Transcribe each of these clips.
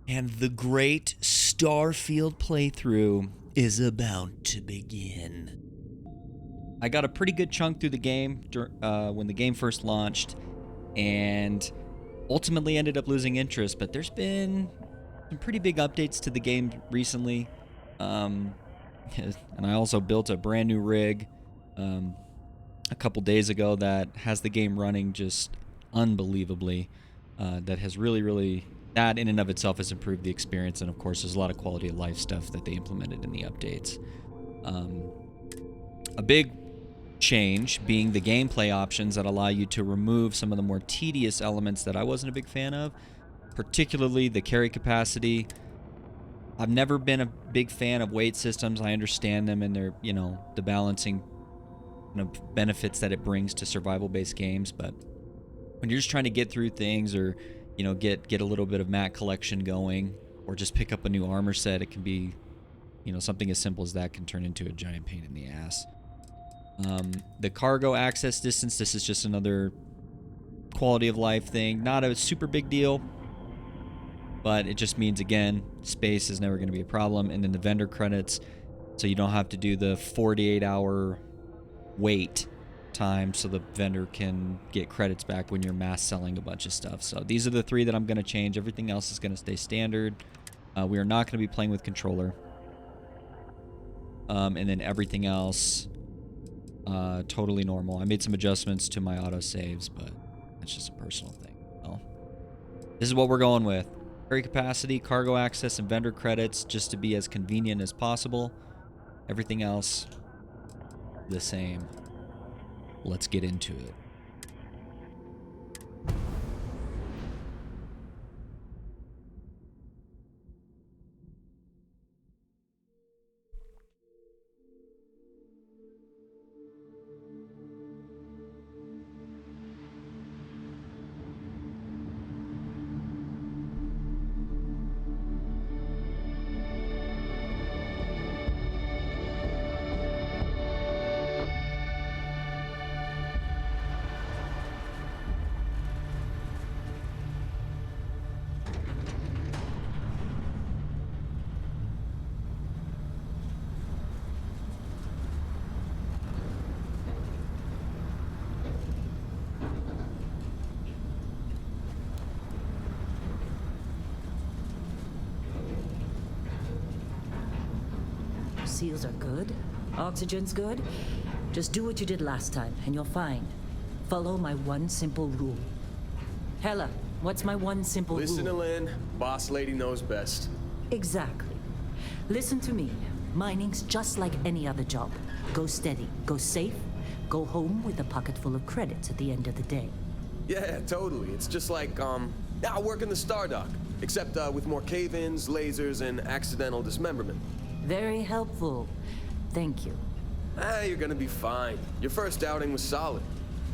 And the great Starfield playthrough is about to begin. I got a pretty good chunk through the game when the game first launched, and ultimately ended up losing interest, but there's been some pretty big updates to the game recently. And I also built a brand new rig a couple days ago that has the game running just unbelievably. That has really, that in and of itself has improved the experience, and of course there's a lot of quality of life stuff that they implemented in the updates. A big change being the gameplay options that allow you to remove some of the more tedious elements that I wasn't a big fan of, particularly the carry capacity. I've never been a big fan of weight systems. I understand them and their, the balancing benefits that it brings to survival-based games, but when you're just trying to get through things or, get a little bit of mat collection going or just pick up a new armor set, it can be, something as simple as that can turn into a giant pain in the ass. The cargo access distance, this is just another quality of life thing. Not a super big deal, but it just means, again, space is never going to be a problem. And then the vendor credits, so you don't have to do the 48-hour wait time so the vendor can get credits back when you're mass selling a bunch of stuff. So these are the three that I'm going to change. Everything else is going to stay standard. We are not going to be playing with controller. And then everything else, totally normal. I made some adjustments to my auto saves, but that's just a personal thing. So this is what we're going with. Carry capacity, cargo access, and vendor credits, just to be as convenient as possible. Everything else, the same. Let's get into it. Seals are good. Oxygen's good. Just do what you did last time, and you're fine. Follow my one simple rule. Hella, what's my one simple rule? Listen to Lynn. Boss lady knows best. Exactly. Listen to me. Mining's just like any other job. Go steady, go safe, go home with a pocket full of credits at the end of the day. Yeah, totally. It's just like, I work in the Stardock, except with more cave-ins, lasers, and accidental dismemberment. Very helpful. Thank you. You're gonna be fine. Your first outing was solid.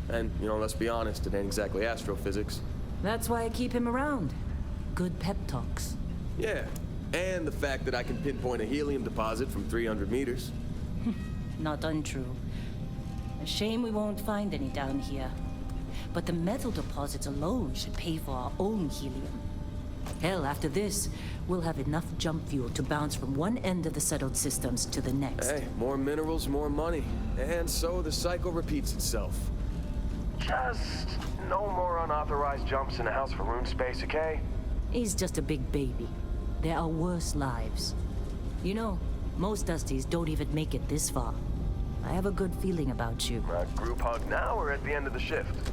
And, let's be honest, it ain't exactly astrophysics. That's why I keep him around. Good pep talks. Yeah, and the fact that I can pinpoint a helium deposit from 300 meters. Not untrue. A shame we won't find any down here. But the metal deposits alone should pay for our own helium. Hell, after this, we'll have enough jump fuel to bounce from one end of the settled systems to the next. Hey, more minerals, more money. And so the cycle repeats itself. Just no more unauthorized jumps in the house for room space, okay? He's just a big baby. There are worse lives. Most Dusties don't even make it this far. I have a good feeling about you. Group hug now or at the end of the shift?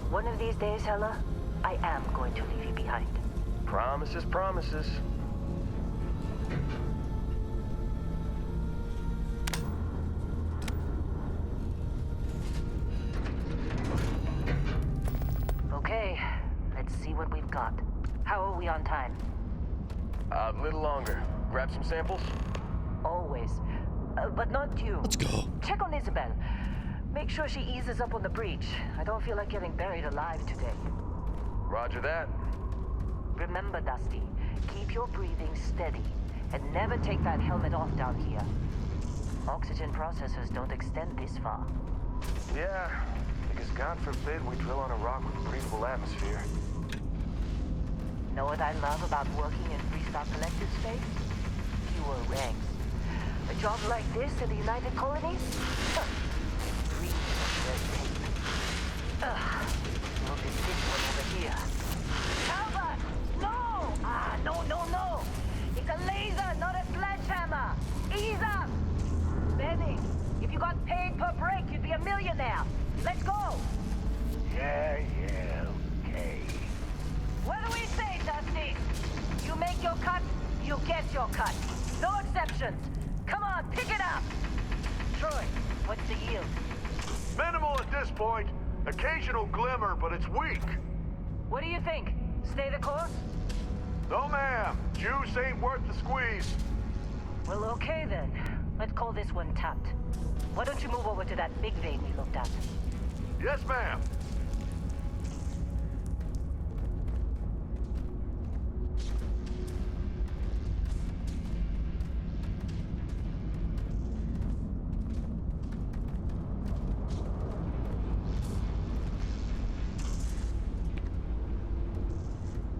One of these days, Hella, I am going to leave you behind. Promises, promises. Okay, let's see what we've got. How are we on time? A little longer. Grab some samples? Always. But not you. Let's go. Check on Isabel. Make sure she eases up on the breach. I don't feel like getting buried alive today. Roger that. Remember, Dusty, keep your breathing steady and never take that helmet off down here. Oxygen processors don't extend this far. Yeah, because God forbid we drill on a rock with a breathable atmosphere. Know what I love about working in Freestar Collective space? Fewer regs. A job like this in the United Colonies? Free of red tape. Look at this one over here. Albert! No! No. It's a laser, not a sledgehammer. Ease up! Benny, if you got paid per break, you'd be a millionaire. Let's go! Yeah, okay. What do we say, Dusty? You make your cut, you get your cut. No exceptions. Come on, pick it up. Troy, what's the yield? Minimal at this point. Occasional glimmer, but it's weak. What do you think? Stay the course? No, ma'am. Juice ain't worth the squeeze. Well, okay then. Let's call this one tapped. Why don't you move over to that big vein we looked at? Yes, ma'am.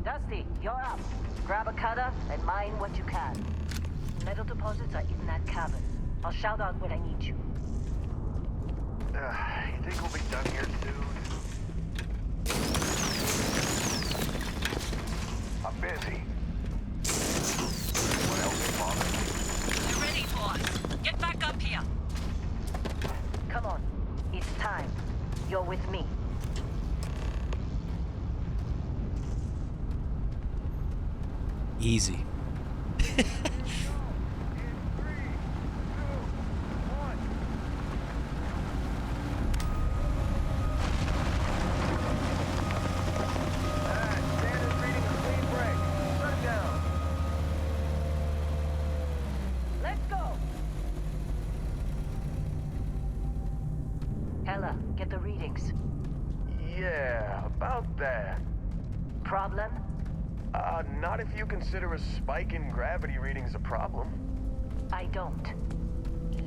Dusty, you're up. Grab a cutter and mine what you can. Metal deposits are in that cavern. I'll shout out when I need you. You think we'll be done here soon? I'm busy. What else bothers you? We're ready, boss. Get back up here. Come on. It's time. You're with me. Easy. Let's go. Ella, get the readings. Yeah, about that. Problem? Not if you consider a spike in gravity readings a problem. I don't.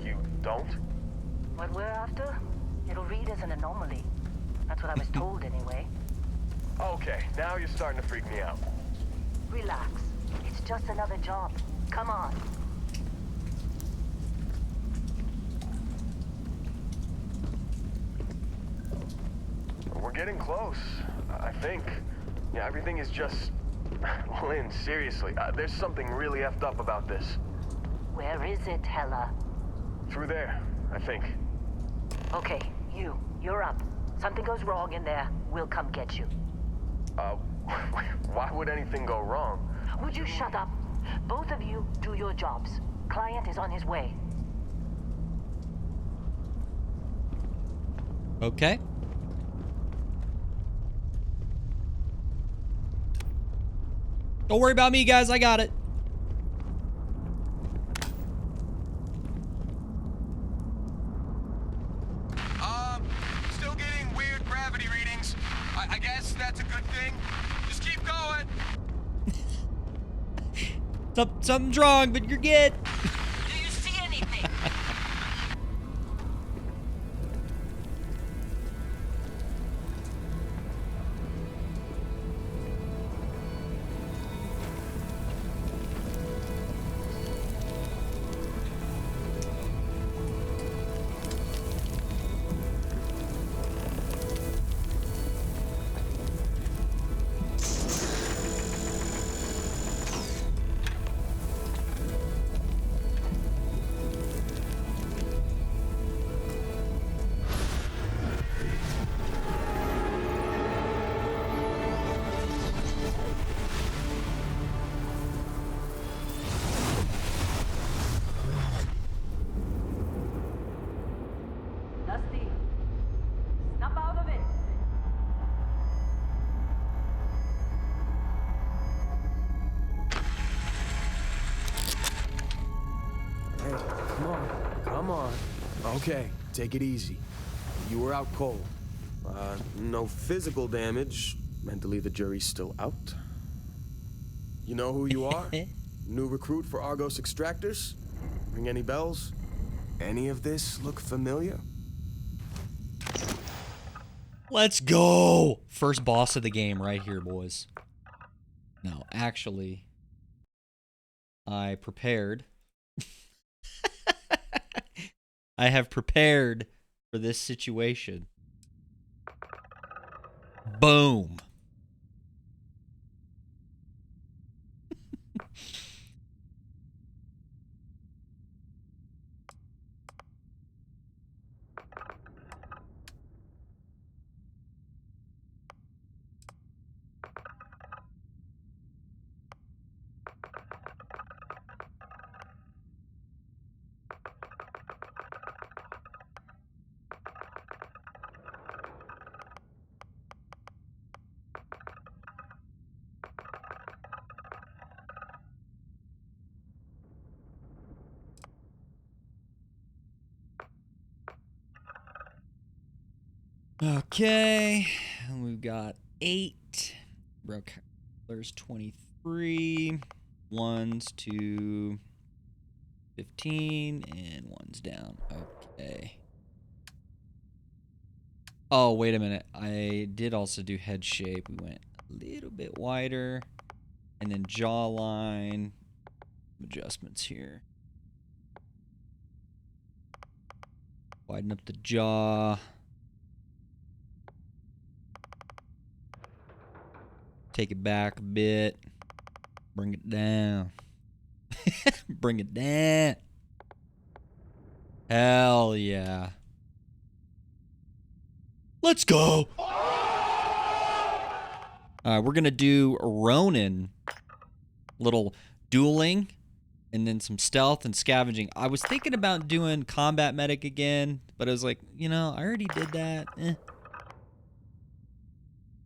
You don't? What we're after? It'll read as an anomaly. That's what I was told anyway. Okay, now you're starting to freak me out. Relax. It's just another job. Come on. We're getting close, I think. Yeah, everything is just... Lynn, seriously, there's something really effed up about this. Where is it, Hella? Through there, I think. Okay, you're up. Something goes wrong in there, we'll come get you. Why would anything go wrong? Would you shut up? Both of you do your jobs. Client is on his way. Okay. Don't worry about me, guys. I got it. Still getting weird gravity readings. I guess that's a good thing. Just keep going. Something's wrong, but you're good. Do you see anything? Dusty, snap out of it. Hey, come on. Okay, take it easy. You were out cold. No physical damage. Mentally, the jury's still out. You know who you are? New recruit for Argos Extractors? Ring any bells? Any of this look familiar? Let's go. First boss of the game right here, boys. No, actually, I prepared. I have prepared for this situation. Boom. Okay, and we've got 8. Broke colors 23. 1's to 15, and 1's down. Okay. Oh, wait a minute. I did also do head shape. We went a little bit wider, and then jawline. Adjustments here. Widen up the jaw. Take it back a bit. Bring it down. Bring it down. Hell yeah. Let's go. We're going to do Ronin. Little dueling. And then some stealth and scavenging. I was thinking about doing combat medic again. But I was like, you know, I already did that.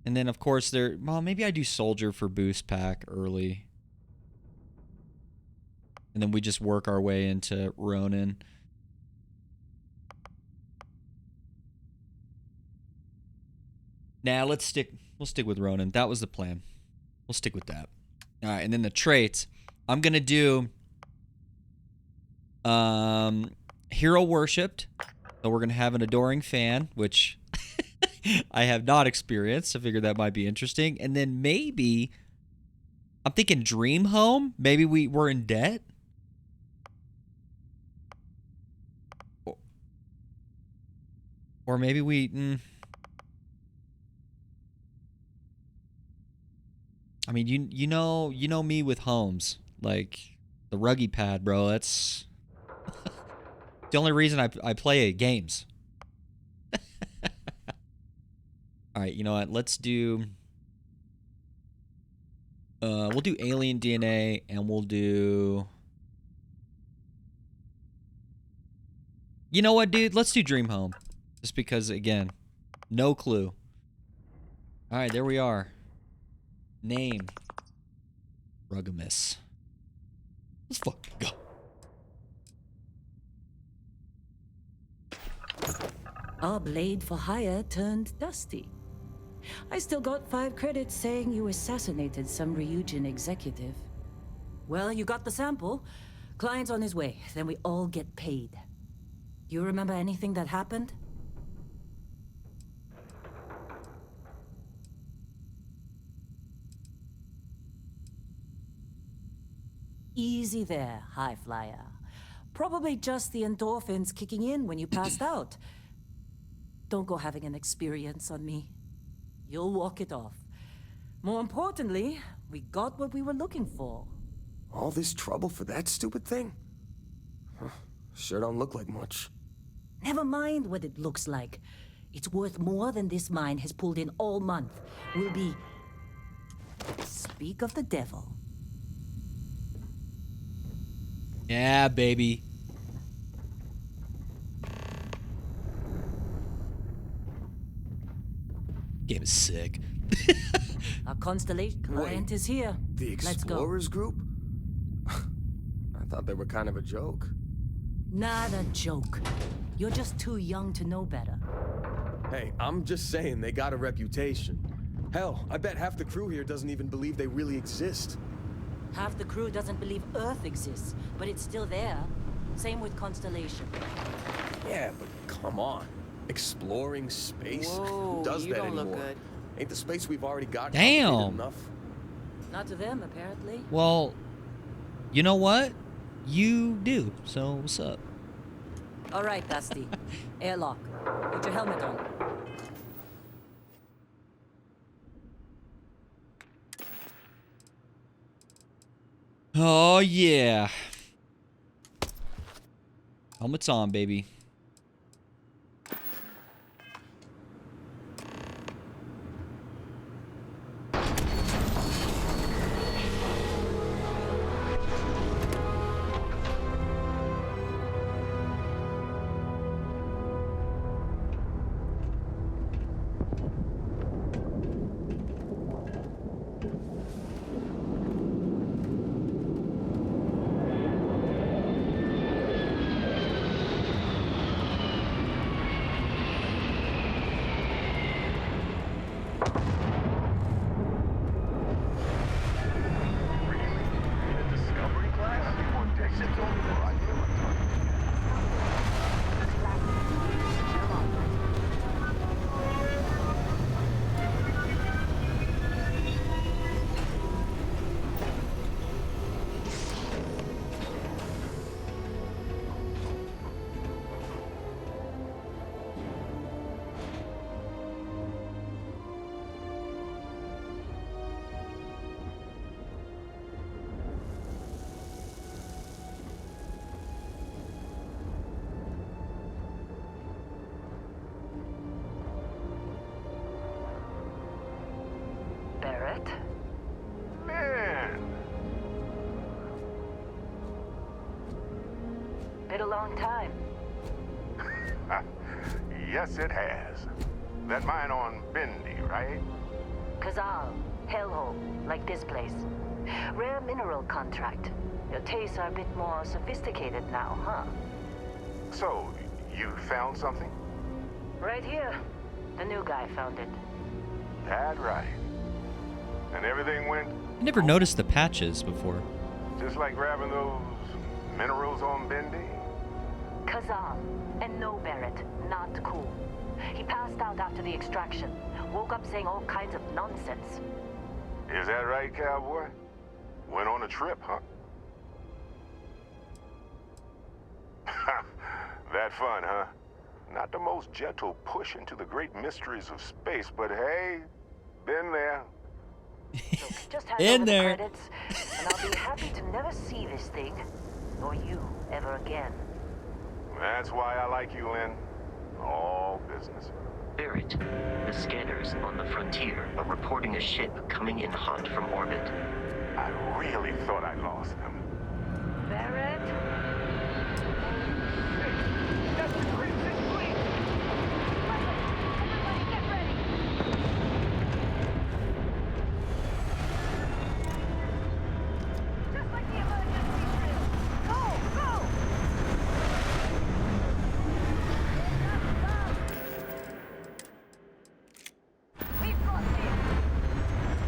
And then, of course, well, maybe I do soldier for boost pack early. And then we just work our way into Ronin. Nah, we'll stick with Ronin. That was the plan. We'll stick with that. All right, and then the traits. I'm going to do Hero Worshipped. So we're going to have an Adoring Fan, which I have not experienced. I figured that might be interesting. And then maybe, I'm thinking Dream Home. Maybe we're in debt. Or maybe we... I mean, you know me with homes. Like, the Ruggy Pad, bro. That's the only reason I play games. Alright, you know what? Let's do... we'll do Alien DNA, and we'll do... You know what, dude? Let's do Dream Home. Just because, again, no clue. Alright, there we are. Name. Rugamus. Let's fucking go. Our blade for hire turned dusty. I still got 5 credits saying you assassinated some Ryujin executive. Well, you got the sample. Client's on his way, then we all get paid. You remember anything that happened? Easy there, high flyer. Probably just the endorphins kicking in when you passed out. Don't go having an experience on me. You'll walk it off. More importantly, we got what we were looking for. All this trouble for that stupid thing? Huh, sure don't look like much. Never mind what it looks like. It's worth more than this mine has pulled in all month. We'll be... Speak of the devil. Yeah, baby. Game is sick. Our Constellation client is here. The Let's go. Explorers group? I thought they were kind of a joke. Not a joke. You're just too young to know better. Hey, I'm just saying they got a reputation. Hell, I bet half the crew here doesn't even believe they really exist. Half the crew doesn't believe Earth exists, but it's still there. Same with Constellation. Yeah, but come on. Exploring space? Whoa, Who does you that don't anymore? look good. Ain't the space we've already got Damn. complicated enough? Not to them, apparently. Well, you know what? You do. So what's up? All right, Dusty. Airlock. Put your helmet on. Oh yeah. Helmet's on, baby. Barrett? Man, Been a long time. Yes, it has. That mine on Bendy, right? Kazal, hellhole, like this place. Rare mineral contract. Your tastes are a bit more sophisticated now, huh? So, you found something? Right here. The new guy found it. That right. And everything went I never noticed the patches before. just like grabbing those minerals on Bendy? Kazal, and no Barrett, not cool. He passed out after the extraction. Woke up saying all kinds of nonsense. Is that right, cowboy? Went on a trip, huh? That fun, huh? Not the most gentle push into the great mysteries of space, but hey, been there. Look, just hand In over there. the credits, and I'll be happy to never see this thing, nor you, ever again. That's why I like you, Lynn. All business. Barrett, the scanners on the frontier are reporting a ship coming in hot from orbit. I really thought I lost them. Barrett? that's the Crimson Fleet! Everybody get ready! Just like the emergency drill! Go! Go! We've got this!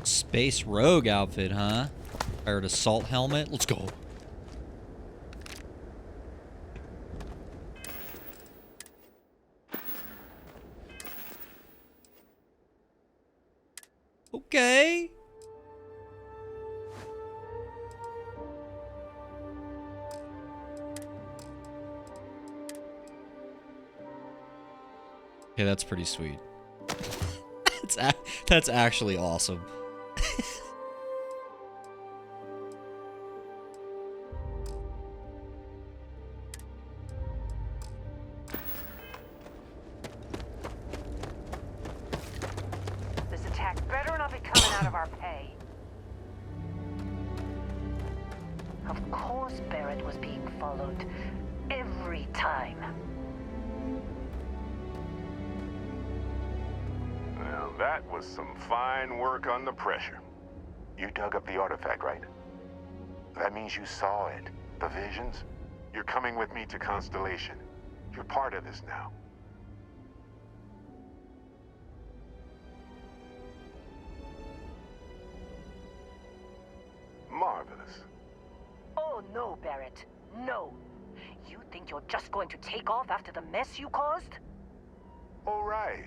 Space Rogue outfit, huh? Pirate assault helmet. Let's go. Okay. Okay, that's pretty sweet. That's actually awesome. This attack better not be coming out of our pay. Of course Barrett was being followed. Every time. Now, that was some fine work under pressure. You dug up the artifact, right? That means you saw it. The visions? You're coming with me to Constellation. You're part of this now. Marvelous. Oh no, Barrett. No. You think you're just going to take off after the mess you caused? All right.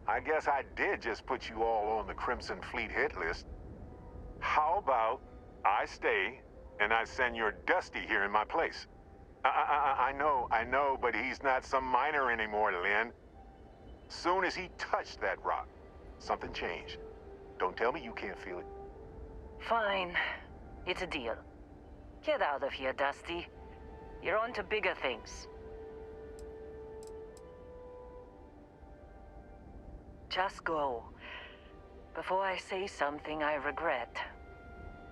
I guess I did just put you all on the Crimson Fleet hit list. How about I stay and I send your Dusty here in my place? I know, but he's not some miner anymore, Lynn. Soon as he touched that rock, something changed. Don't tell me you can't feel it. Fine. It's a deal. Get out of here, Dusty. You're on to bigger things. Just go. Before I say something I regret.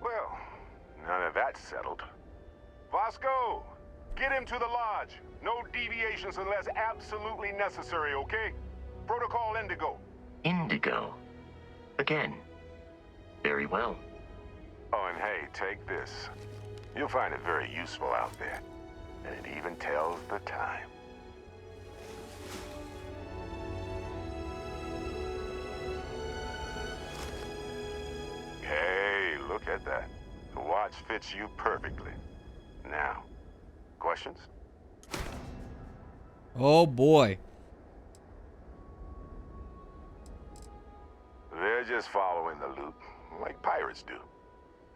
Well, now that that's settled. Vasco, get him to the lodge. No deviations unless absolutely necessary, okay? Protocol Indigo. Indigo. Again. Very well. Oh, and hey, take this. You'll find it very useful out there. And it even tells the time. Hey, look at that. The watch fits you perfectly. Now, questions? Oh boy. They're just following the loot, like pirates do.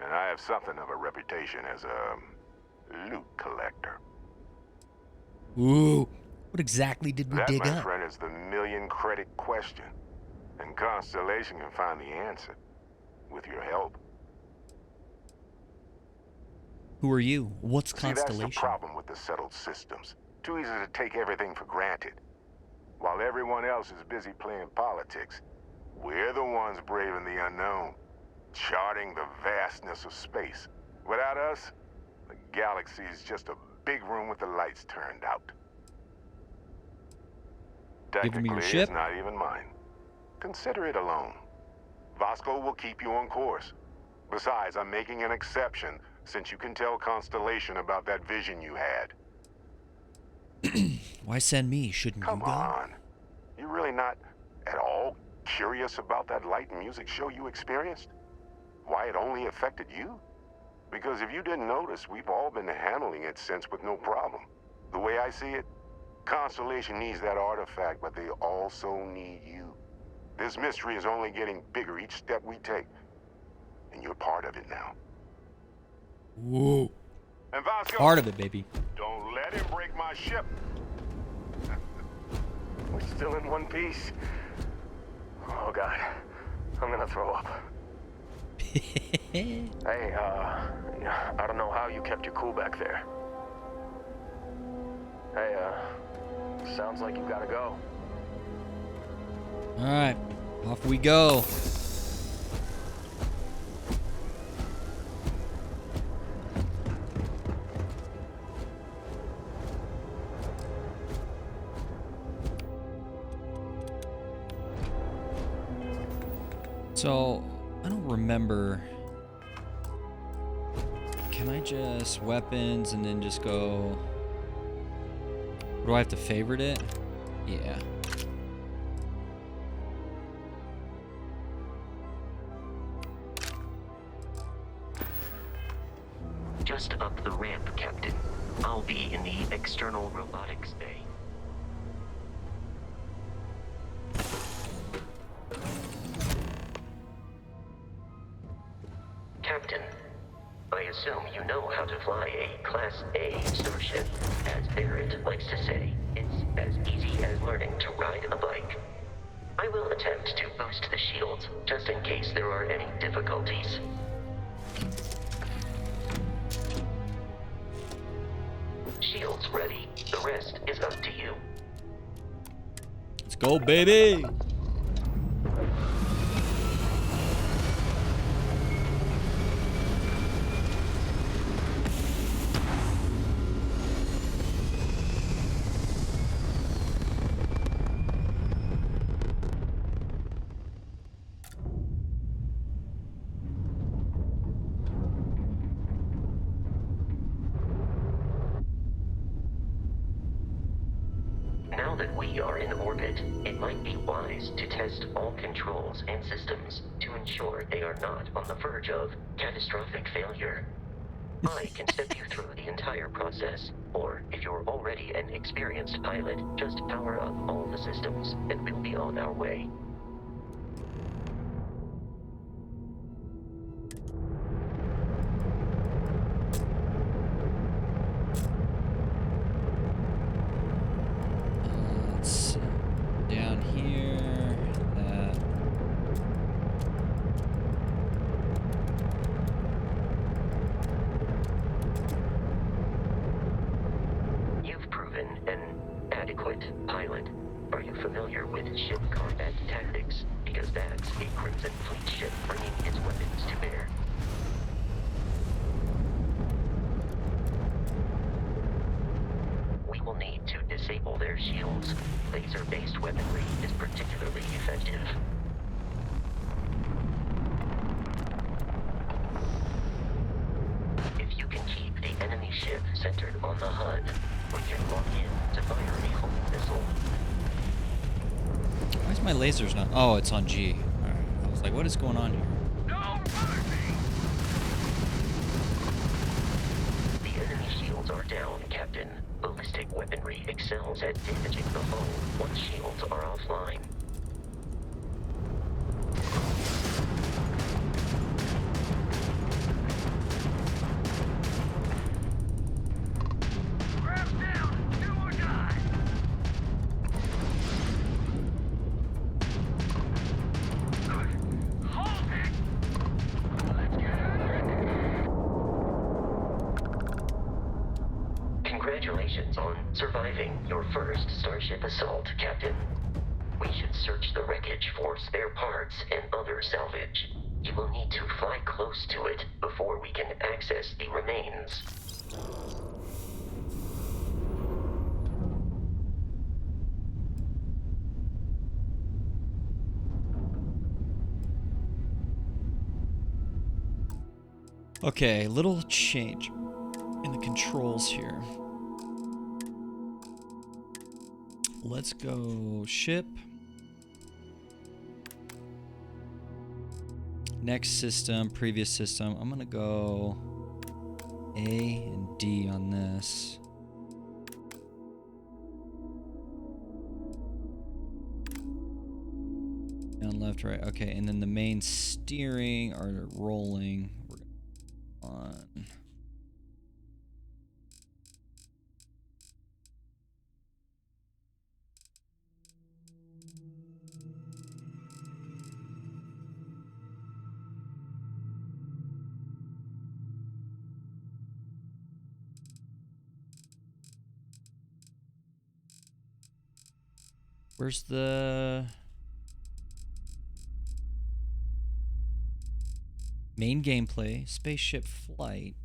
And I have something of a reputation as a loot collector. Ooh. What exactly did we That, dig my up? friend, is the million credit question. And Constellation can find the answer. With your help. Who are you? What's See, that's the Constellation? problem with the settled systems. Too easy to take everything for granted. While everyone else is busy playing politics, we're the ones braving the unknown, charting the vastness of space. Without us, the galaxy is just a big room with the lights turned out. Giving me your Technically, ship? it's not even mine. Consider it alone. Vasco will keep you on course. Besides, I'm making an exception since you can tell Constellation about that vision you had. Why send me? Shouldn't Come you go? on. You're really not at all curious about that light and music show you experienced? Why it only affected you? Because if you didn't notice, we've all been handling it since with no problem. The way I see it, Constellation needs that artifact, but they also need you. This mystery is only getting bigger each step we take. And you're part of it now. Whoa. And Vasco, Part of it, baby. don't let him break my ship. We're still in one piece. Oh, God. I'm gonna throw up. Hey, I don't know how you kept your cool back there. Hey, sounds like you gotta go. All right, off we go. So, I don't remember. Can I just weapons and then just go? Do I have to favorite it? Yeah. Just up the ramp, Captain. I'll be in the external robotics bay. Captain, I assume you know how to fly a Class A starship. As Barrett likes to say, it's as easy as learning to ride a bike. I will attempt to boost the shields, just in case there are any difficulties. Shields ready. The rest is up to you. Let's go, baby! Now that we are in orbit, it might be wise to test all controls and systems to ensure they are not on the verge of catastrophic failure. I can step you through the entire process, or if you're already an experienced pilot, just power up all the systems and we'll be on our way. Let's see. Down here. That. You've proven an adequate pilot. Are you familiar with ship combat tactics? Because that's a Crimson Fleet ship bringing its weapons to bear. We will need to disable their shields. Laser-based weaponry is particularly effective. If you can keep the enemy ship centered on the HUD, we can lock in to fire a whole missile. Why is my lasers not? Oh, it's on G. Alright. I was like, what is going on here? The enemy shields are down, Captain. Ballistic weaponry excels at damaging the hull once shields are offline. Congratulations on surviving your first Starship assault, Captain. We should search the wreckage for spare parts and other salvage. You will need to fly close to it before we can access the remains. Okay, little change in the controls here. Let's go ship. Next system, previous system. I'm gonna go A and D on this. Down, left, right. Okay, and then the main steering or rolling. We're on. Where's the main gameplay? Spaceship flight.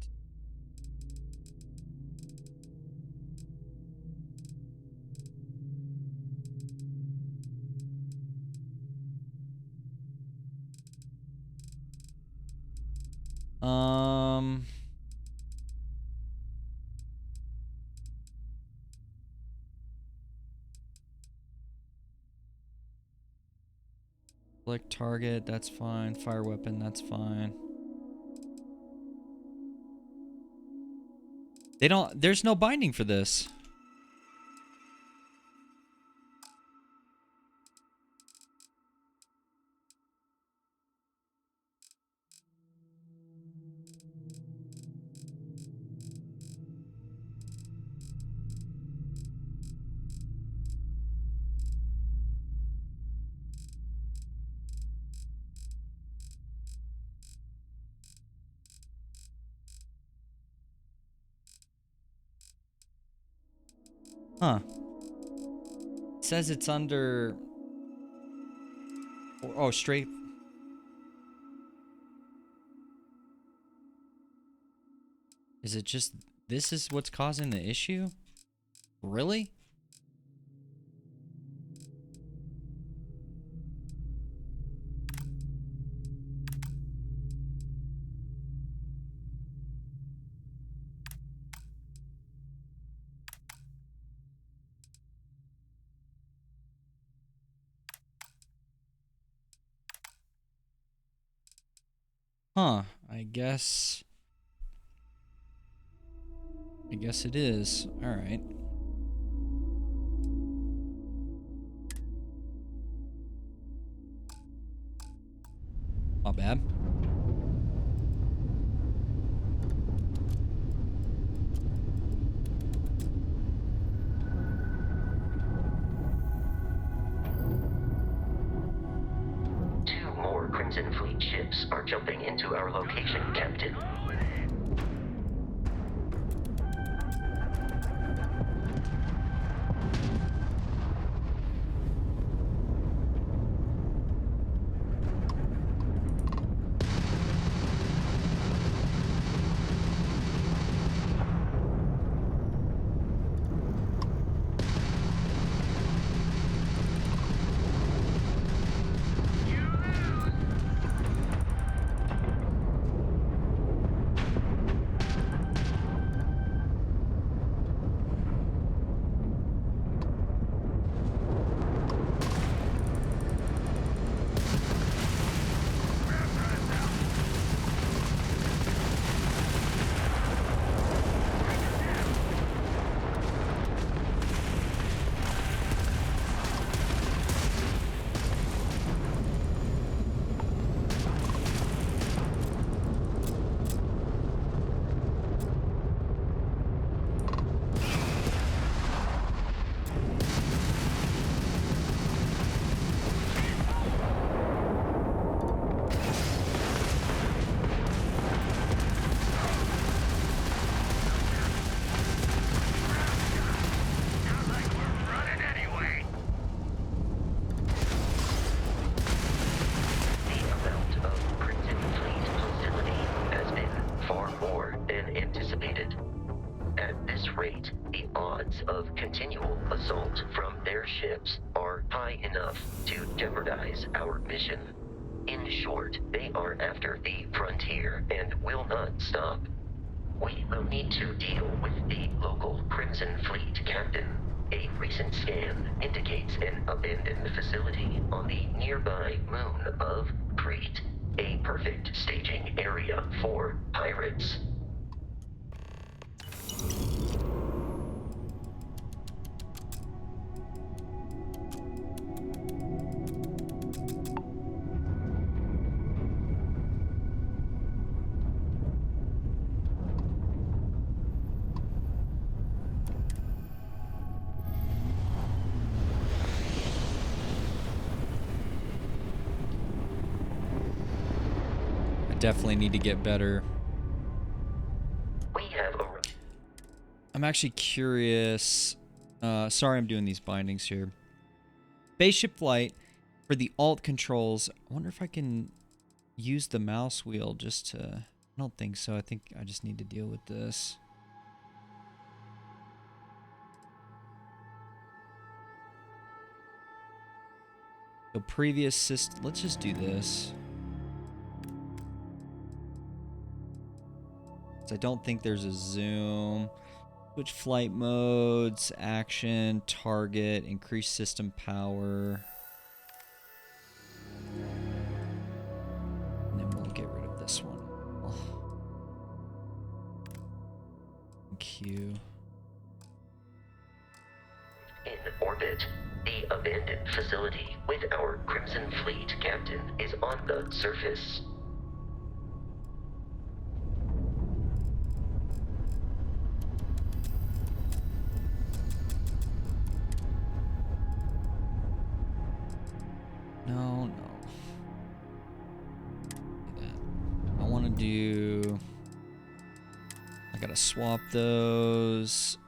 Select target, that's fine. Fire weapon, that's fine. They don't, there's no binding for this. Huh. It says it's under... Oh, straight... Is it just... This is what's causing the issue? Really? Huh. I guess it is. All right. Not bad. Two more Crimson Fleet ships are jumping into our location, Captain. Of continual assault from their ships are high enough to jeopardize our mission. In short, they are after the frontier and will not stop. We will need to deal with the local Crimson Fleet captain. A recent scan indicates an abandoned facility on the nearby moon of Crete, a perfect staging area for pirates. Definitely need to get better. We have a... I'm actually curious. Sorry I'm doing these bindings here. Spaceship flight for the alt controls. I wonder if I can use the mouse wheel just to... I don't think so. I think I just need to deal with this. So previous system... Let's just do this. I don't think there's a zoom. Switch flight modes, action, target, increase system power. And then we'll get rid of this one. Q. In orbit, the abandoned facility with our Crimson Fleet captain is on the surface. No. Do that. I want to do... I gotta swap those.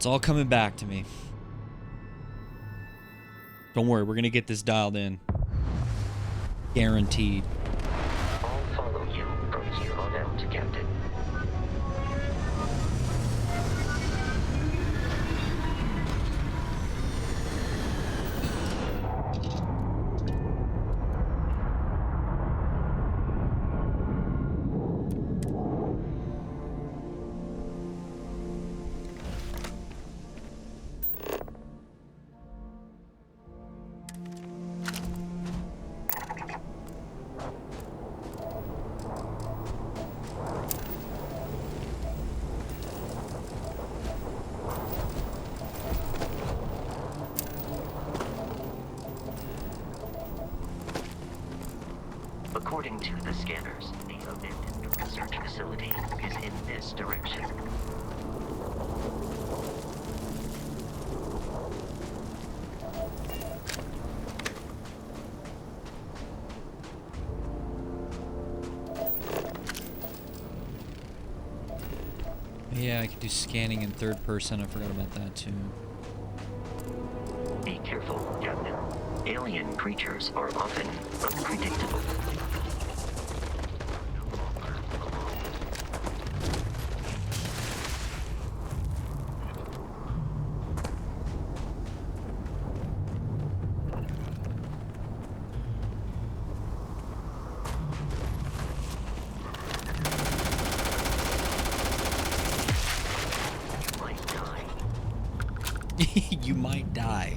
It's all coming back to me. Don't worry, we're gonna get this dialed in. Guaranteed. I'll follow you from here on out, Captain. According to the scanners, the abandoned research facility is in this direction. Yeah, I could do scanning in third person. I forgot about that too. Be careful, Captain. Alien creatures are often unpredictable. You might die.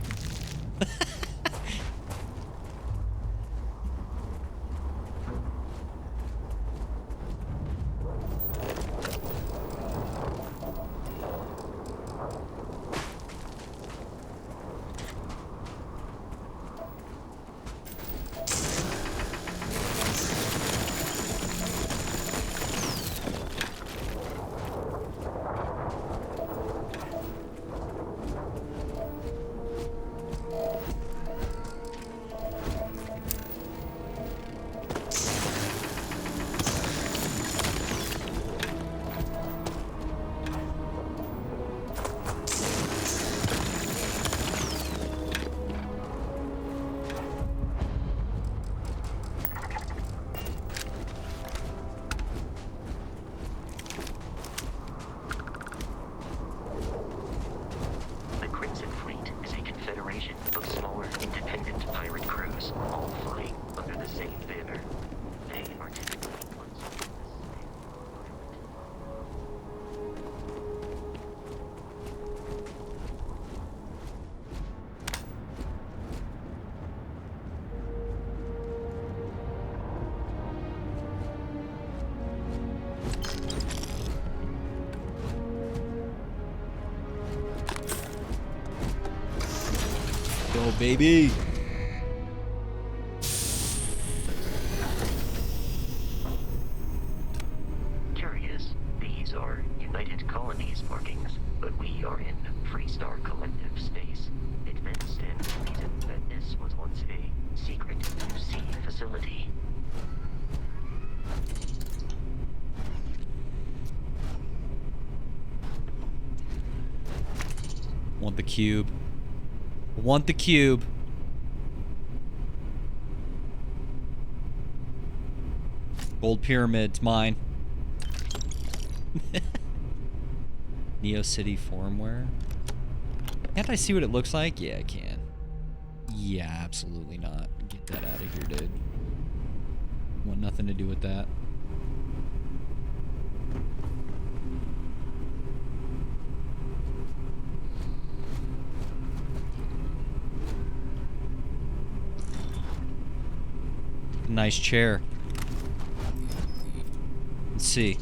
Go, baby. Curious, these are United Colonies markings, but we are in Freestar Collective space. It then stands to reason that this was once a secret UC facility. Want the cube. Want the cube. Gold pyramid's mine. Neo City firmware. Can't I see what it looks like? Yeah, I can. Yeah, absolutely not. Get that out of here, dude. Want nothing to do with that. Nice chair. Let's see.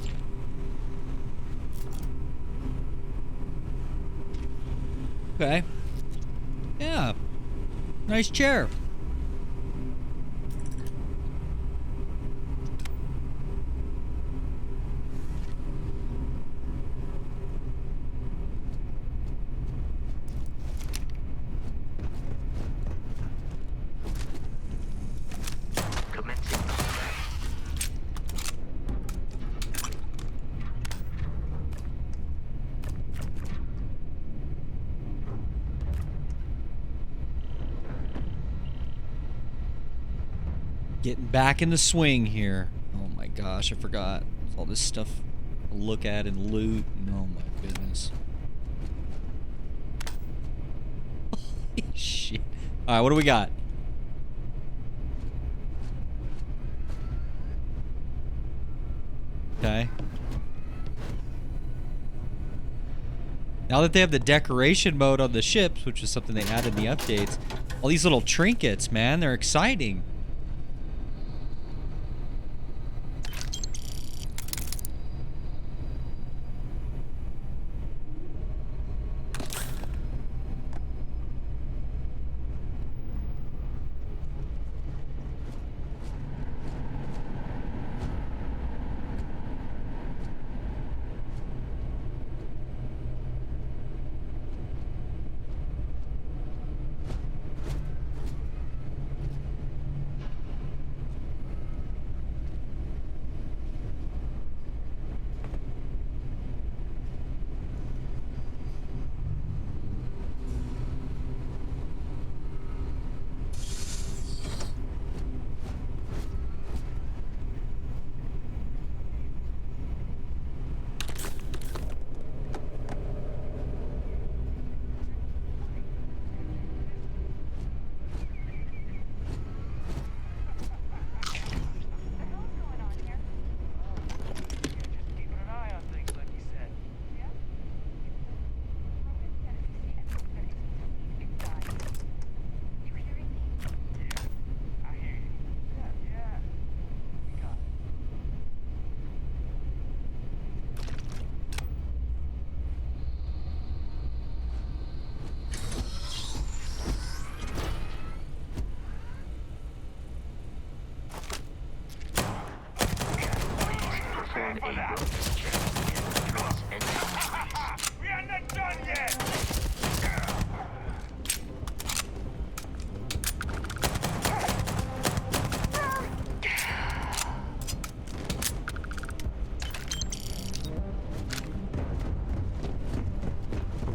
Okay. Yeah. Nice chair. Getting back in the swing here. Oh my gosh, I forgot. All this stuff to look at and loot. Oh my goodness. Holy shit. Alright, what do we got? Okay. Now that they have the decoration mode on the ships, which is something they added in the updates, all these little trinkets, man, they're exciting.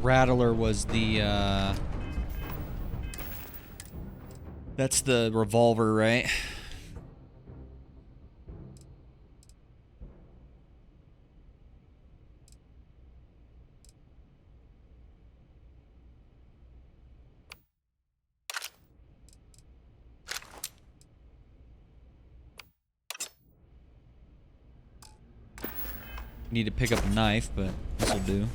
Rattler was the, that's the revolver, right? Need to pick up a knife, but this'll do.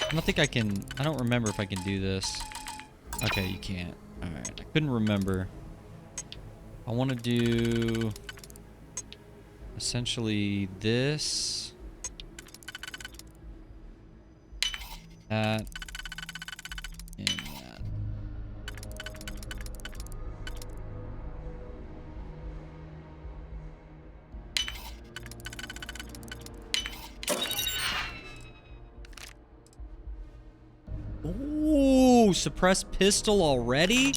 I don't think I can, I don't remember if I can do this. Okay, you can't. Alright, I couldn't remember. I want to do essentially this, that, and that. Ooh, suppressed pistol already?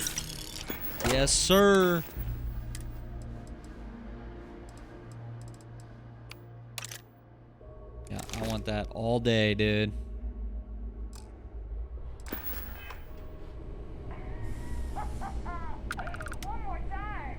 Yes, sir. Yeah, I want that all day, dude. One more time.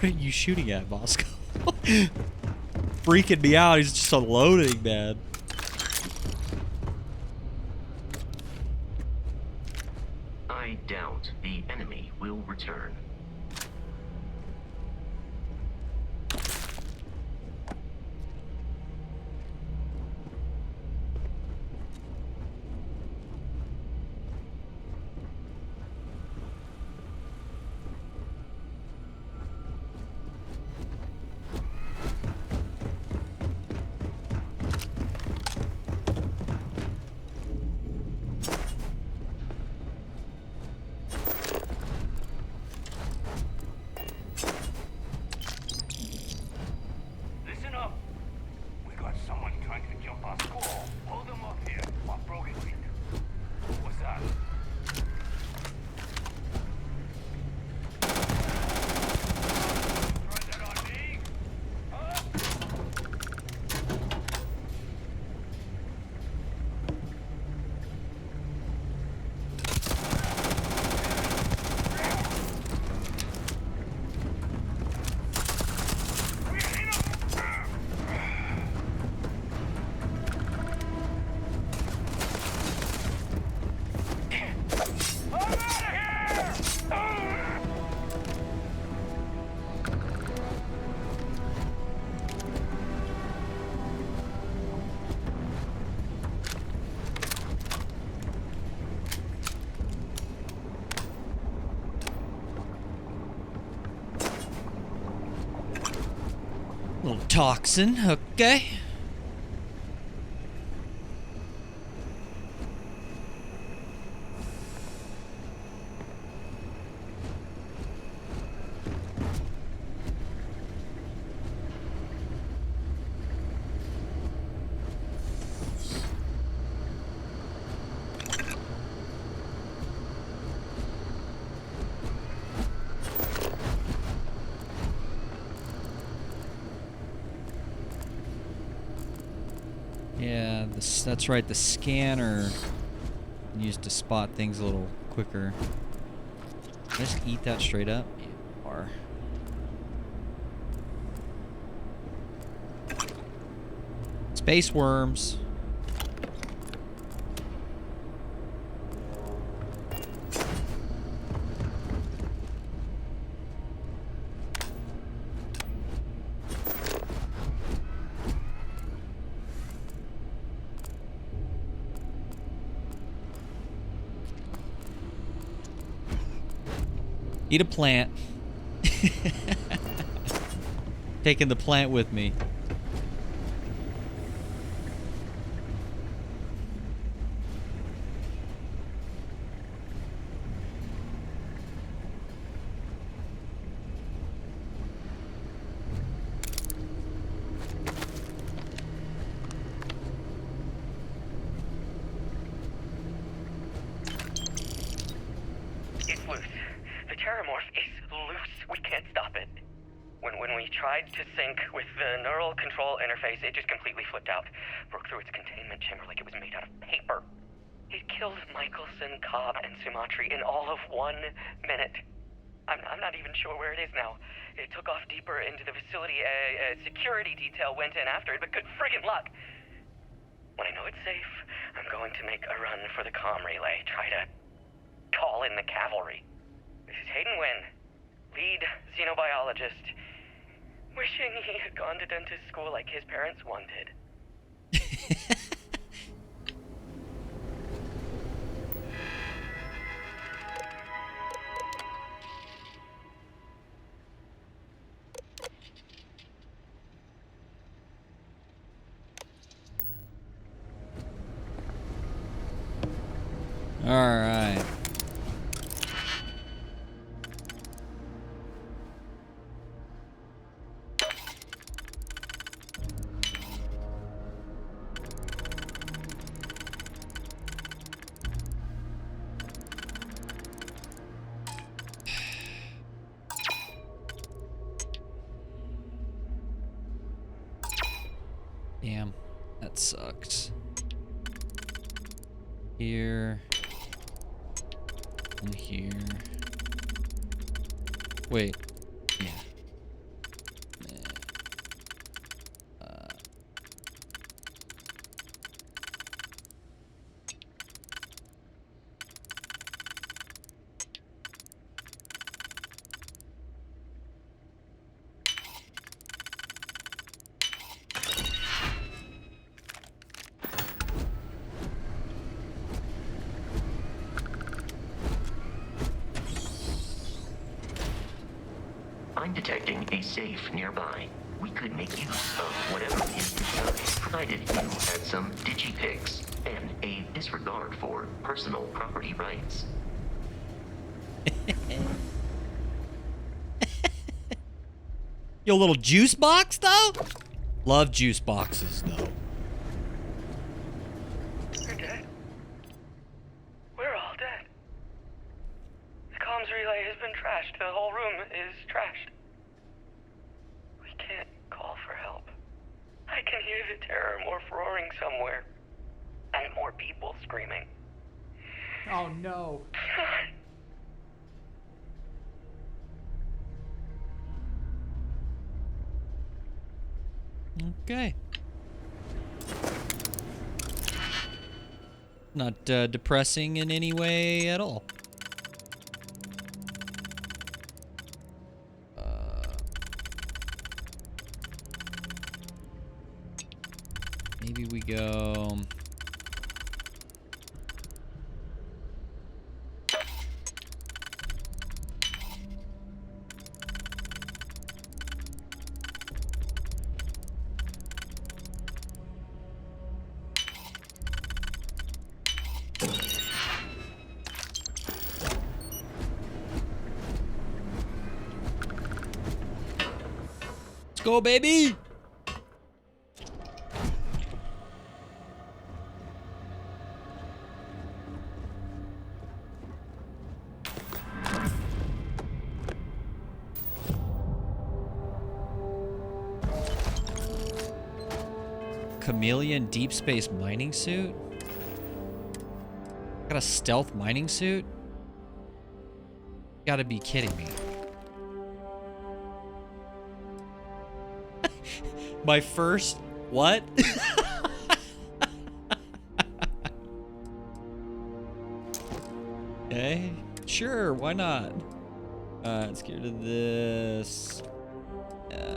What are you shooting at, Bosco? Freaking me out. He's just unloading, man. I doubt the enemy will return. Listen up. We got someone trying to jump our squall. Hold them up here while Brogan feet. What's that? Try that on me? Huh? Little toxin, okay. Yeah, that's right, the scanner used to spot things a little quicker. Can I just eat that straight up? Or space worms. Eat a plant. Taking the plant with me. It's loose. The Terramorph is loose. We can't stop it. When we tried to sync with the neural control interface, it just completely flipped out. Broke through its containment chamber like it was made out of paper. It killed Michelson, Cobb, and Sumatri in all of 1 minute. I'm not even sure where it is now. It took off deeper into the facility. A security detail went in after it, but good friggin' luck. When I know it's safe, I'm going to make a run for the comm relay. Try to call in the cavalry. This is Hayden Wynn, lead xenobiologist. Wishing he had gone to dentist school like his parents wanted. All right. Damn, that sucks. Here. And here. Wait. Yeah. I'm detecting a safe nearby. We could make use of whatever is inside, provided you had some digipics and a disregard for personal property rights. Yo, little juice box, though? Love juice boxes, though. You're dead. We're all dead. The comms relay has been trashed. The whole room is trashed. We can't call for help. I can hear the terror morph roaring somewhere. And more people screaming. Oh no. Okay. Not depressing in any way at all. Maybe we go... Let's go, baby! Chameleon deep space mining suit? Got a stealth mining suit? You gotta be kidding me. My first... What? Okay. Sure, why not? Let's get rid of this. Yeah.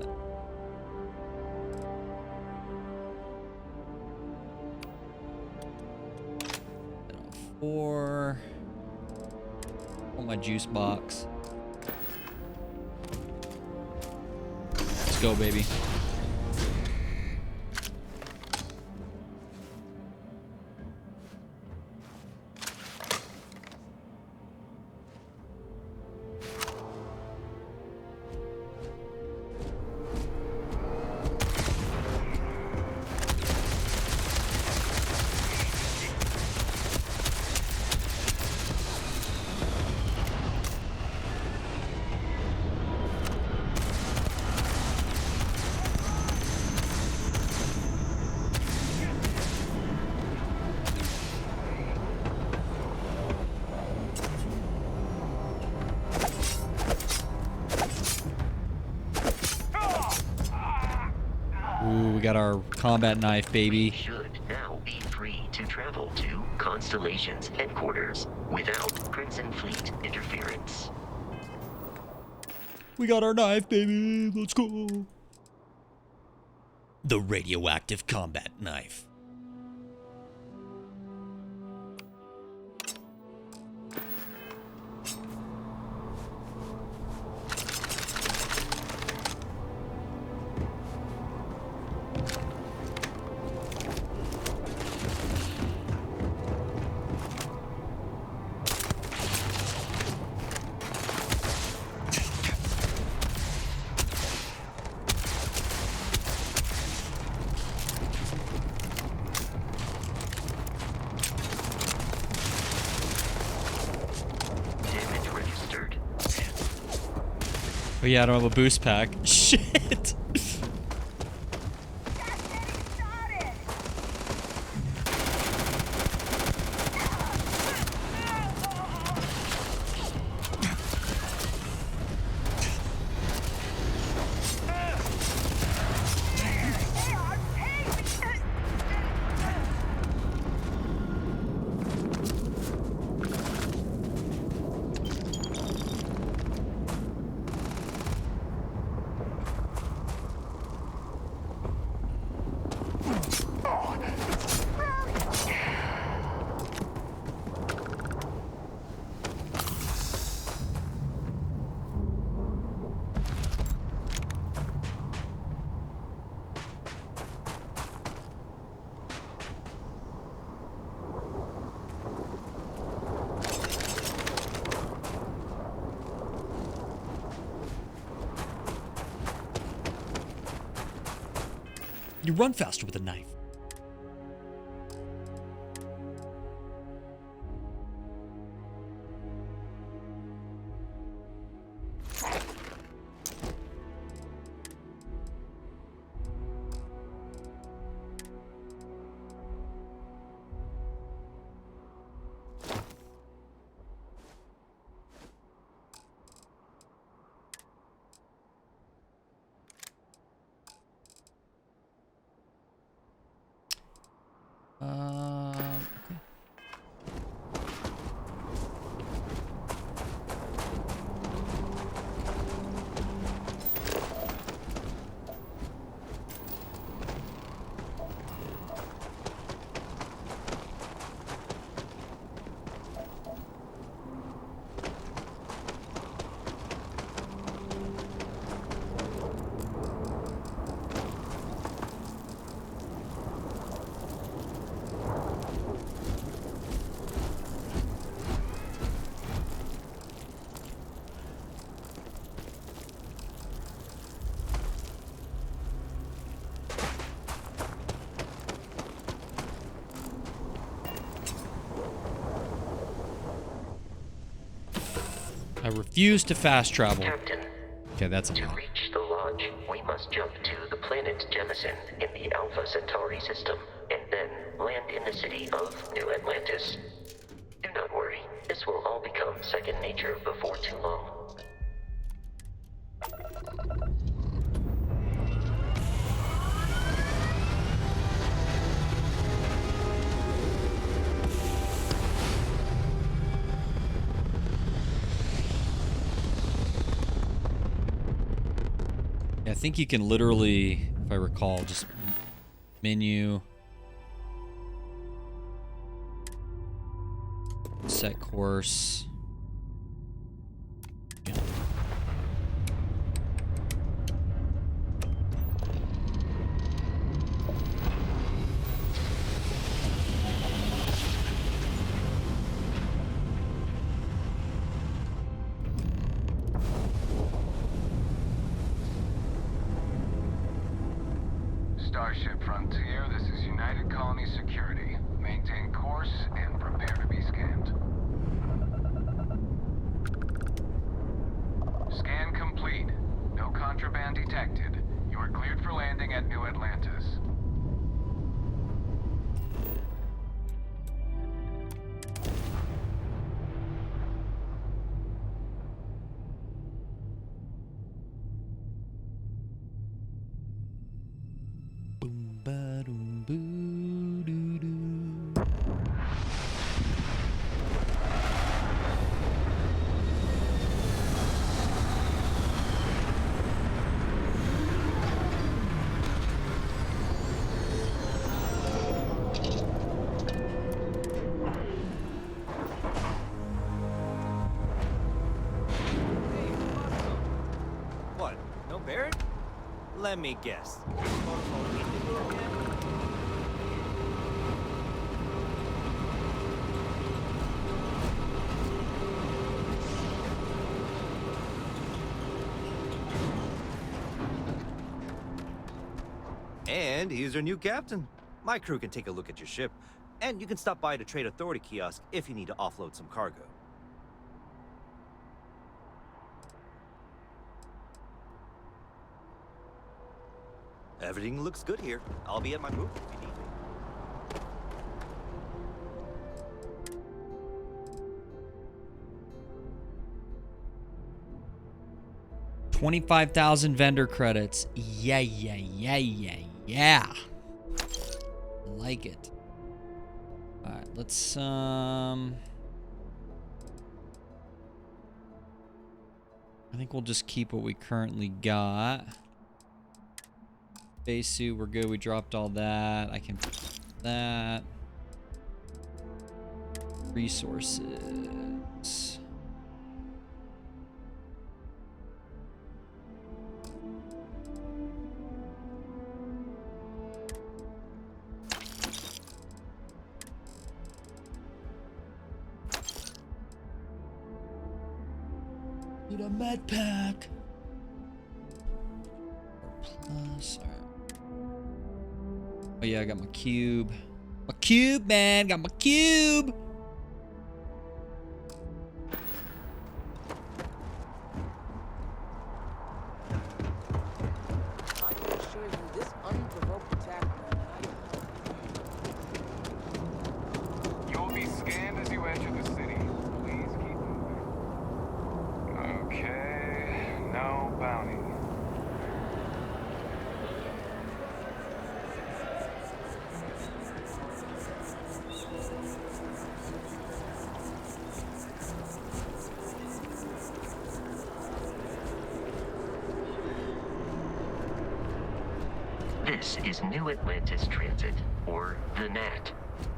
4. On my juice box. Let's go, baby. Ooh, we got our combat knife, baby. We should now be free to travel to Constellation's headquarters without Crimson Fleet interference. We got our knife, baby. Let's go. The radioactive combat knife. Oh yeah, I don't have a boost pack. Shit! You run faster with a knife. Okay. I refuse to fast travel. Captain, Okay, that's a to lot. reach the lodge, we must jump to the planet Jemison in the Alpha Centauri system, and then land in the city of New Atlantis. Do not worry, this will all become second nature before too long. I think you can literally, if I recall, just menu, set course. Starship Frontier, this is United Colony Security. Maintain course and prepare to be scanned. Scan complete. No contraband detected. You are cleared for landing at New Atlantis. Boom, ba-doom, boo, doo, doo. What? No Barrett? Let me guess. And he's our new captain. My crew can take a look at your ship, and you can stop by the Trade Authority kiosk if you need to offload some cargo. Everything looks good here. I'll be at my booth if you need me. 25,000 vendor credits. Yeah, yeah, yeah, yeah, yeah. I like it. All right, let's I think we'll just keep what we currently got. Base suit, we're good. We dropped all that. I can put that. Resources. Need a med pack. Plus, Oh yeah, I got my cube. My cube, man. Got my cube. I can assure you this unprovoked attack. You'll be scanned as you enter the city. Please keep moving. Okay, no bounty. This is New Atlantis Transit, or the NAT.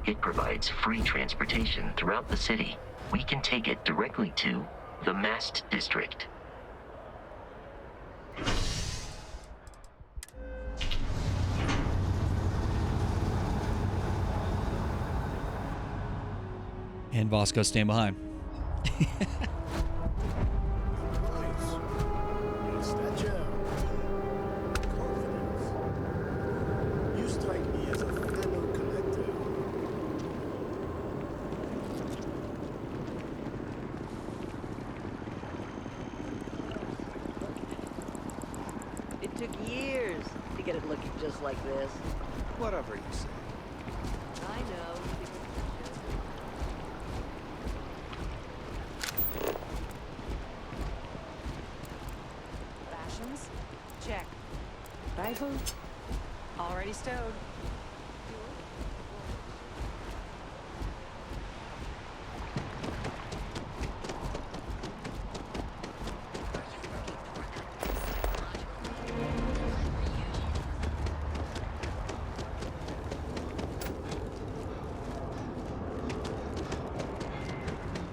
It provides free transportation throughout the city. We can take it directly to the Mast District. And Bosco staying behind. It took years to get it looking just like this. Whatever you say. I know. Rations? Check. Rifle? Already stowed.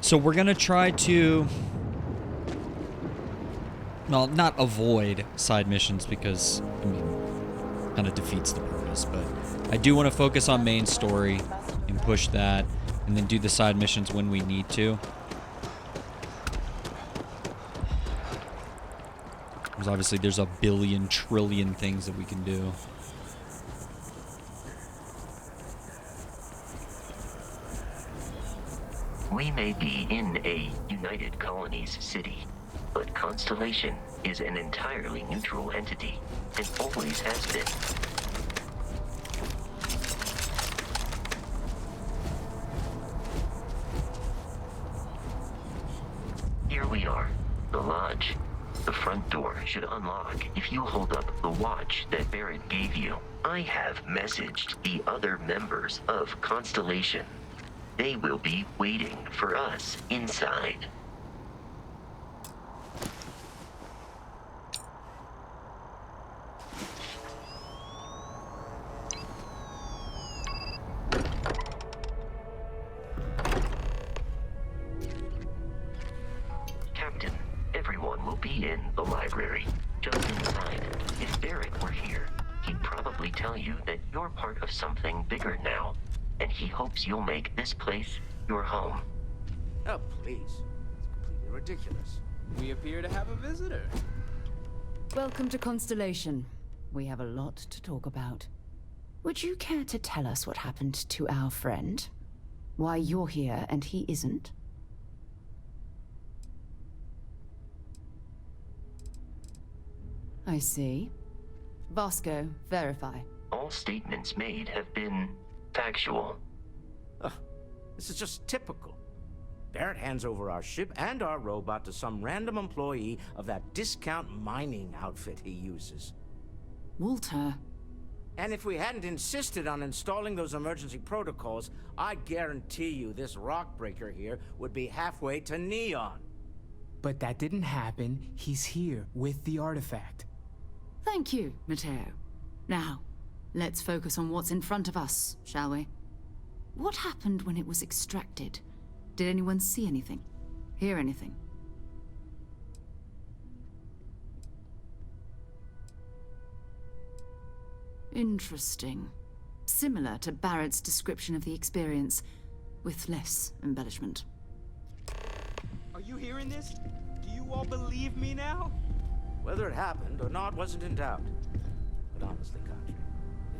So we're gonna try to, well, not avoid side missions because, I mean, kind of defeats the purpose, but I do want to focus on main story and push that, and then do the side missions when we need to. Because obviously there's a billion trillion things that we can do. We may be in a United Colonies city, but Constellation is an entirely neutral entity, and always has been. Here we are, the lodge. The front door should unlock if you hold up the watch that Barrett gave you. I have messaged the other members of Constellation. They will be waiting for us inside. Captain, everyone will be in the library, just inside. If Derek were here, he'd probably tell you that you're part of something bigger now. And he hopes you'll make this place your home. Oh, please. It's completely ridiculous. We appear to have a visitor. Welcome to Constellation. We have a lot to talk about. Would you care to tell us what happened to our friend? Why you're here and he isn't? I see. Bosco, verify. All statements made have been factual. This is just typical. Barrett hands over our ship and our robot to some random employee of that discount mining outfit he uses. Walter. And if we hadn't insisted on installing those emergency protocols, I guarantee you this rock breaker here would be halfway to Neon. But that didn't happen. He's here with the artifact. Thank you, Matteo. Now, let's focus on what's in front of us, shall we? What happened when it was extracted? Did anyone see anything? Hear anything? Interesting. Similar to Barrett's description of the experience, with less embellishment. Are you hearing this? Do you all believe me now? Whether it happened or not wasn't in doubt. But honestly, Kadri,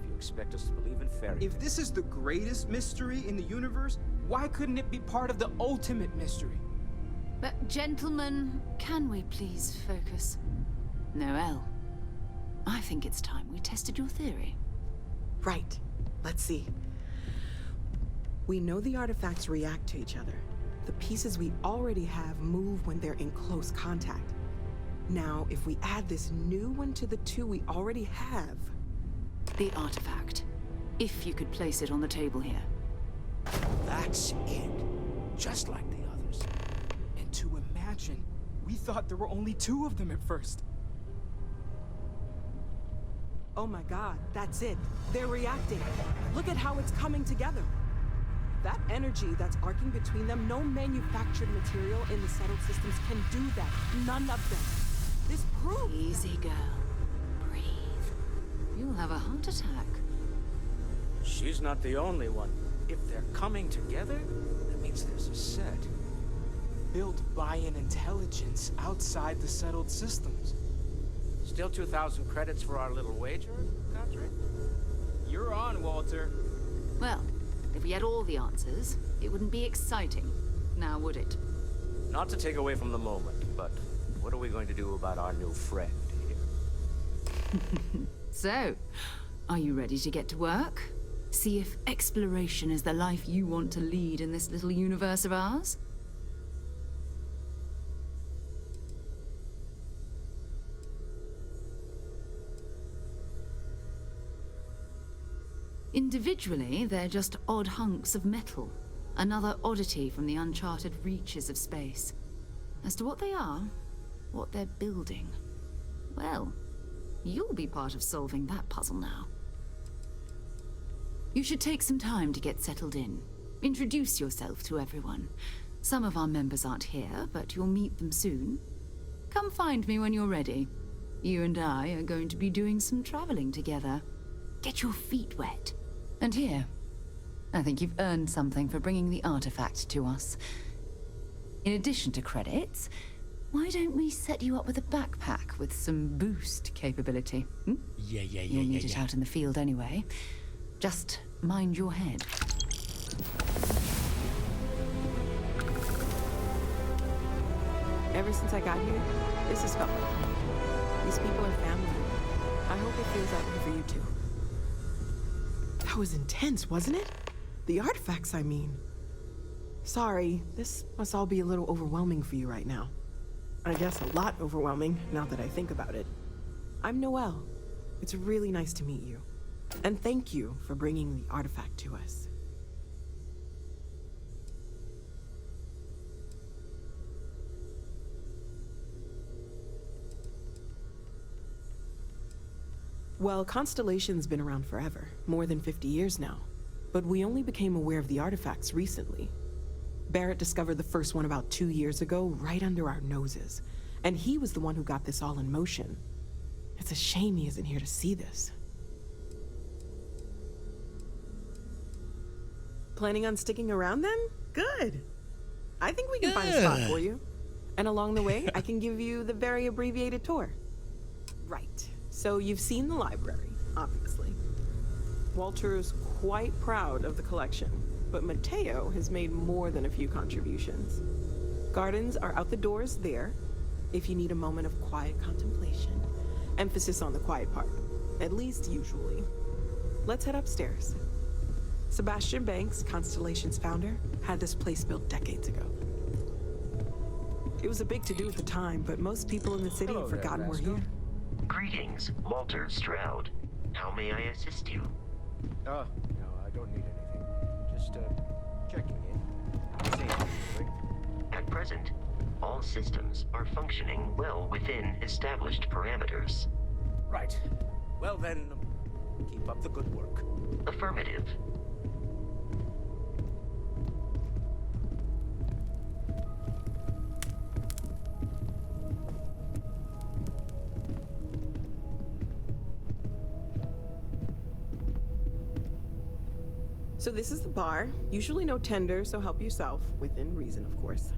if you expect us to believe in fairy tales. If this is the greatest mystery in the universe, why couldn't it be part of the ultimate mystery? But gentlemen, can we please focus? Noel, I think it's time we tested your theory. Right. Let's see. We know the artifacts react to each other. The pieces we already have move when they're in close contact. Now, if we add this new one to the two we already have... The artifact. If you could place it on the table here. That's it. Just like the others. And to imagine, we thought there were only 2 of them at first. Oh my god, that's it. They're reacting. Look at how it's coming together. That energy that's arcing between them, no manufactured material in the settled systems can do that. None of them. This proves... Easy, girl. Breathe. You'll have a heart attack. She's not the only one. If they're coming together, that means there's a set. Built by an intelligence outside the settled systems. Still 2,000 credits for our little wager, Godric? You're on, Walter. Well, if we had all the answers, it wouldn't be exciting. Now, would it? Not to take away from the moment, but what are we going to do about our new friend here? So, are you ready to get to work? See if exploration is the life you want to lead in this little universe of ours? Individually, they're just odd hunks of metal. Another oddity from the uncharted reaches of space. As to what they are, what they're building, well, you'll be part of solving that puzzle now. You should take some time to get settled in. Introduce yourself to everyone. Some of our members aren't here, but you'll meet them soon. Come find me when you're ready. You and I are going to be doing some traveling together. Get your feet wet. And here, I think you've earned something for bringing the artifact to us. In addition to credits, why don't we set you up with a backpack with some boost capability? Hmm? You'll need it out in the field anyway. Just mind your head. Ever since I got here, this has felt like home. These people are family. I hope it feels that way for you too. That was intense, wasn't it? The artifacts, I mean. Sorry, this must all be a little overwhelming for you right now. I guess a lot overwhelming, now that I think about it. I'm Noelle. It's really nice to meet you. And thank you for bringing the artifact to us. Well, Constellation's been around forever, more than 50 years now. But we only became aware of the artifacts recently. Barrett discovered the first one about 2 years ago, right under our noses. And he was the one who got this all in motion. It's a shame he isn't here to see this. Planning on sticking around then? Good. I think we can find a spot for you. And along the way, I can give you the very abbreviated tour. Right. So you've seen the library, obviously. Walter's quite proud of the collection, but Mateo has made more than a few contributions. Gardens are out the doors there, if you need a moment of quiet contemplation. Emphasis on the quiet part, at least usually. Let's head upstairs. Sebastian Banks, Constellation's founder, had this place built decades ago. It was a big to-do at the time, but most people in the city have forgotten we're here. Greetings, Walter Stroud. How may I assist you? No, I don't need anything. Just, checking in. At present, all systems are functioning well within established parameters. Right. Well then, keep up the good work. Affirmative. So this is the bar. Usually no tender, so help yourself. Within reason, of course.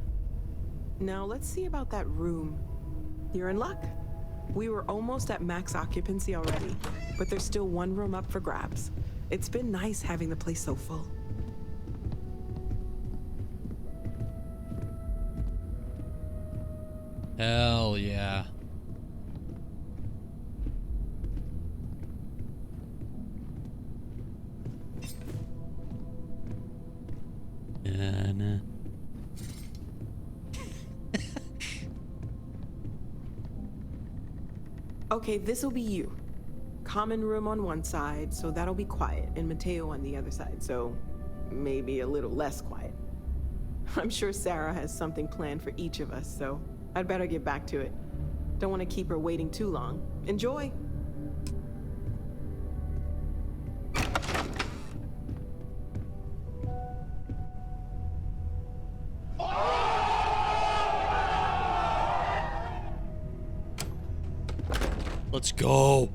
Now let's see about that room. You're in luck. We were almost at max occupancy already, but there's still one room up for grabs. It's been nice having the place so full. Hell yeah. Nah. Okay, this'll be you. Common room on one side, so that'll be quiet, and Mateo on the other side, so maybe a little less quiet. I'm sure Sarah has something planned for each of us, so I'd better get back to it. Don't want to keep her waiting too long. Enjoy! Let's go.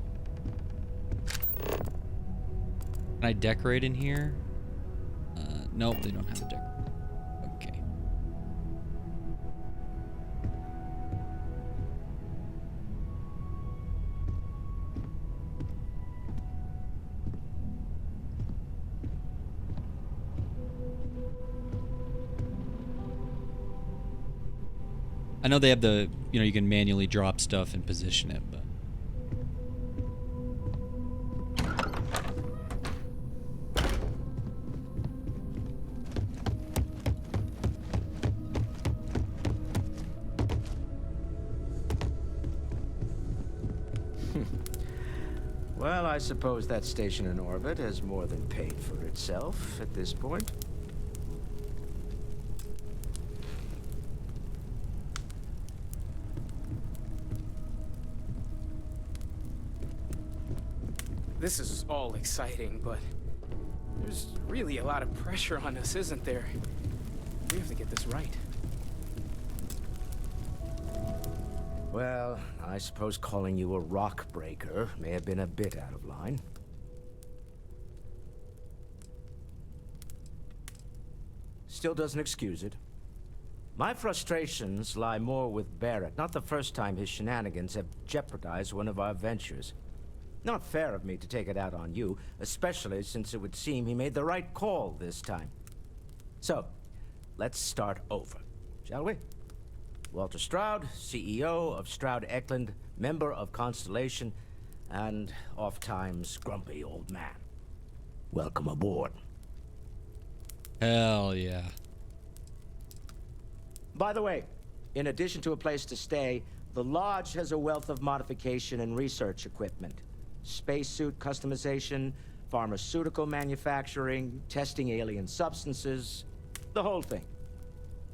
Can I decorate in here? Nope, they don't have a deck. Okay. I know they have the, you can manually drop stuff and position it, but Well, I suppose that station in orbit has more than paid for itself at this point. This is all exciting, but there's really a lot of pressure on us, isn't there? We have to get this right. Well, I suppose calling you a rock breaker may have been a bit out of line. Still doesn't excuse it. My frustrations lie more with Barrett. Not the first time his shenanigans have jeopardized one of our ventures. Not fair of me to take it out on you, especially since it would seem he made the right call this time. So, let's start over, shall we? Walter Stroud, CEO of Stroud Eklund, member of Constellation, and oft-times grumpy old man. Welcome aboard. hell yeah. By the way, in addition to a place to stay, the Lodge has a wealth of modification and research equipment. Spacesuit customization, pharmaceutical manufacturing, testing alien substances, the whole thing.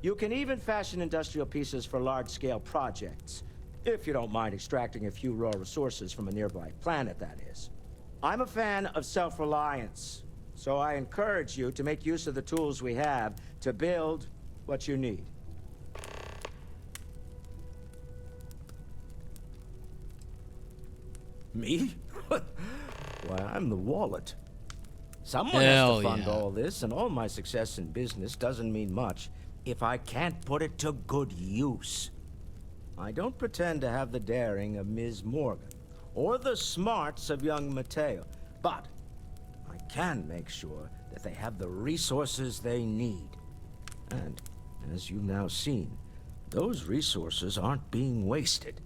You can even fashion industrial pieces for large-scale projects, if you don't mind extracting a few raw resources from a nearby planet, that is. I'm a fan of self-reliance, so I encourage you to make use of the tools we have to build what you need. Me? Why, I'm the wallet. Someone has to fund all this, and all my success in business doesn't mean much if I can't put it to good use. I don't pretend to have the daring of Ms. Morgan, or the smarts of young Mateo, but I can make sure that they have the resources they need. And, as you've now seen, those resources aren't being wasted.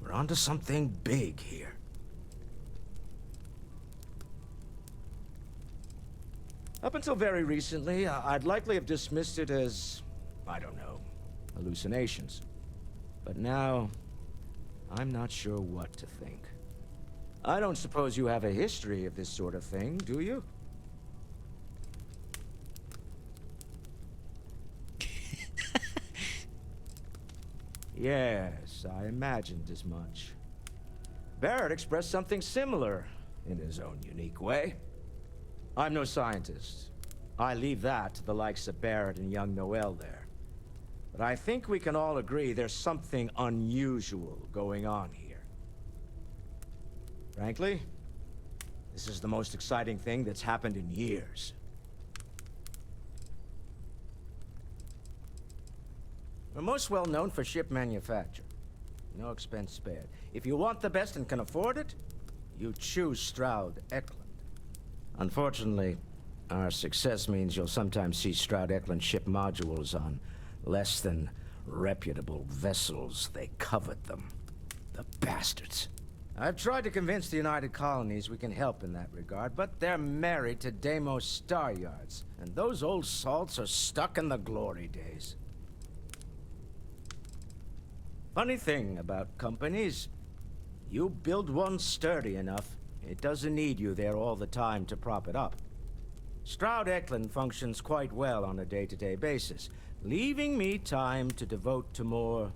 We're onto something big here. Up until very recently, I'd likely have dismissed it as, I don't know, hallucinations. But now, I'm not sure what to think. I don't suppose you have a history of this sort of thing, do you? Yes, I imagined as much. Barrett expressed something similar in his own unique way. I'm no scientist. I leave that to the likes of Barrett and young Noel there. But I think we can all agree there's something unusual going on here. Frankly, this is the most exciting thing that's happened in years. We're most well known for ship manufacture. No expense spared. If you want the best and can afford it, you choose Stroud Eklund. Unfortunately, our success means you'll sometimes see Stroud Eklund ship modules on less than reputable vessels. They covet them. The bastards. I've tried to convince the United Colonies we can help in that regard, but they're married to Deimos Star Yards, and those old salts are stuck in the glory days. Funny thing about companies, you build one sturdy enough, it doesn't need you there all the time to prop it up. Stroud Eklund functions quite well on a day-to-day basis, leaving me time to devote to more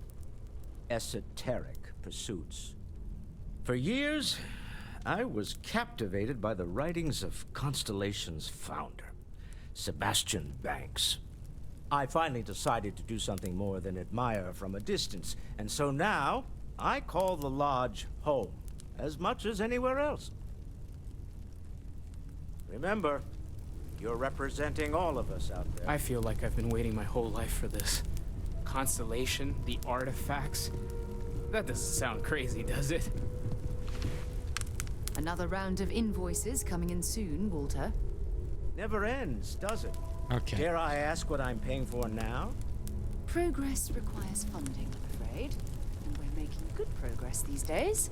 esoteric pursuits. For years, I was captivated by the writings of Constellation's founder, Sebastian Banks. I finally decided to do something more than admire from a distance, and so now I call the Lodge home, as much as anywhere else. Remember, you're representing all of us out there. I feel like I've been waiting my whole life for this. Constellation, the artifacts. That doesn't sound crazy, does it? Another round of invoices coming in soon, Walter. Never ends, does it? Okay. Dare I ask what I'm paying for now? Progress requires funding, I'm afraid. And we're making good progress these days.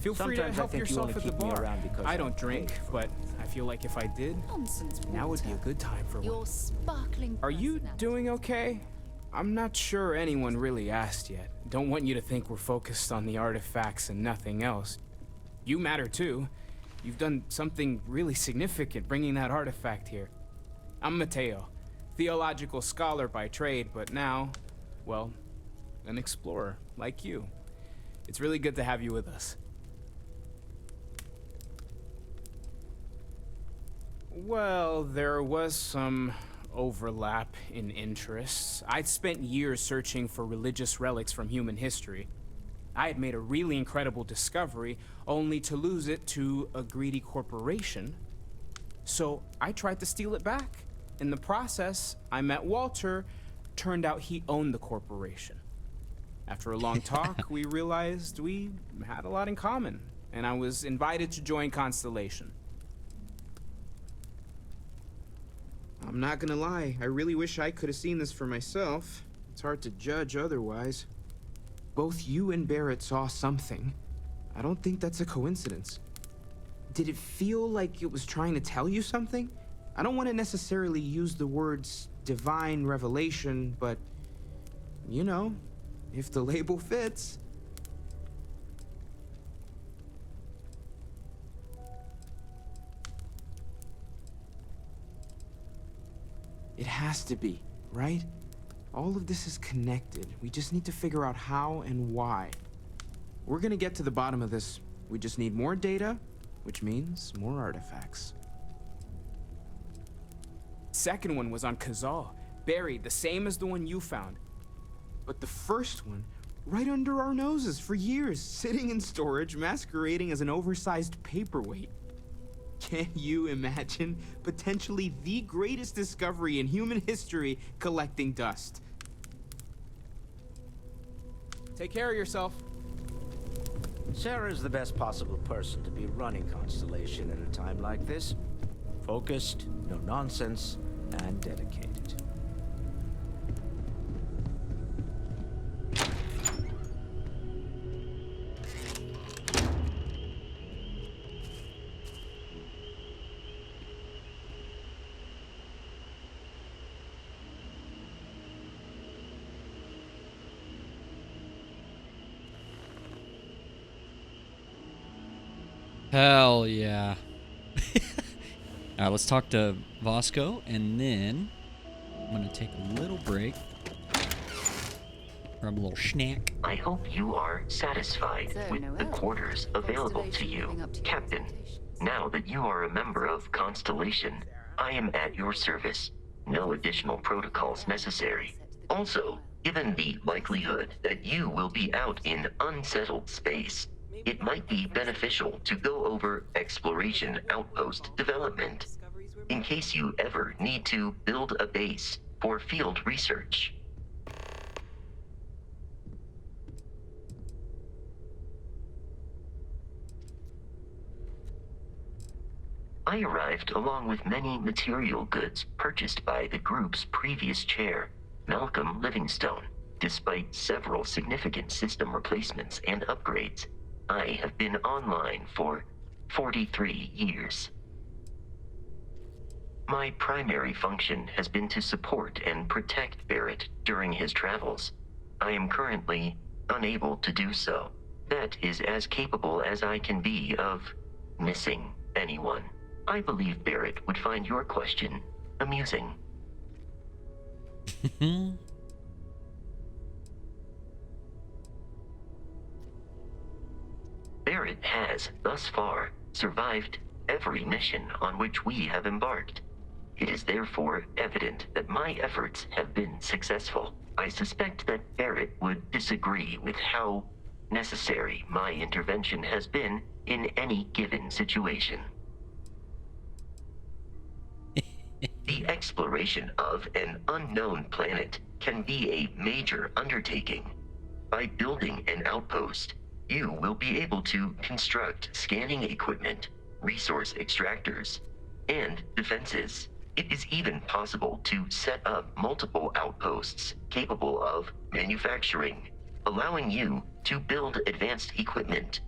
Feel free to help yourself at the bar. I don't I'm drink, but I feel like if I did, Nonsense, Walter. now would be a good time for Your one. sparkling Are you personality. doing okay? I'm not sure anyone really asked yet. Don't want you to think we're focused on the artifacts and nothing else. You matter too. You've done something really significant bringing that artifact here. I'm Mateo, theological scholar by trade, but now, well, an explorer like you. It's really good to have you with us. Well, there was some overlap in interests. I'd spent years searching for religious relics from human history. I had made a really incredible discovery, only to lose it to a greedy corporation. So I tried to steal it back. In the process, I met Walter. Turned out he owned the corporation. After a long talk, we realized we had a lot in common, and I was invited to join Constellation. I'm not gonna lie, I really wish I could have seen this for myself. It's hard to judge otherwise. Both you and Barrett saw something. I don't think that's a coincidence. Did it feel like it was trying to tell you something? I don't want to necessarily use the words divine revelation, but, you know, if the label fits. It has to be, right? All of this is connected. We just need to figure out how and why. We're gonna get to the bottom of this. We just need more data, which means more artifacts. Second one was on Kazal, buried, the same as the one you found. But the first one, right under our noses for years, sitting in storage, masquerading as an oversized paperweight. Can you imagine potentially the greatest discovery in human history collecting dust? Take care of yourself. Sarah's the best possible person to be running Constellation at a time like this. Focused, no nonsense, and dedicated. Hell yeah. Alright, let's talk to Vasco, and then I'm gonna take a little break. Grab a little snack. I hope you are satisfied with the quarters available to you, Captain. Now that you are a member of Constellation, I am at your service. No additional protocols necessary. Also, given the likelihood that you will be out in unsettled space, it might be beneficial to go over exploration outpost development, in case you ever need to build a base for field research. I arrived along with many material goods purchased by the group's previous chair, Malcolm Livingstone. Despite several significant system replacements and upgrades, I have been online for 43 years. My primary function has been to support and protect Barrett during his travels. I am currently unable to do so. That is as capable as I can be of missing anyone. I believe Barrett would find your question amusing. Barrett has, thus far, survived every mission on which we have embarked. It is therefore evident that my efforts have been successful. I suspect that Barrett would disagree with how necessary my intervention has been in any given situation. The exploration of an unknown planet can be a major undertaking. By building an outpost, you will be able to construct scanning equipment, resource extractors, and defenses. It is even possible to set up multiple outposts capable of manufacturing, allowing you to build advanced equipment.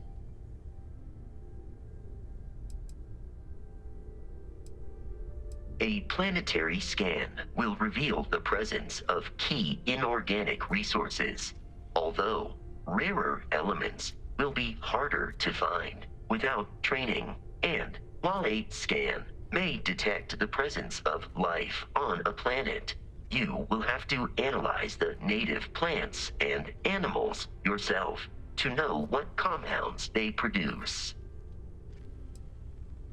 A planetary scan will reveal the presence of key inorganic resources, although rarer elements will be harder to find without training. And while a scan may detect the presence of life on a planet, you will have to analyze the native plants and animals yourself to know what compounds they produce.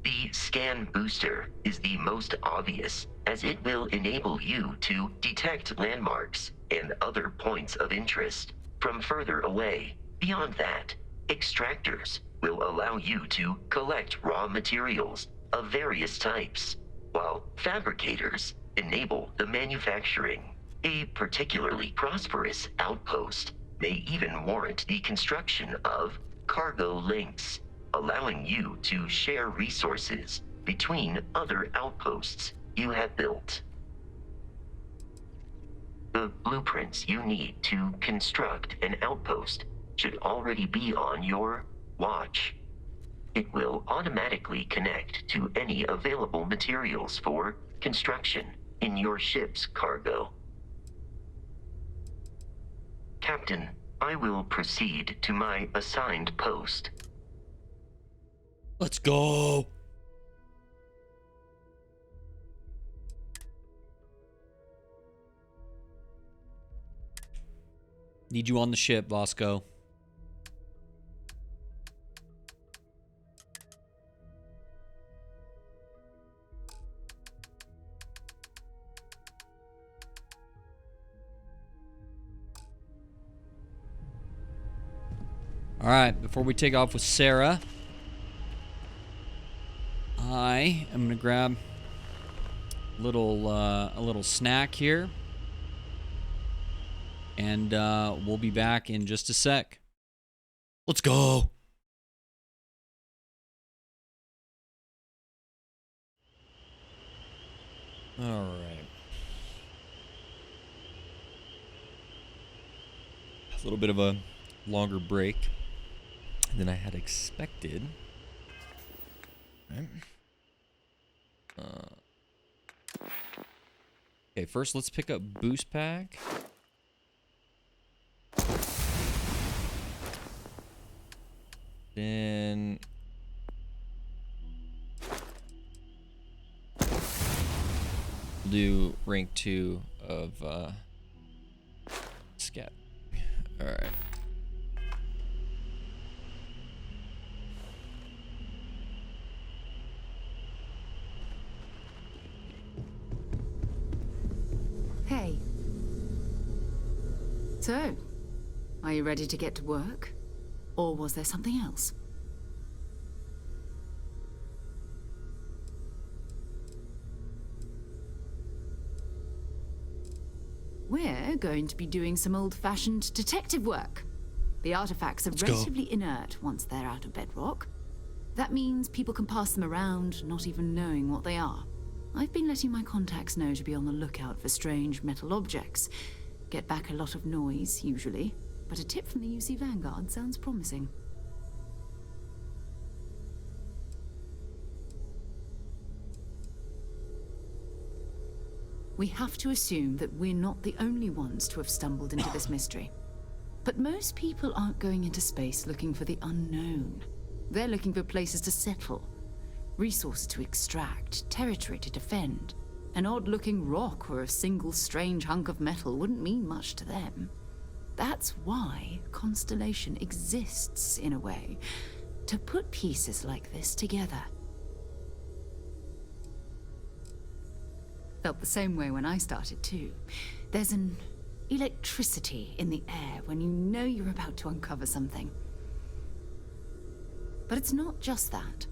The scan booster is the most obvious, as it will enable you to detect landmarks and other points of interest from further away. Beyond that, extractors will allow you to collect raw materials of various types, while fabricators enable the manufacturing. A particularly prosperous outpost may even warrant the construction of cargo links, allowing you to share resources between other outposts you have built. The blueprints you need to construct an outpost should already be on your watch. It will automatically connect to any available materials for construction in your ship's cargo. Captain, I will proceed to my assigned post. Let's go. Need you on the ship, Vasco. All right, before we take off with Sarah, I am gonna grab a little snack here, and we'll be back in just a sec. Let's go. All right. A little bit of a longer break than I had expected. Right. Okay, first let's pick up boost pack. Then we'll do rank 2 of scat. All right. Hey. So, are you ready to get to work? Or was there something else? We're going to be doing some old-fashioned detective work. The artifacts are relatively inert once they're out of bedrock. That means people can pass them around, not even knowing what they are. I've been letting my contacts know to be on the lookout for strange metal objects. Get back a lot of noise, usually, but a tip from the UC Vanguard sounds promising. We have to assume that we're not the only ones to have stumbled into this mystery. But most people aren't going into space looking for the unknown. They're looking for places to settle, resources to extract, territory to defend. An odd-looking rock or a single strange hunk of metal wouldn't mean much to them. That's why Constellation exists, in a way, to put pieces like this together. Felt the same way when I started, too. There's an electricity in the air when you know you're about to uncover something. But it's not just that.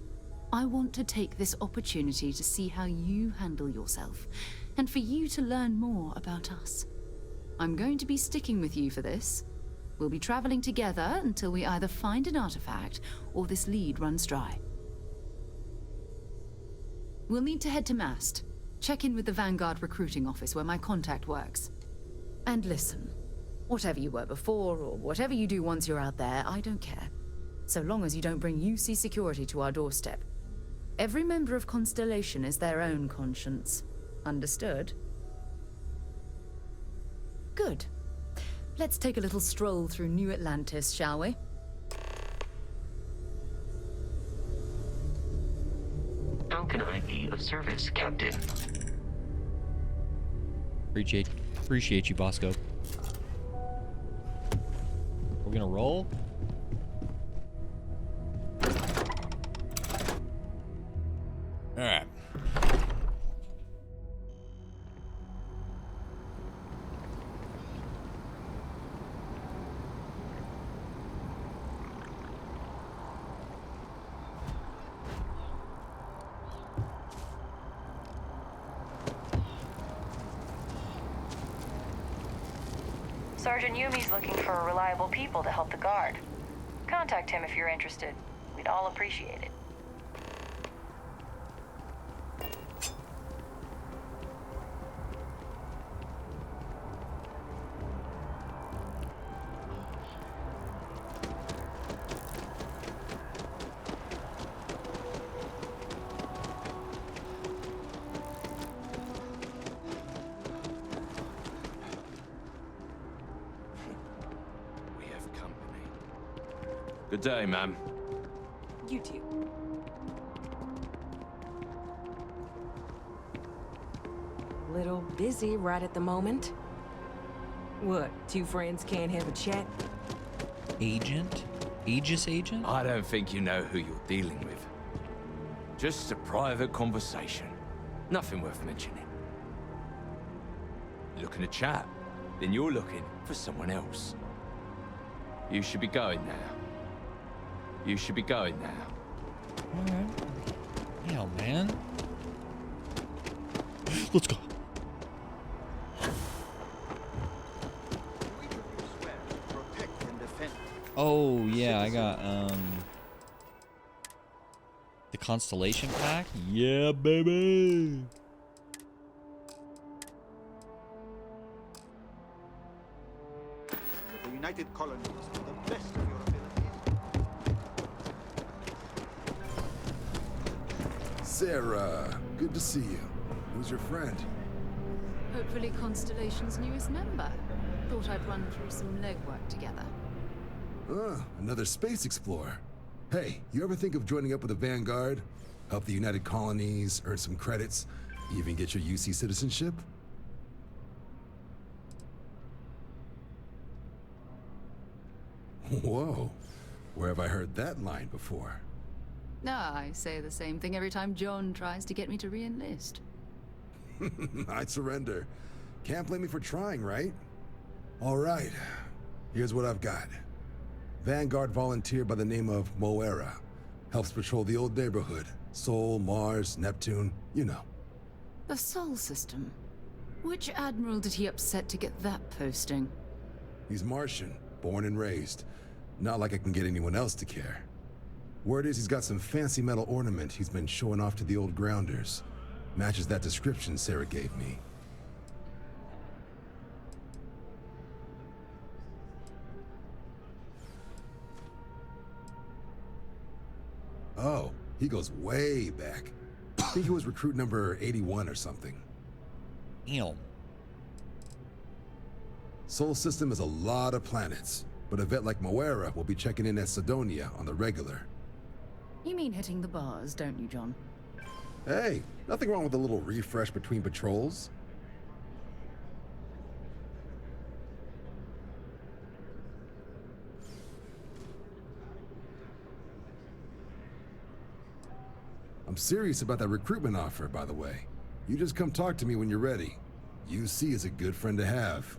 I want to take this opportunity to see how you handle yourself, and for you to learn more about us. I'm going to be sticking with you for this. We'll be traveling together until we either find an artifact or this lead runs dry. We'll need to head to Mast. Check in with the Vanguard recruiting office where my contact works. And listen, whatever you were before or whatever you do once you're out there, I don't care. So long as you don't bring UC security to our doorstep. Every member of Constellation is their own conscience. Understood? Good. Let's take a little stroll through New Atlantis, shall we? How can I be of service, Captain? Appreciate you, Bosco. We're gonna roll. All right. Sergeant Yumi's looking for reliable people to help the guard. Contact him if you're interested. We'd all appreciate it. Good day, ma'am. You too. Little busy right at the moment. What, two friends can't have a chat? Agent? Aegis agent? I don't think you know who you're dealing with. Just a private conversation. Nothing worth mentioning. Looking to chat, then you're looking for someone else. You should be going now. You should be going now. Alright. Hell, man. Let's go. Oh, yeah, I got, the Constellation pack? Yeah, baby! The United Colonies to the best of your abilities. Sarah, good to see you. Who's your friend? Hopefully Constellation's newest member. Thought I'd run through some legwork together. Another space explorer. Hey, you ever think of joining up with the Vanguard? Help the United Colonies, earn some credits, even get your UC citizenship? Whoa, where have I heard that line before? I say the same thing every time John tries to get me to re-enlist. I'd surrender. Can't blame me for trying, right? All right, here's what I've got. Vanguard volunteer by the name of Moara. Helps patrol the old neighborhood. Sol, Mars, Neptune, you know. The Sol system? Which admiral did he upset to get that posting? He's Martian, born and raised. Not like I can get anyone else to care. Word is he's got some fancy metal ornament he's been showing off to the old grounders. Matches that description Sarah gave me. Oh, he goes way back. I think he was recruit number 81 or something. Damn. Sol system is a lot of planets, but a vet like Moara will be checking in at Sidonia on the regular. You mean hitting the bars, don't you, John? Hey, nothing wrong with a little refresh between patrols. I'm serious about that recruitment offer, by the way. You just come talk to me when you're ready. UC is a good friend to have.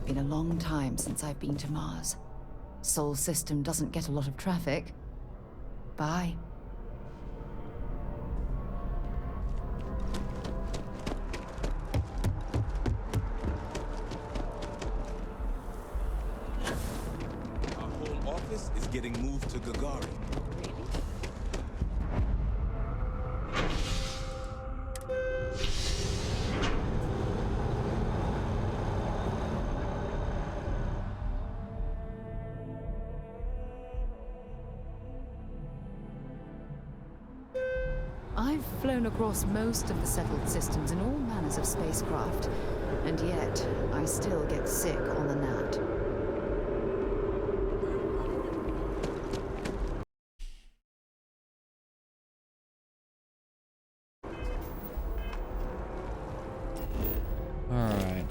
Been a long time since I've been to Mars. Sol system doesn't get a lot of traffic. Bye. Our home office is getting moved to Gagarin. I've flown across most of the settled systems in all manners of spacecraft, and yet I still get sick on the gnat. All right.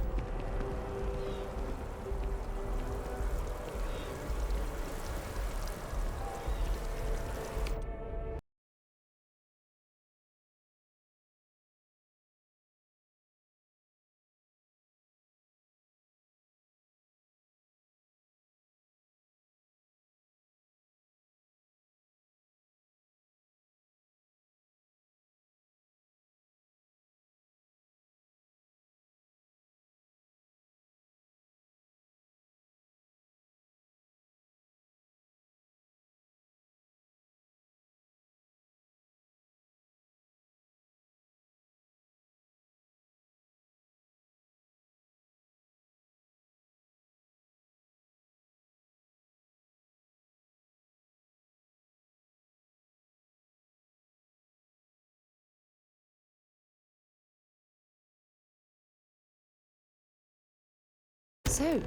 So,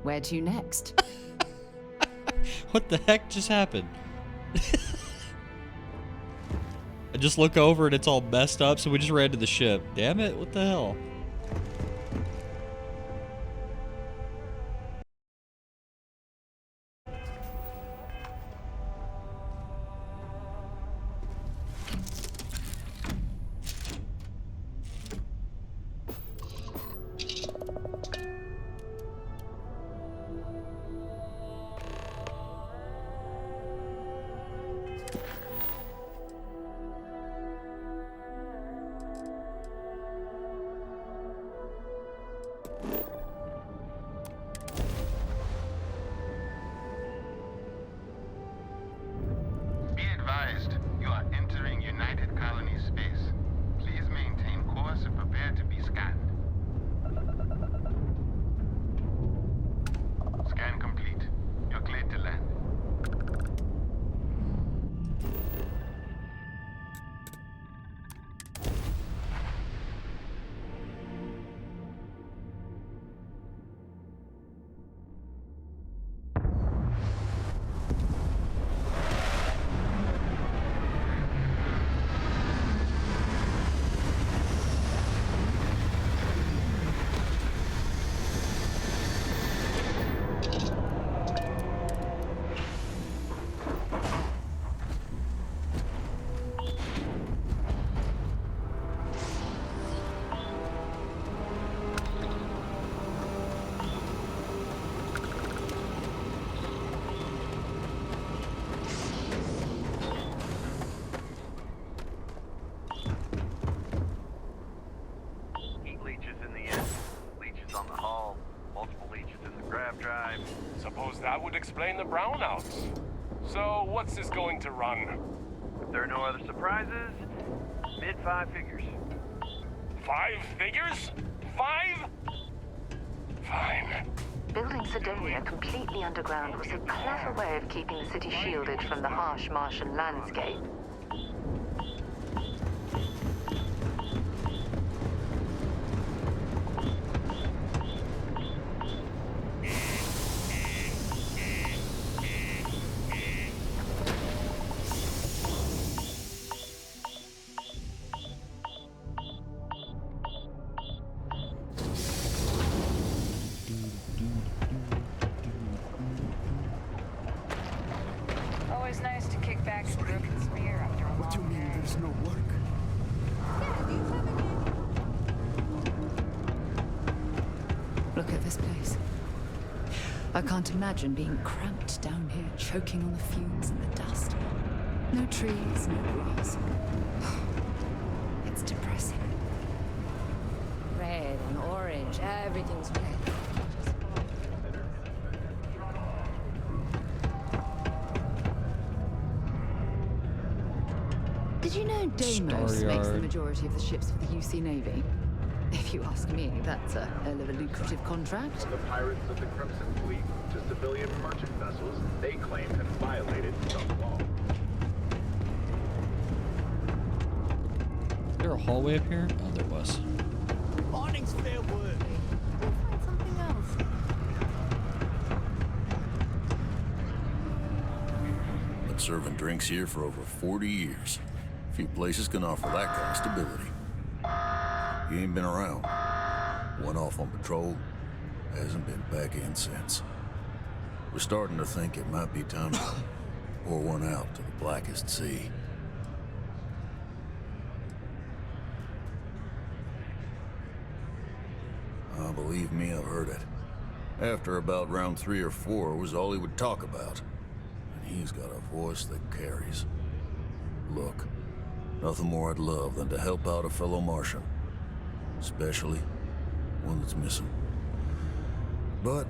where to next? What the heck just happened? I just look over and it's all messed up, so we just ran to the ship. Damn it, what the hell? explain the brownouts. So, what's this going to run? If there are no other surprises, mid-5 figures. 5 figures? 5? Fine. Building Sidonia completely underground was a clever way of keeping the city shielded from the harsh Martian landscape. Always nice to kick back and broken spear after a long What do you mean there's no work? Look at this place. I can't imagine being cramped down here, choking on the fumes and the dust. No trees, no grass. It's depressing. Red and orange, everything's red. Did you know Deimos makes the Staryard. majority of the ships for the UC Navy? If you ask me, that's a hell of a lucrative contract. The pirates of the Crimson Fleet to civilian merchant vessels they claim have violated some law. Is there a hallway up here? Oh, there was. Morning's fair word. We'll find something else. Been serving drinks here for over 40 years. Few places can offer that kind of stability. He ain't been around. Went off on patrol. Hasn't been back in since. We're starting to think it might be time to pour one out to the blackest sea. Believe me, I've heard it. After about round 3 or 4 was all he would talk about. And he's got a voice that carries. Look, nothing more I'd love than to help out a fellow Martian. Especially one that's missing. But,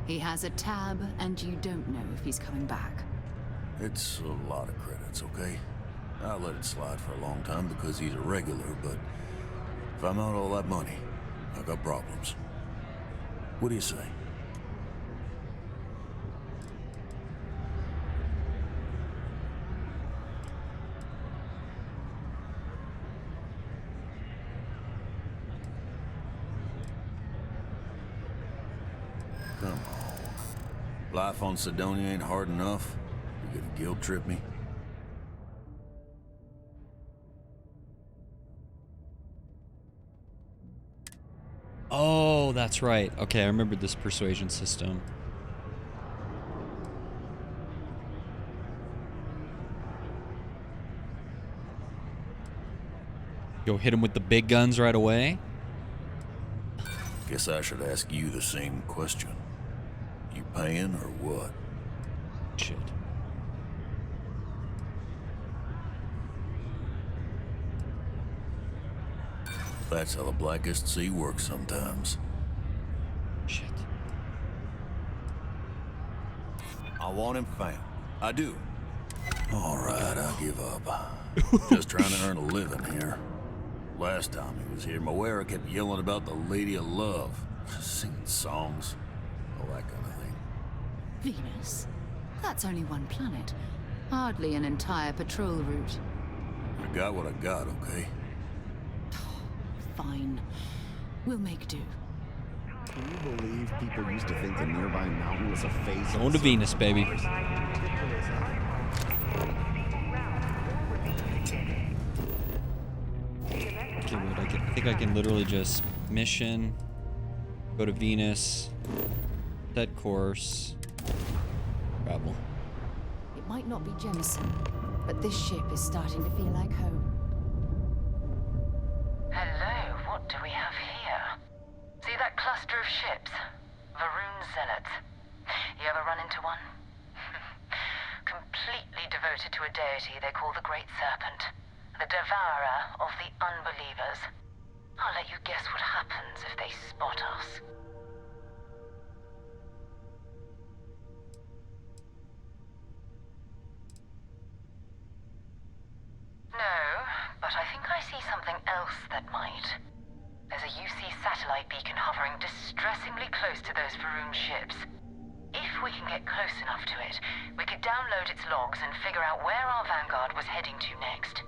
He has a tab, and you don't know if he's coming back. it's a lot of credits, okay? I let it slide for a long time because he's a regular, but if I'm out all that money, I got problems. What do you say? Come on. Life on Sidonia ain't hard enough. You gonna guilt trip me? Oh, that's right. Okay, I remembered this persuasion system. Go hit him with the big guns right away. Guess I should ask you the same question. You paying or what? Shit. That's how the blackest sea works sometimes. Shit. I want him found. I do. All right, I'll give up. Just trying to earn a living here. Last time he was here, Moara kept yelling about the Lady of Love, singing songs, all that kind of thing. Venus? That's only one planet. Hardly an entire patrol route. I got what I got, okay? Fine. We'll make do. Can you believe people used to think the nearby mountain was a phase? Going to Venus, baby. Okay, wait, I think I can literally just mission, go to Venus, set course, travel. It might not be Jemison, but this ship is starting to feel like home. Hello, what do we have here? See that cluster of ships? Varun Zealots. You ever run into one? Completely devoted to a deity they call the Great Serpent. The devourer of the unbelievers. I'll let you guess what happens if they spot us. satellite beacon hovering distressingly close to those Faroon ships. If we can get close enough to it, we could download its logs and figure out where our Vanguard was heading to next.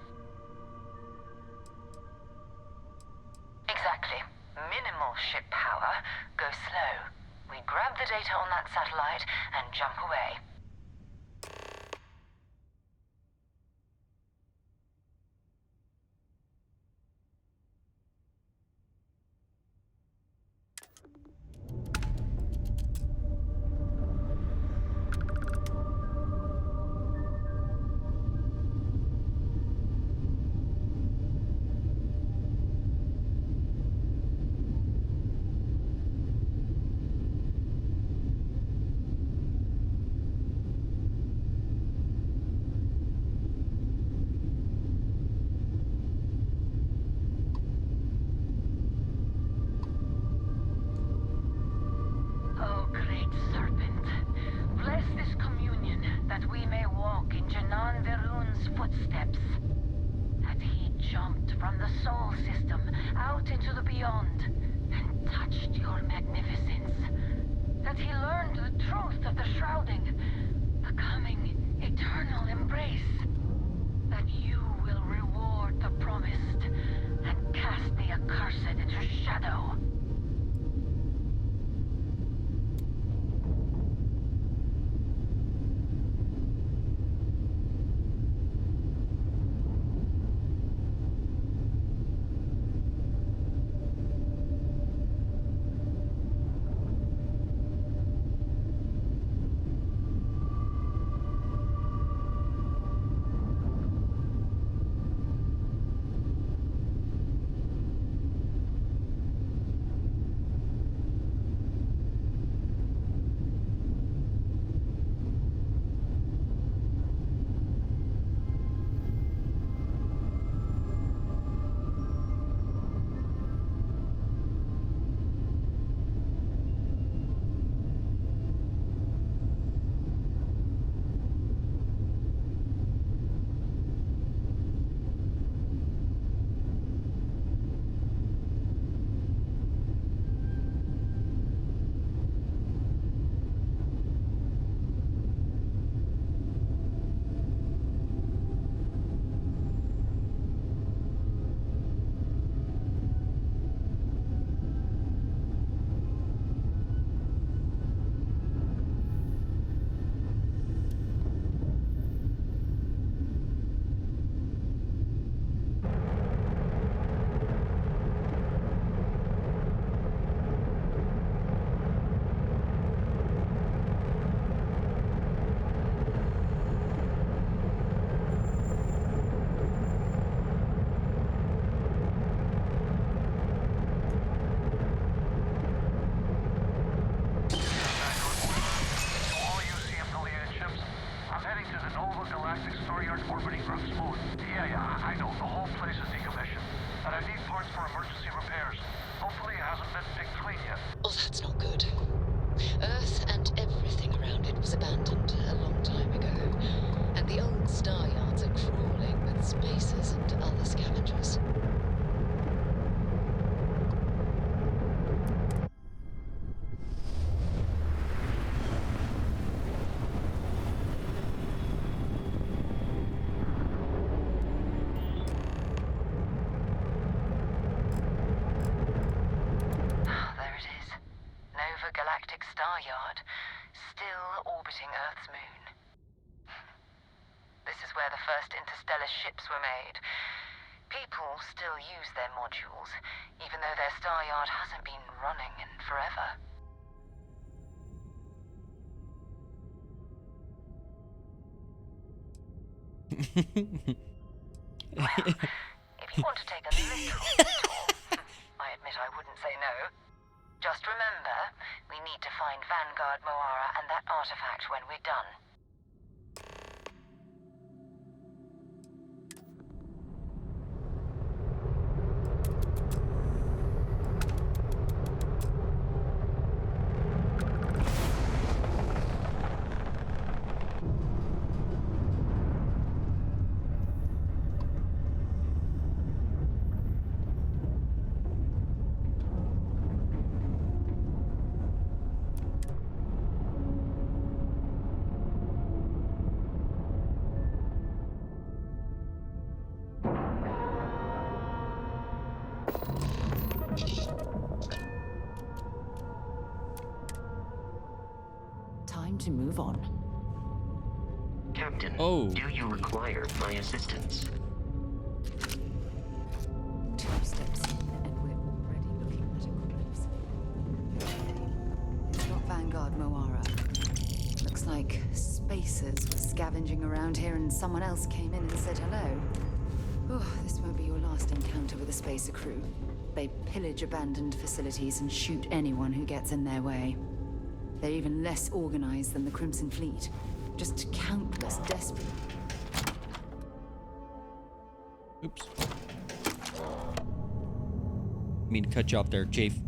Exactly. Minimal ship power. Go slow. We grab the data on that satellite and jump away. Oh, great serpent, bless this communion that we may walk in Janan Verun's footsteps. That he jumped from the Sol system out into the beyond and touched your magnificence. That he learned the truth of the shrouding, the coming eternal embrace. That you will reward the promised and cast the accursed into shadow. Oh, that's not good. Earth and everything around it was abandoned a long time ago, and the old star yards are crawling with spacers and other scavengers. Ships were made. People still use their modules, even though their star yard hasn't been running in forever. Well, if you want to take a literal tour, I admit I wouldn't say no. Just remember, we need to find Vanguard Moara and that artifact when we're done. to move on. Captain, oh. Do you require my assistance? 2 steps in, and we're already looking at a corpse. It's not Vanguard Moara. Looks like spacers were scavenging around here and someone else came in and said hello. Oh, this won't be your last encounter with a spacer crew. They pillage abandoned facilities and shoot anyone who gets in their way. They're even less organized than the Crimson Fleet. Just countless desperate... Oops. I mean to cut you off there, Jafe.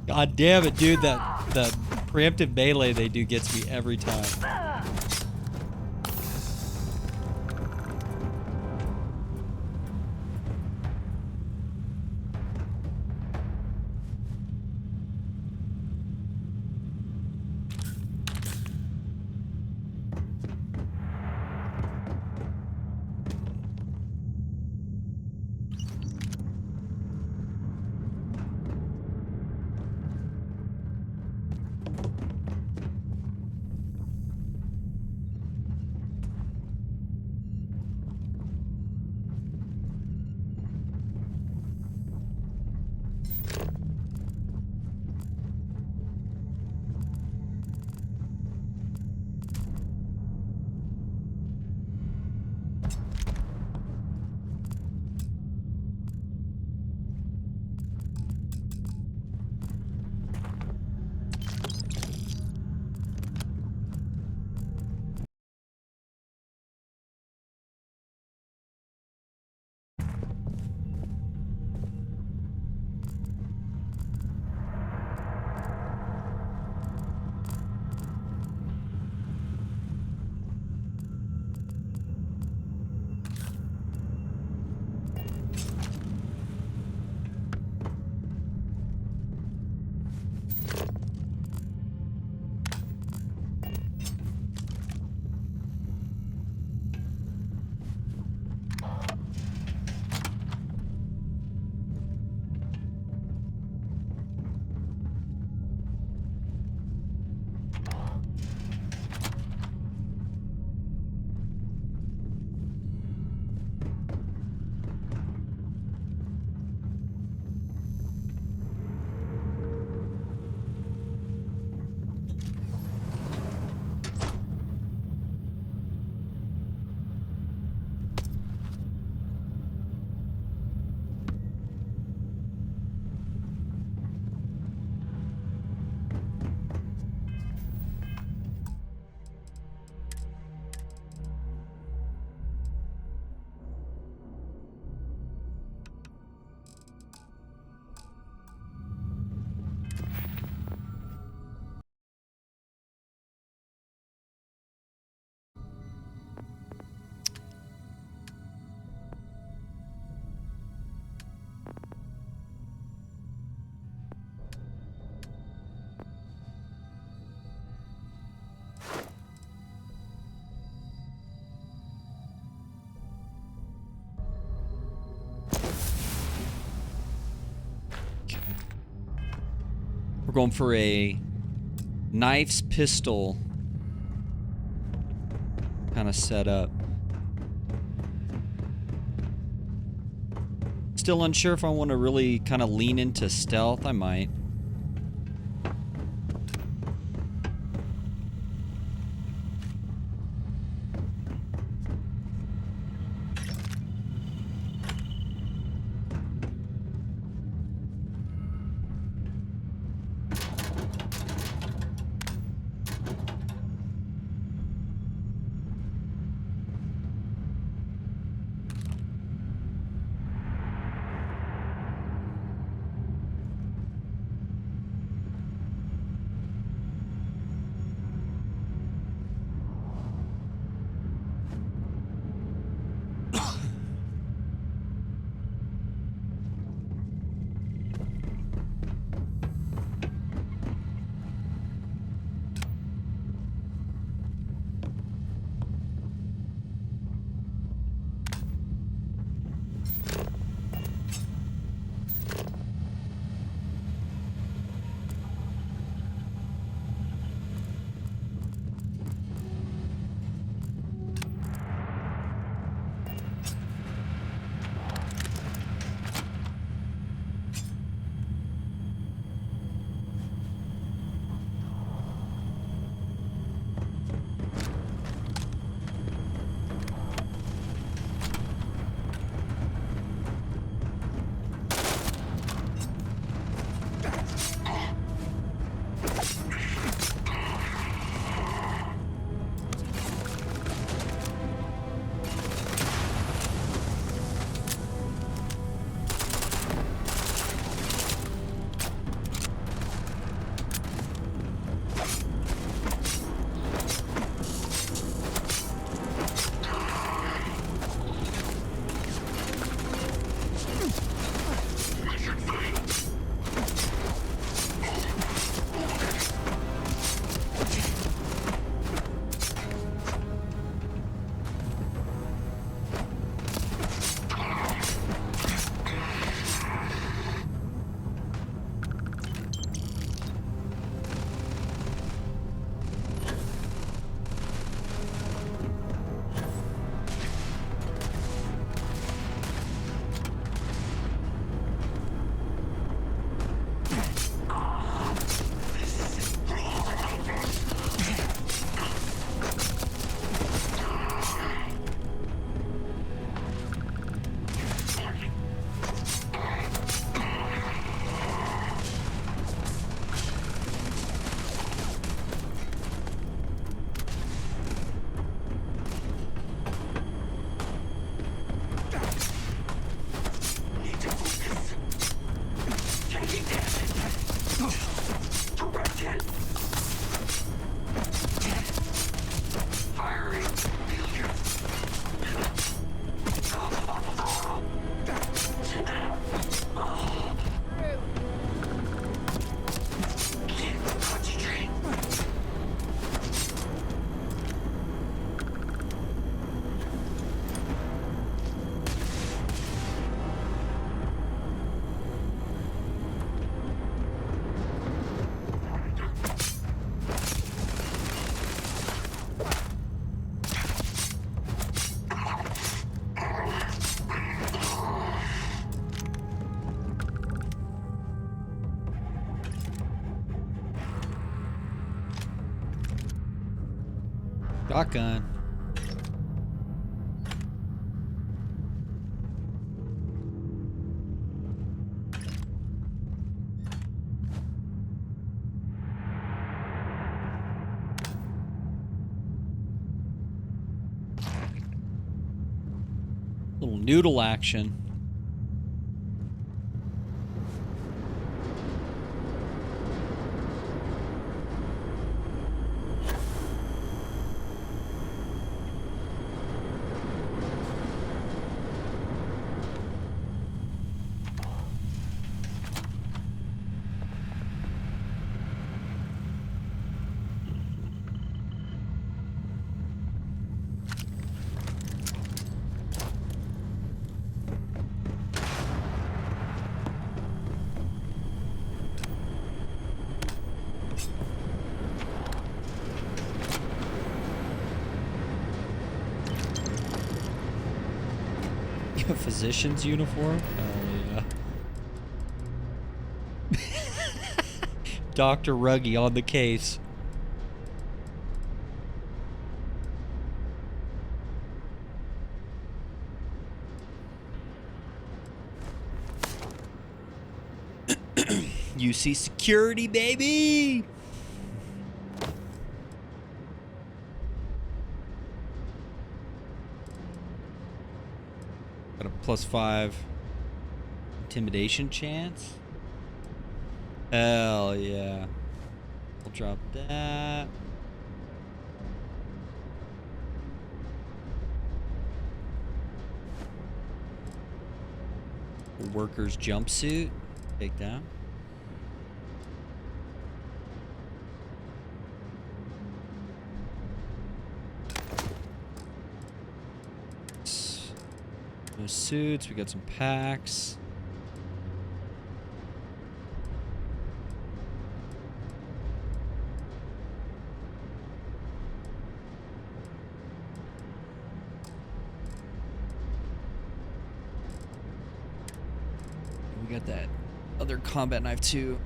God damn it, dude. The preemptive melee they do gets me every time. We're going for a knife's pistol kind of setup. Still unsure if I want to really kind of lean into stealth. I might. Shotgun. Little noodle action. A physician's uniform? Hell yeah. Dr. Ruggy on the case. UC security, baby! Got a +5 intimidation chance. Hell yeah. We'll drop that. Worker's jumpsuit. Take down. No suits. We got some packs. We got that other combat knife too.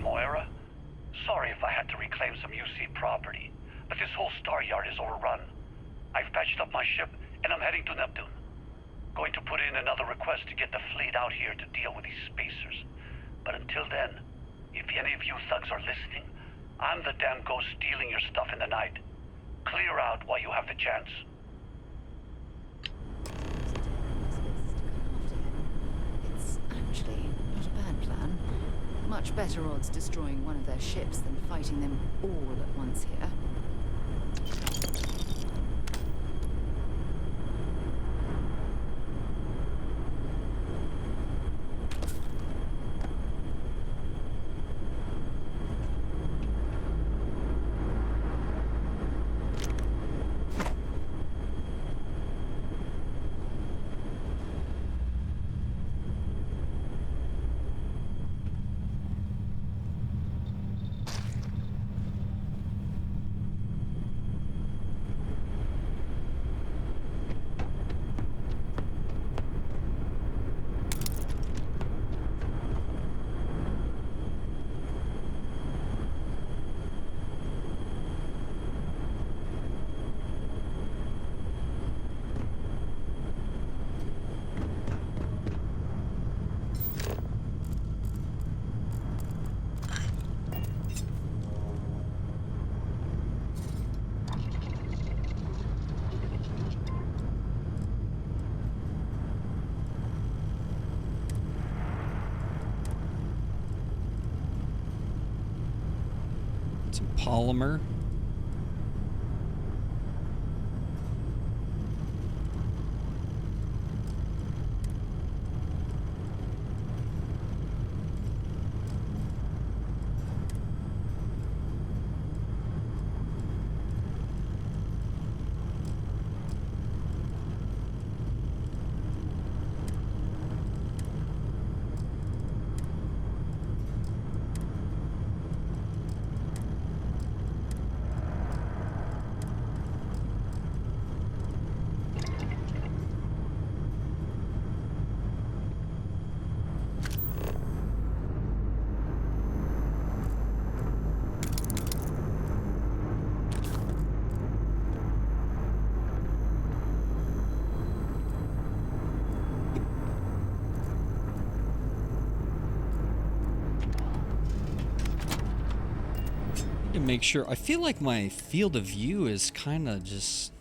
Moara. Sorry if I had to reclaim some UC property, but this whole star yard is overrun. I've patched up my ship, and I'm heading to Neptune. Going to put in another request to get the fleet out here to deal with these spacers. But until then, if any of you thugs are listening, I'm the damn ghost stealing your stuff in the night. Clear out while you have the chance. It's actually not a bad plan. Much better odds destroying one of their ships than fighting them all at once here. Polymer. make sure. I feel like my field of view is kind of just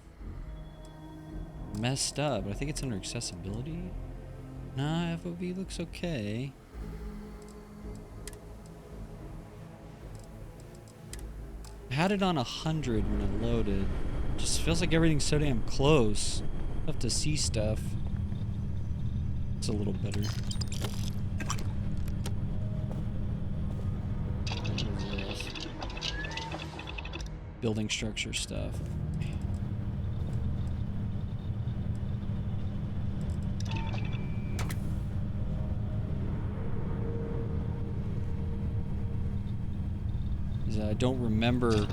messed up. I think it's under accessibility. Nah, FOV looks okay. I had it on 100 when I loaded. Just feels like everything's so damn close. Tough to see stuff. It's a little better. Building structure stuff. I don't remember.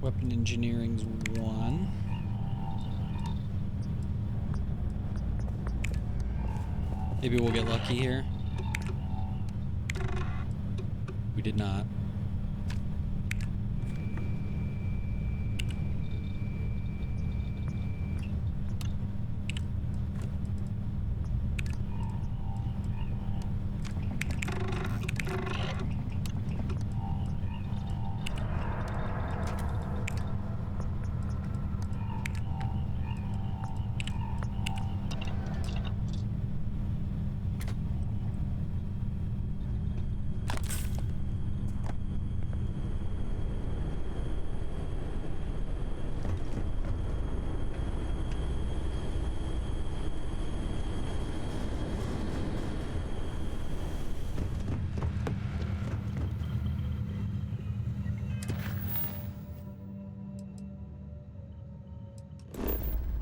Weapon engineering's 1. Maybe we'll get lucky here. We did not.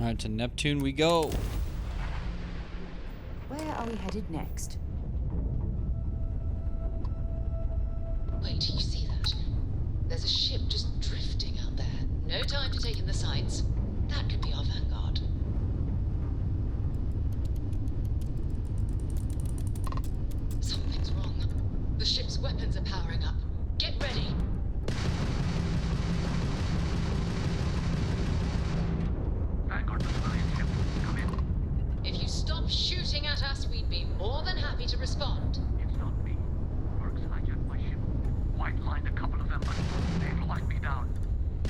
Alright, to Neptune we go. Where are we headed next? Wait, you see that? There's a ship just drifting out there. No time to take in the sights. That could be our vanguard. Something's wrong. The ship's weapons are powering up. Get ready. If you stop shooting at us, we'd be more than happy to respond. It's not me. Works hijacked my ship. White lined a couple of them, but they've locked me down.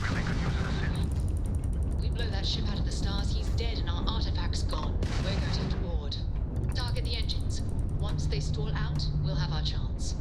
Really could use an assist. We blow that ship out of the stars, he's dead and our artifact's gone. We're going to have to board. Target the engines. Once they stall out, we'll have our chance.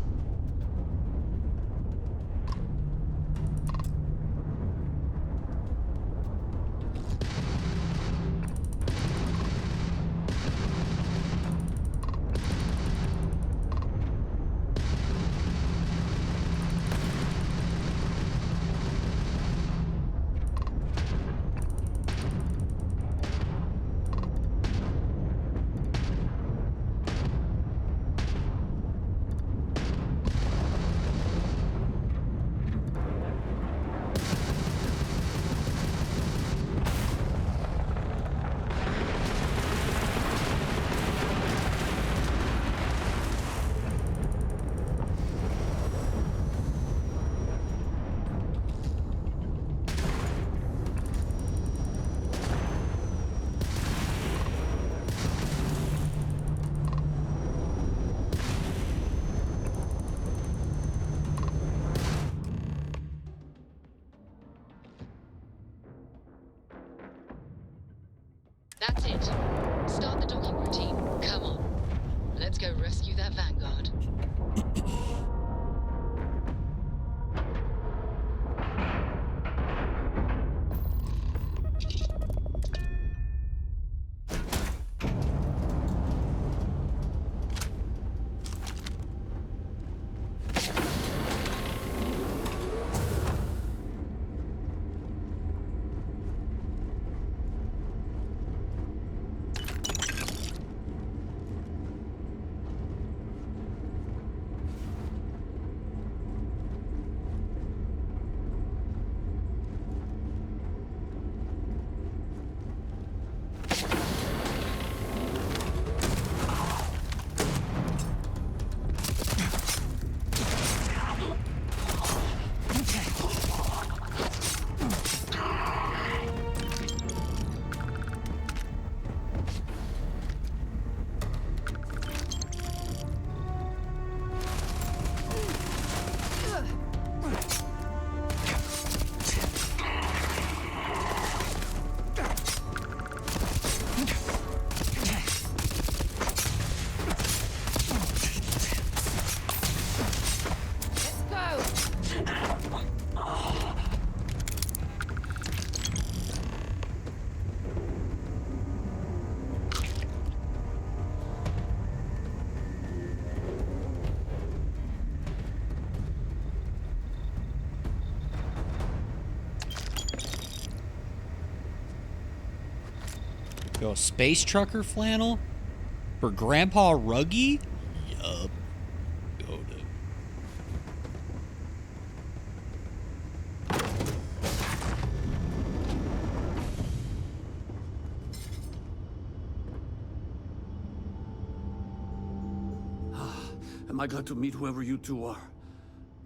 That's it. Start the docking routine. Come on. Let's go rescue that vanguard. Yo, space trucker flannel? For Grandpa Ruggy? Yup. Got it. Am I glad to meet whoever you two are?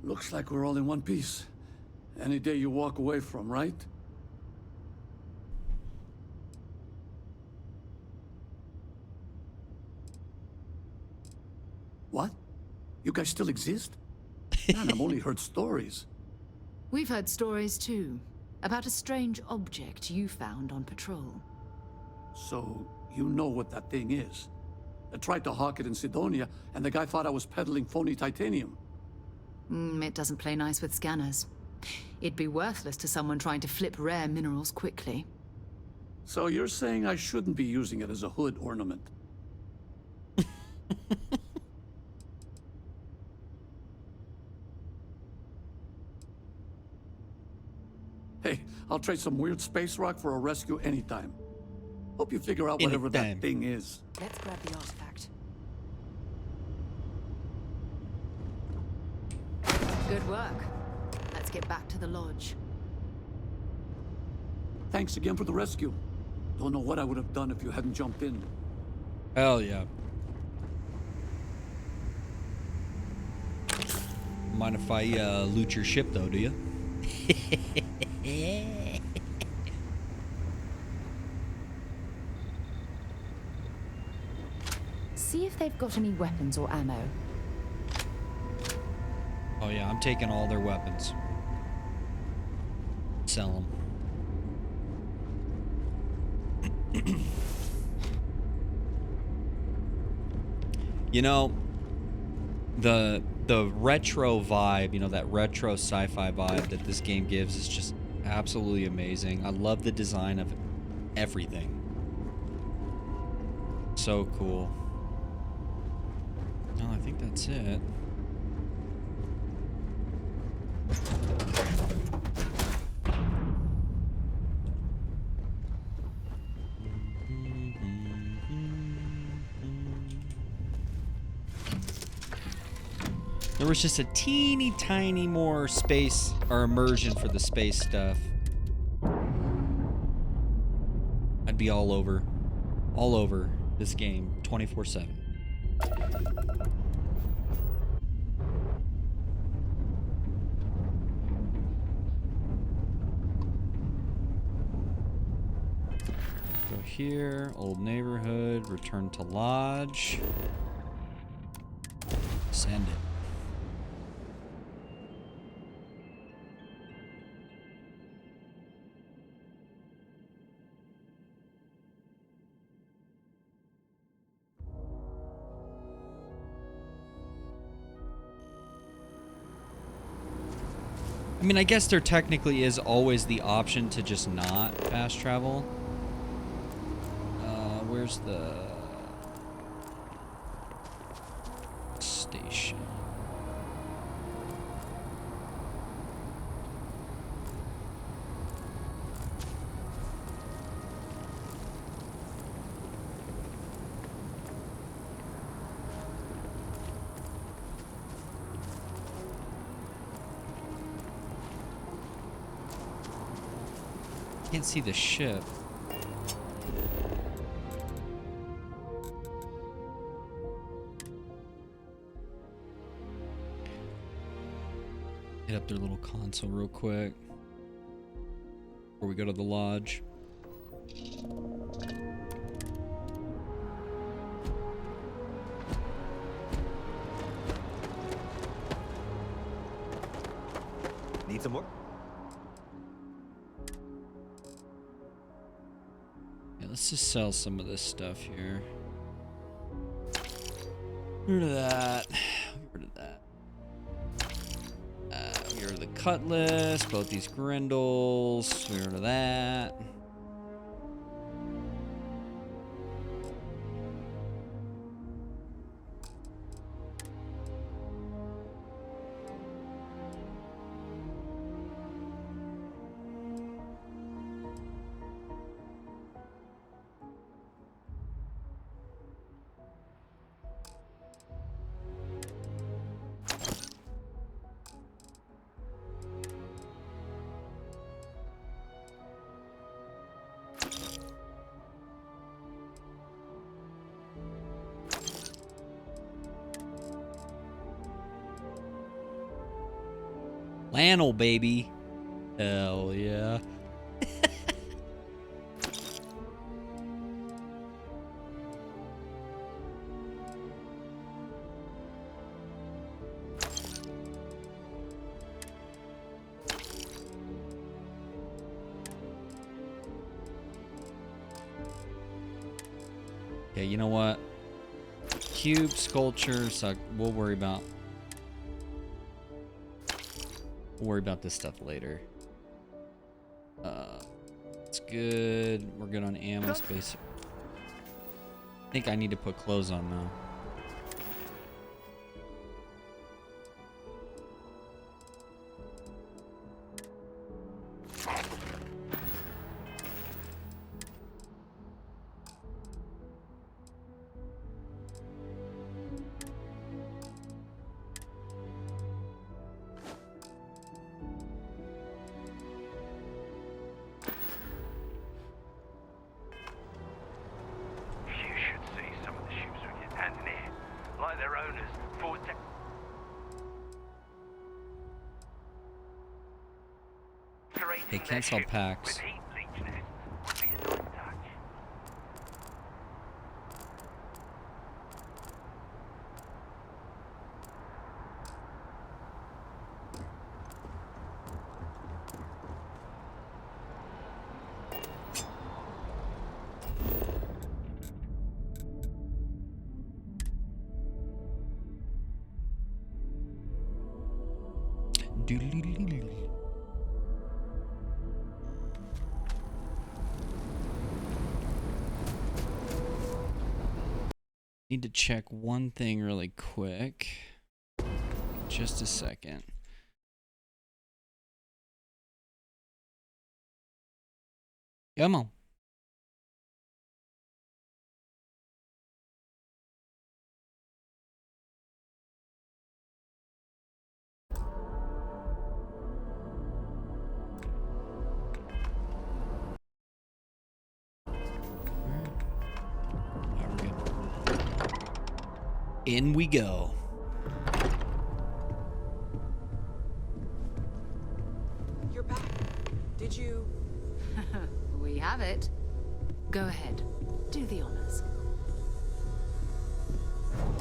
Looks like we're all in one piece. Any day you walk away from, right? What? You guys still exist? Man, I've only heard stories. We've heard stories too, about a strange object you found on patrol. So, you know what that thing is? I tried to hawk it in Sidonia, and the guy thought I was peddling phony titanium. It doesn't play nice with scanners. It'd be worthless to someone trying to flip rare minerals quickly. So you're saying I shouldn't be using it as a hood ornament? Hey, I'll trade some weird space rock for a rescue anytime. Hope you figure out whatever that thing is. Let's grab the artifact. Good work. Let's get back to the lodge. Thanks again for the rescue. Don't know what I would have done if you hadn't jumped in. Hell yeah. Mind if I loot your ship though, do you? See if they've got any weapons or ammo. Oh yeah, I'm taking all their weapons. Sell them. You know, the retro vibe, you know, that retro sci-fi vibe that this game gives is just absolutely amazing. I love the design of everything. So cool. No, I think that's it. There was just a teeny tiny more space or immersion for the space stuff. I'd be all over this game 24/7. Go here, old neighborhood, return to lodge. Send it. I mean, I guess there technically is always the option to just not fast travel. Where's the station? Can't see the ship. Hit up their little console real quick before we go to the lodge. Need some more? Yeah, let's just sell some of this stuff here. Get rid of that. Get rid of that. Get rid of the cutlass, both these grindles. Get rid of that. Flannel, baby. Hell yeah. Okay, you know what? Cube, sculpture, suck. We'll worry about this stuff later. It's good. We're good on ammo space. I think I need to put clothes on now. They cancel packs. Need to check one thing really quick. Just a second. Come on. In we go. You're back. Did you? We have it. Go ahead. Do the honors.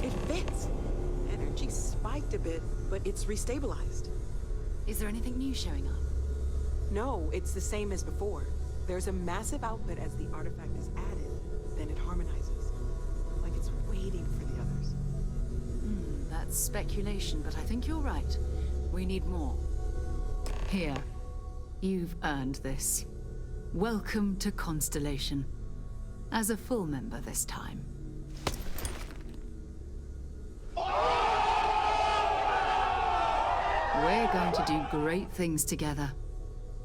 It fits. Energy spiked a bit, but it's restabilized. Is there anything new showing up? No, it's the same as before. There's a massive output as the artifact is added, then it harmonizes. Like it's waiting for the others. That's speculation, but I think you're right. We need more. Here. You've earned this. Welcome to Constellation. As a full member this time. We're going to do great things together.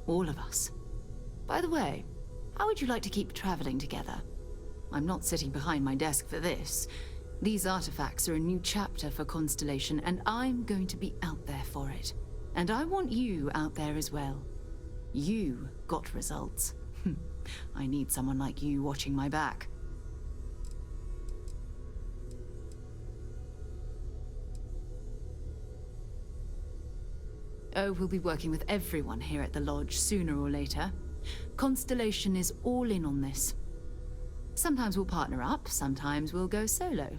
All of us. By the way, how would you like to keep traveling together? I'm not sitting behind my desk for this. These artifacts are a new chapter for Constellation, and I'm going to be out there for it. And I want you out there as well. You got results. I need someone like you watching my back. Oh, we'll be working with everyone here at the Lodge sooner or later. Constellation is all in on this. Sometimes we'll partner up, sometimes we'll go solo.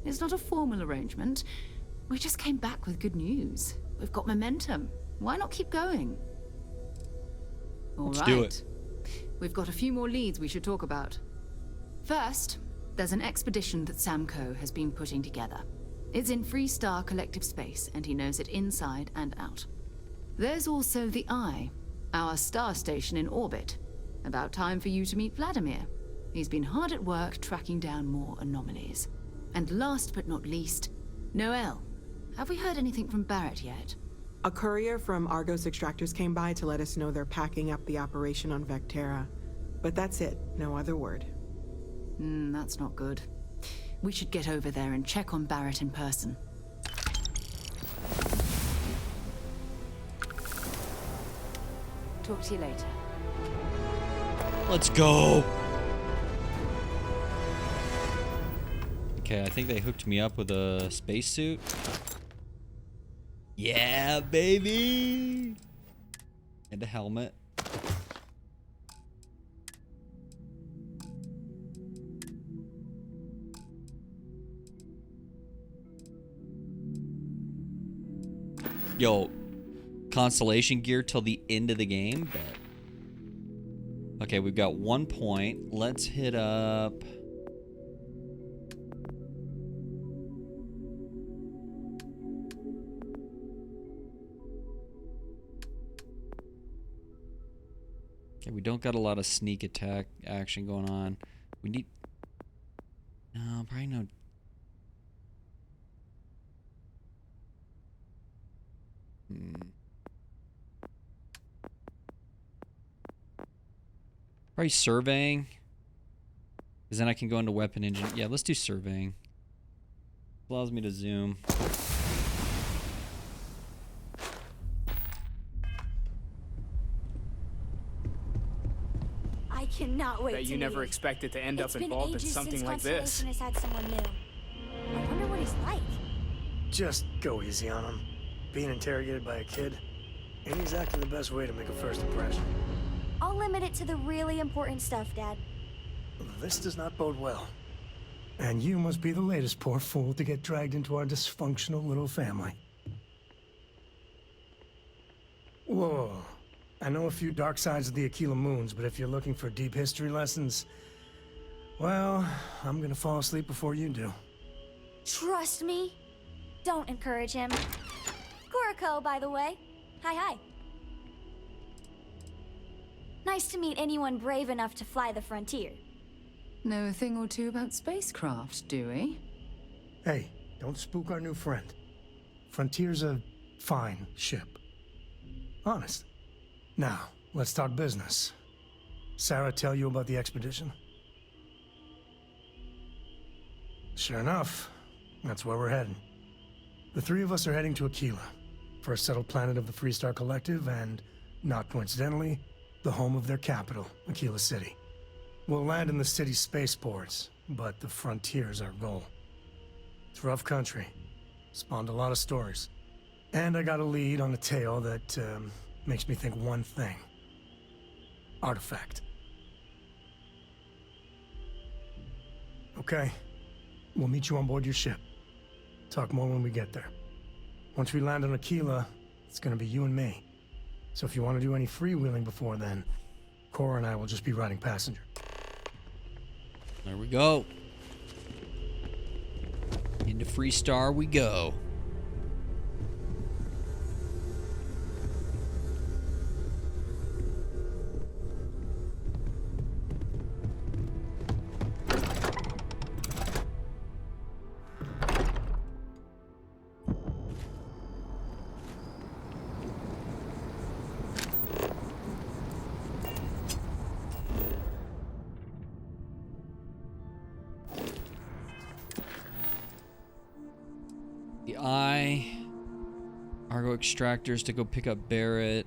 It's not a formal arrangement. We just came back with good news. We've got momentum. Why not keep going? Let's do it. We've got a few more leads we should talk about. First, there's an expedition that Samco has been putting together. It's in Freestar Collective Space, and he knows it inside and out. There's also the Eye, our star station in orbit. About time for you to meet Vladimir. He's been hard at work tracking down more anomalies. And last but not least, Noel. Have we heard anything from Barrett yet? A courier from Argos Extractors came by to let us know they're packing up the operation on Vectera. But that's it, no other word. That's not good. We should get over there and check on Barrett in person. Talk to you later. Let's go. Okay, I think they hooked me up with a spacesuit. Yeah, baby! And a helmet. Yo, Constellation gear till the end of the game, but... Okay, we've got 1 point. Let's hit up... Okay, we don't got a lot of sneak attack action going on. We need... No, probably no... Probably surveying. Because then I can go into weapon engine. Yeah, let's do surveying. Allows me to zoom. I cannot wait Bet to you never leave. expected to end It's up been involved in ages something since like this. Constellation has had someone new. I wonder what he's like. Just go easy on him. Being interrogated by a kid ain't exactly the best way to make a first impression. I'll limit it to the really important stuff, Dad. This does not bode well. And you must be the latest poor fool to get dragged into our dysfunctional little family. Whoa. I know a few dark sides of the Aquila Moons, but if you're looking for deep history lessons, well, I'm gonna fall asleep before you do. Trust me. Don't encourage him. Kuriko, by the way. Hi. Nice to meet anyone brave enough to fly the frontier. Know a thing or two about spacecraft, do we? Hey, don't spook our new friend. Frontier's a fine ship. Honest. Now, let's talk business. Sarah tell you about the expedition? Sure enough, that's where we're heading. The three of us are heading to Aquila, first settled planet of the Freestar Collective and, not coincidentally, the home of their capital, Aquila City. We'll land in the city's spaceports, but the frontier's our goal. It's rough country. Spawned a lot of stories. And I got a lead on a tale that makes me think one thing. Artifact. Okay. We'll meet you on board your ship. Talk more when we get there. Once we land on Aquila, it's gonna be you and me. So if you want to do any freewheeling before then, Cora and I will just be riding passenger. There we go. Into Freestar we go. The Eye, Argo extractors to go pick up Barrett,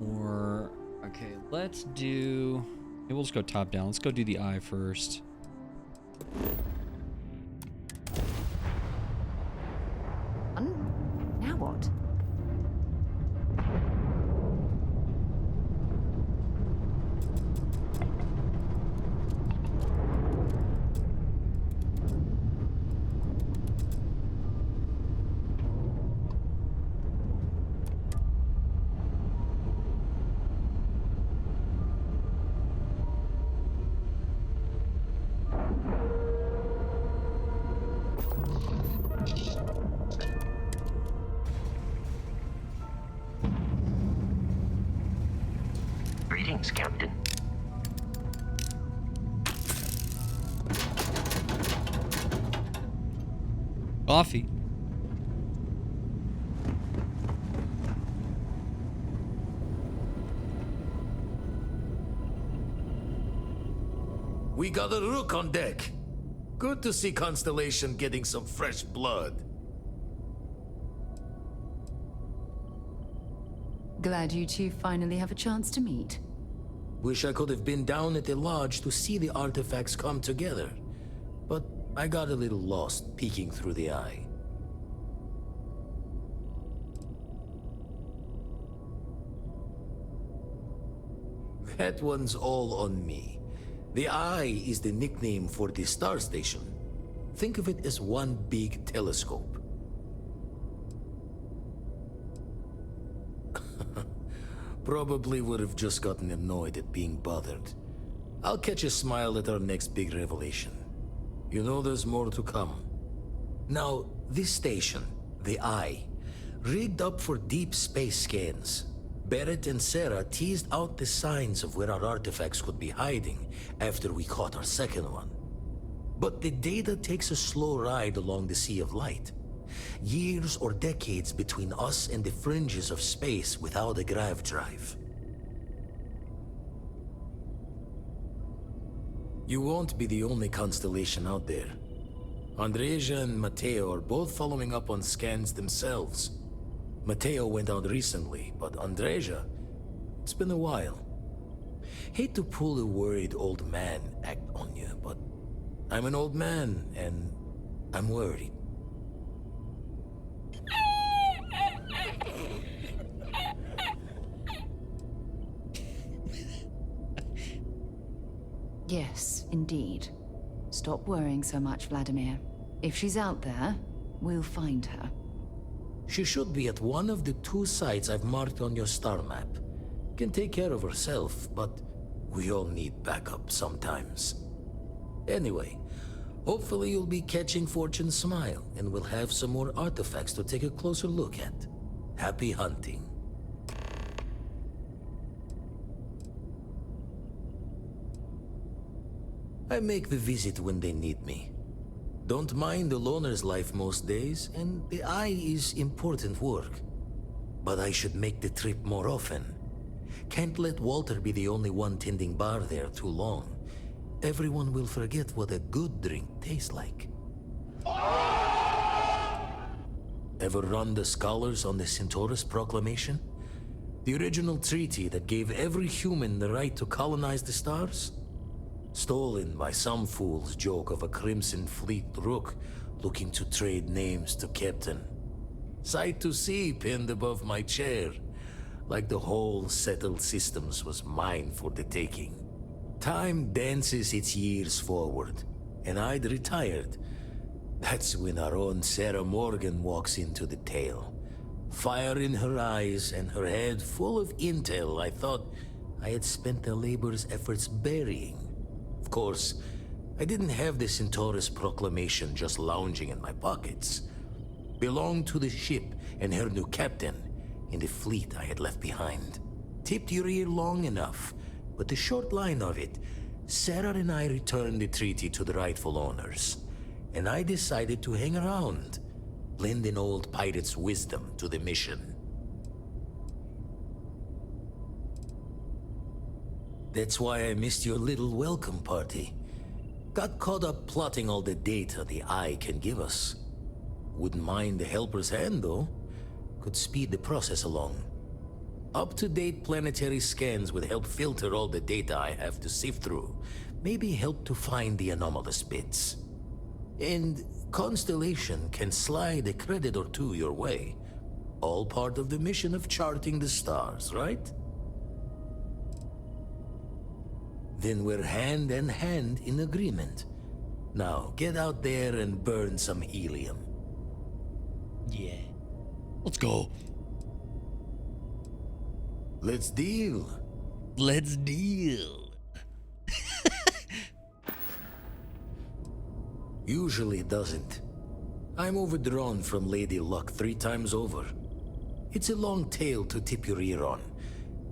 or okay, let's do. Maybe we'll just go top down. Let's go do the Eye first. Now what? Greetings, Captain. Coffee. We got a rook on deck. Good to see Constellation getting some fresh blood. Glad you two finally have a chance to meet. Wish I could have been down at the lodge to see the artifacts come together. But I got a little lost peeking through the eye. That one's all on me. The Eye is the nickname for the star station. Think of it as one big telescope. Probably would have just gotten annoyed at being bothered. I'll catch a smile at our next big revelation. You know there's more to come. Now, this station, the Eye, rigged up for deep space scans. Barrett and Sarah teased out the signs of where our artifacts could be hiding after we caught our second one. But the data takes a slow ride along the Sea of Light. Years or decades between us and the fringes of space without a grav drive. You won't be the only constellation out there. Andreja and Matteo are both following up on scans themselves. Matteo went out recently, but Andreja, it's been a while. Hate to pull a worried old man act on you, but I'm an old man and I'm worried. Yes, indeed. Stop worrying so much, Vladimir. If she's out there, we'll find her. She should be at one of the 2 sites I've marked on your star map. Can take care of herself, but we all need backup sometimes. Anyway, hopefully you'll be catching Fortune's smile, and we'll have some more artifacts to take a closer look at. Happy hunting. I make the visit when they need me. Don't mind the loner's life most days, and the Eye is important work. But I should make the trip more often. Can't let Walter be the only one tending bar there too long. Everyone will forget what a good drink tastes like. Ever run the scholars on the Centaurus Proclamation? The original treaty that gave every human the right to colonize the stars? Stolen by some fool's joke of a Crimson Fleet rook looking to trade names to Captain. Sight to see pinned above my chair, like the whole settled systems was mine for the taking. Time dances its years forward, and I'd retired. That's when our own Sarah Morgan walks into the tale. Fire in her eyes and her head full of intel I thought I had spent the labor's efforts burying. Of course, I didn't have the Centaurus Proclamation just lounging in my pockets. Belonged to the ship and her new captain in the fleet I had left behind. Tipped your ear long enough, but the short line of it, Sarah and I returned the treaty to the rightful owners, and I decided to hang around, lend an old pirate's wisdom to the mission. That's why I missed your little welcome party. Got caught up plotting all the data the Eye can give us. Wouldn't mind the helper's hand, though. Could speed the process along. Up-to-date planetary scans would help filter all the data I have to sift through. Maybe help to find the anomalous bits. And Constellation can slide a credit or two your way. All part of the mission of charting the stars, right? Then we're hand in hand in agreement. Now, get out there and burn some helium. Yeah. Let's go. Let's deal. Let's deal. Usually doesn't. I'm overdrawn from Lady Luck 3 times over. It's a long tale to tip your ear on,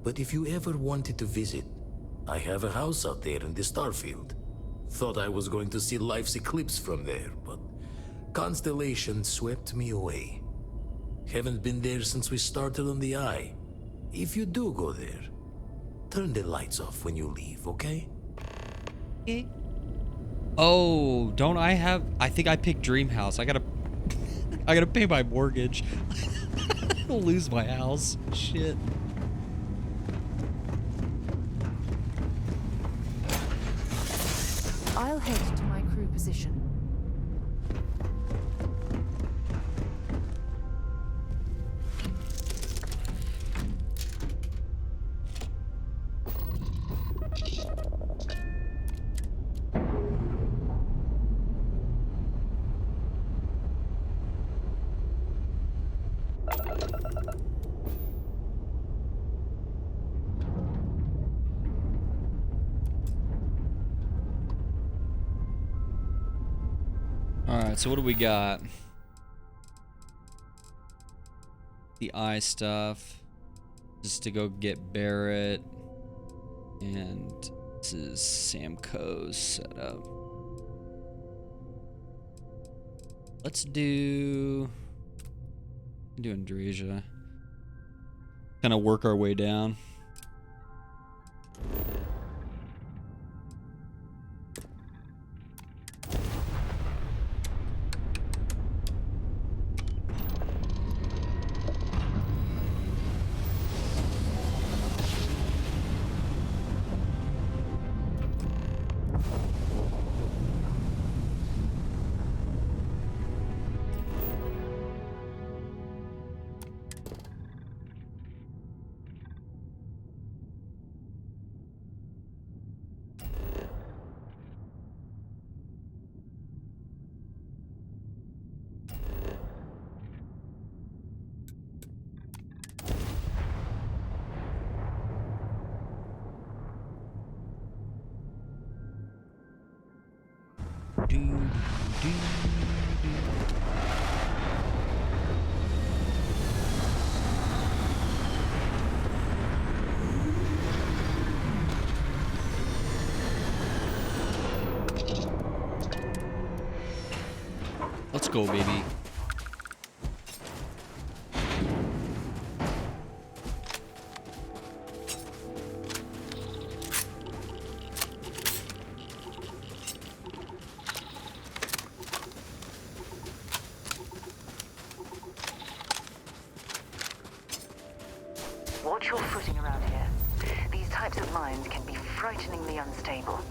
but if you ever wanted to visit, I have a house out there in the Starfield. Thought I was going to see life's eclipse from there, but Constellation swept me away. Haven't been there since we started on the Eye. If you do go there, turn the lights off when you leave, okay? Oh, don't I have... I think I picked Dream House. I gotta pay my mortgage. I'll lose my house. Shit. I'll head to my crew position. Alright, so what do we got? The eye stuff. Just to go get Barrett. And this is Samco's setup. Let's do Andreja. Kind of work our way down. Let's go, baby. Watch your footing around here. These types of mines can be frighteningly unstable.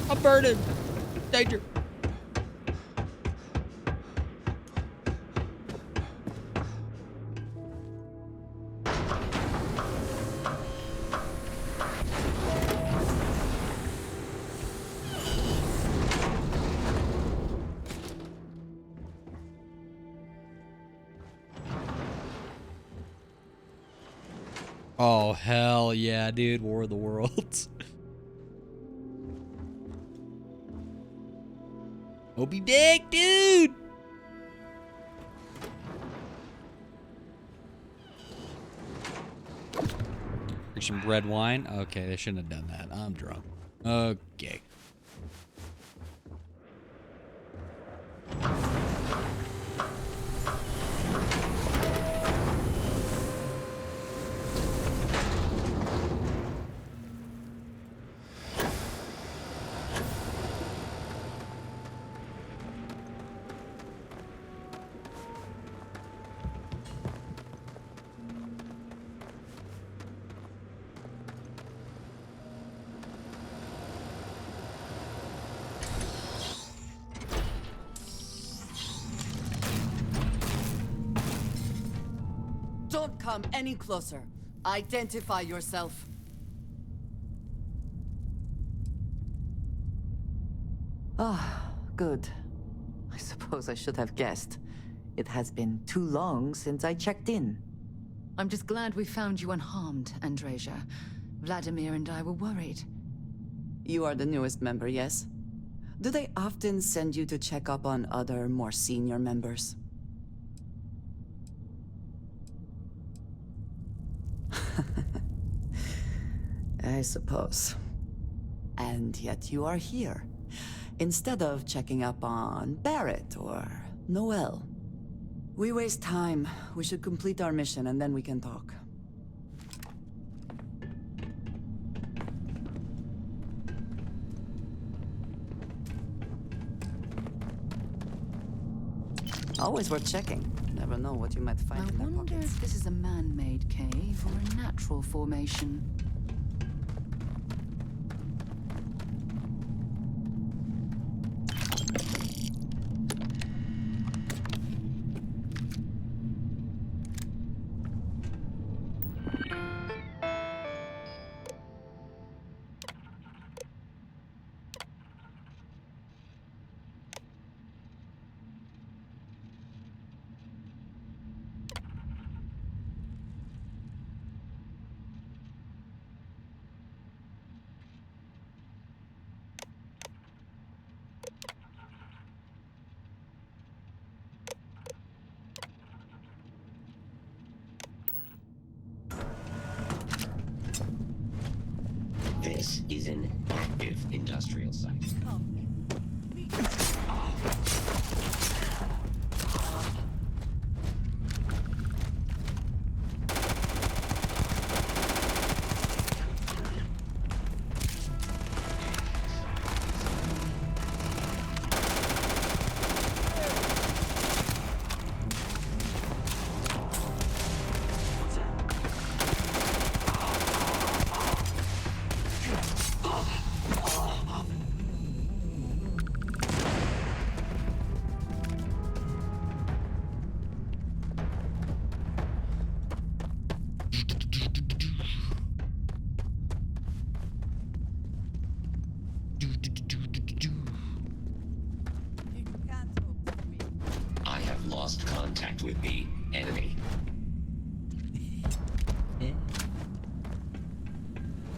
I'm burning. Danger. Oh, hell yeah, dude. War of the Worlds. Moby Dick, dude! Drink some red wine? Okay, they shouldn't have done that. I'm drunk. Okay. Don't come any closer. Identify yourself. Ah, good. I suppose I should have guessed. It has been too long since I checked in. I'm just glad we found you unharmed, Andreja. Vladimir and I were worried. You are the newest member, yes? Do they often send you to check up on other, more senior members? I suppose. And yet you are here, instead of checking up on Barrett or Noel. We waste time. We should complete our mission and then we can talk. Always worth checking. Never know what you might find in I their wonder pockets. if this is a man-made cave or a natural formation. This is an active industrial site. I have lost contact with the enemy.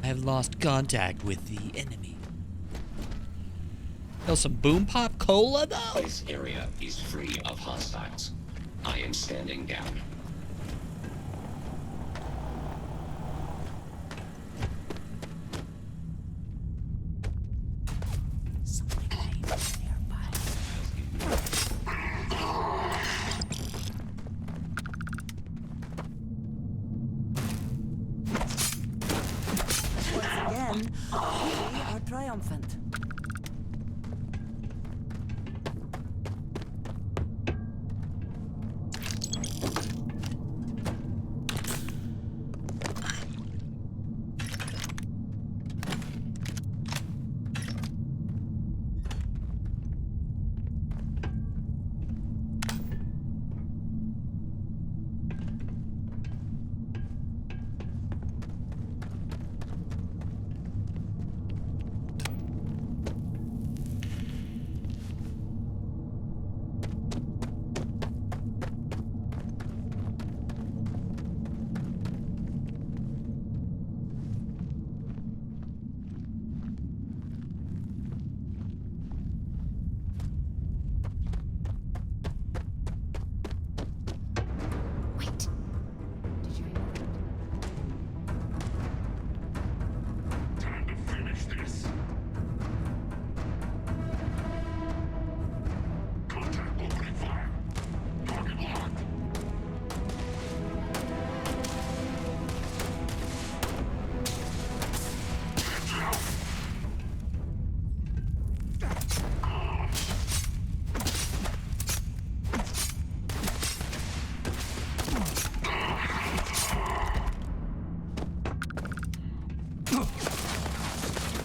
I have lost contact with the enemy. Oh, some boom pop cola though? This area is free of hostiles. I am standing down. We are triumphant.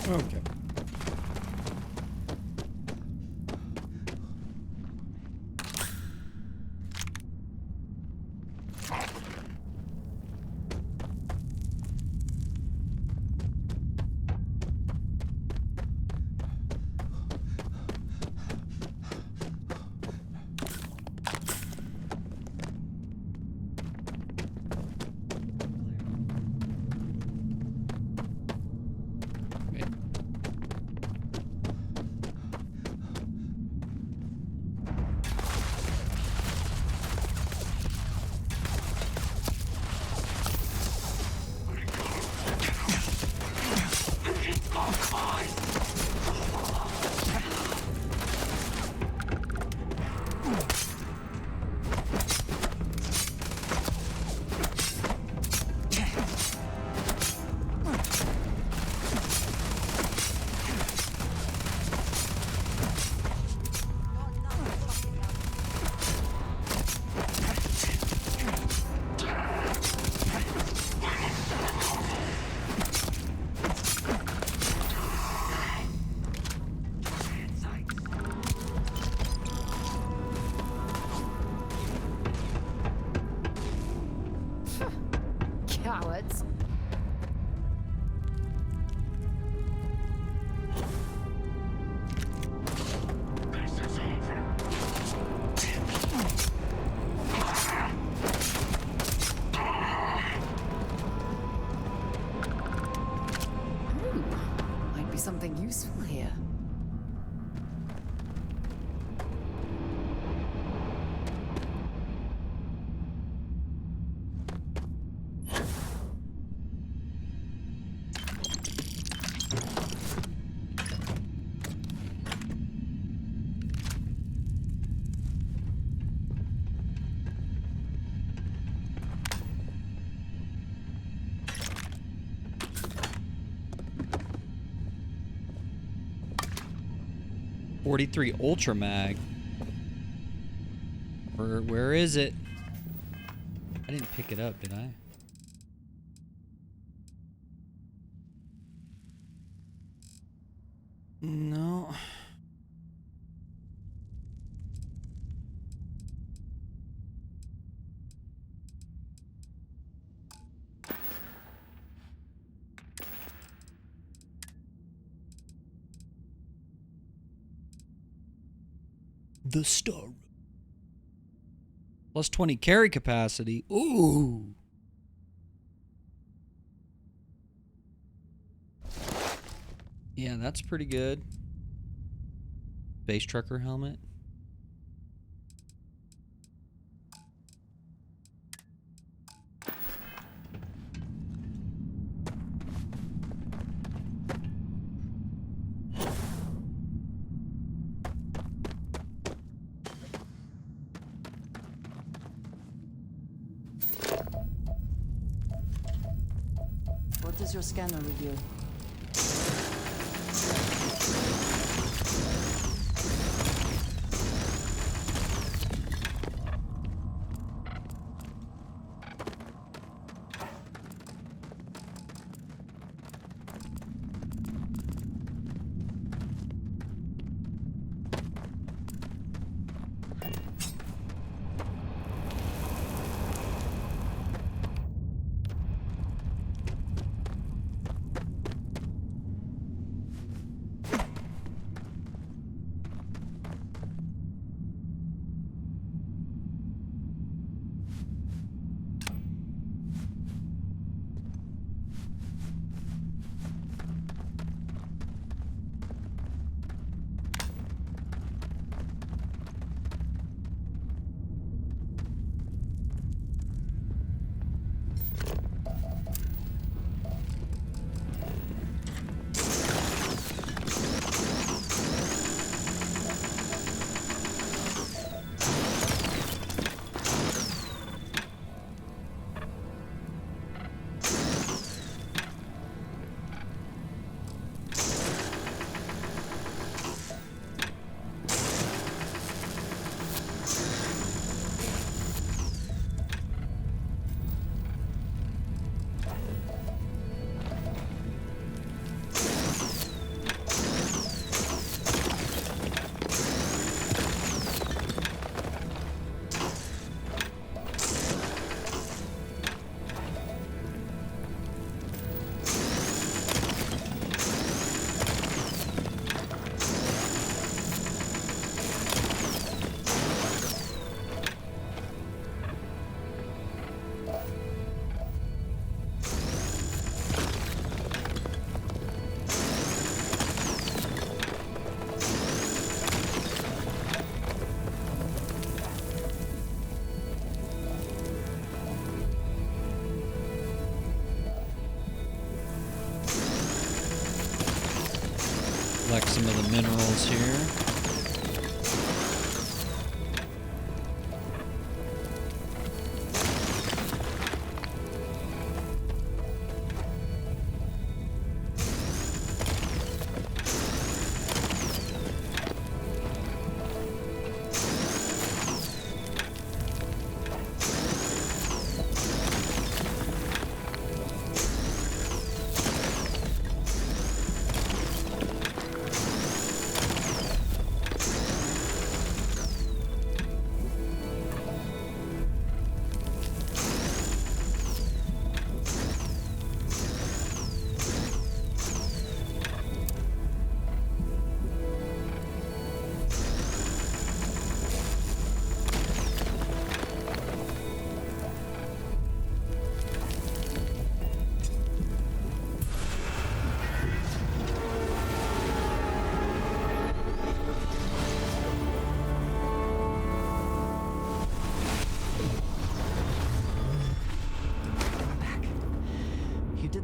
Okay. woods. Might be something useful here. .43 Ultra Mag. Where is it? I didn't pick it up, did I? No. The Star. Plus 20 carry capacity. Ooh. Yeah, that's pretty good. Space trucker helmet. What does your scanner reveal? Collect some of the minerals here.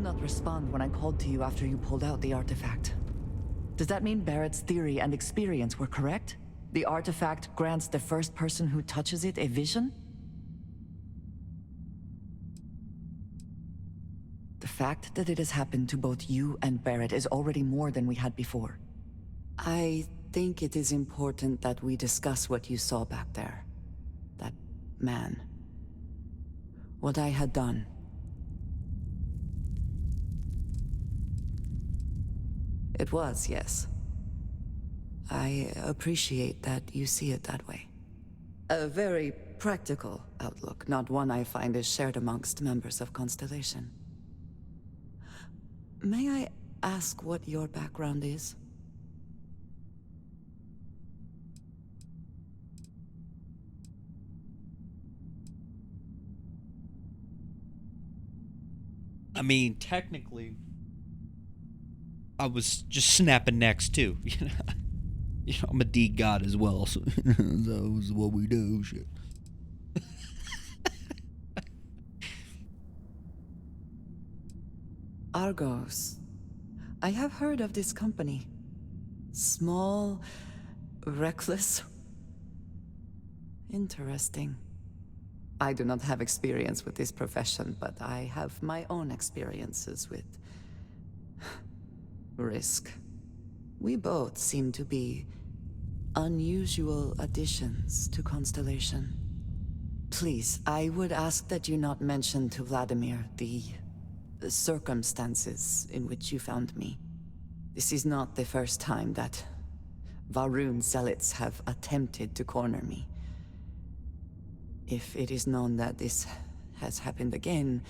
not respond when I called to you after you pulled out the artifact. Does that mean Barrett's theory and experience were correct? The artifact grants the first person who touches it a vision? The fact that it has happened to both you and Barrett is already more than we had before. I think it is important that we discuss what you saw back there. That man. What I had done. It was, yes. I appreciate that you see it that way. A very practical outlook, not one I find is shared amongst members of Constellation. May I ask what your background is? I mean, technically, I was just snapping necks too. I'm a D god as well, so that was what we do. Shit. Argos. I have heard of this company. Small, reckless. Interesting. I do not have experience with this profession, but I have my own experiences with risk. We both seem to be unusual additions to Constellation. Please, I would ask that you not mention to Vladimir the circumstances in which you found me. This is not the first time that Va'ruun zealots have attempted to corner me. If it is known that this has happened again,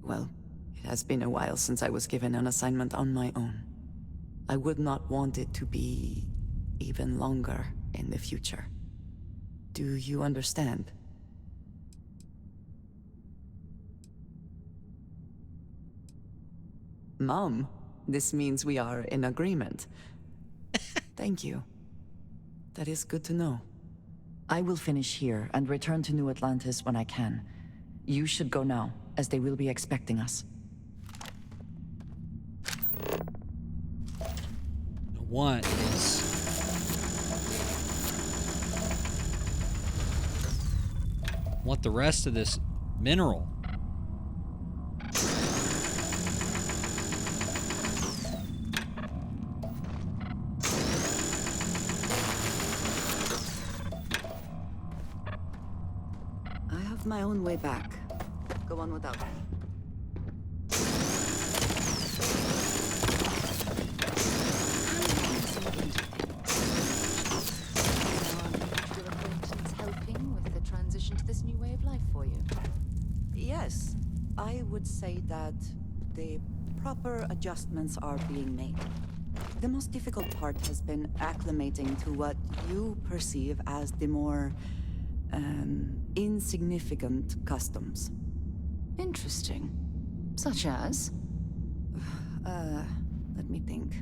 well, it has been a while since I was given an assignment on my own. I would not want it to be even longer in the future. Do you understand? Mom, this means we are in agreement. Thank you. That is good to know. I will finish here and return to New Atlantis when I can. You should go now, as they will be expecting us. What is... want the rest of this mineral. I have my own way back. Go on without me. Yes, I would say that the proper adjustments are being made. The most difficult part has been acclimating to what you perceive as the more, insignificant customs. Interesting. Such as? Let me think.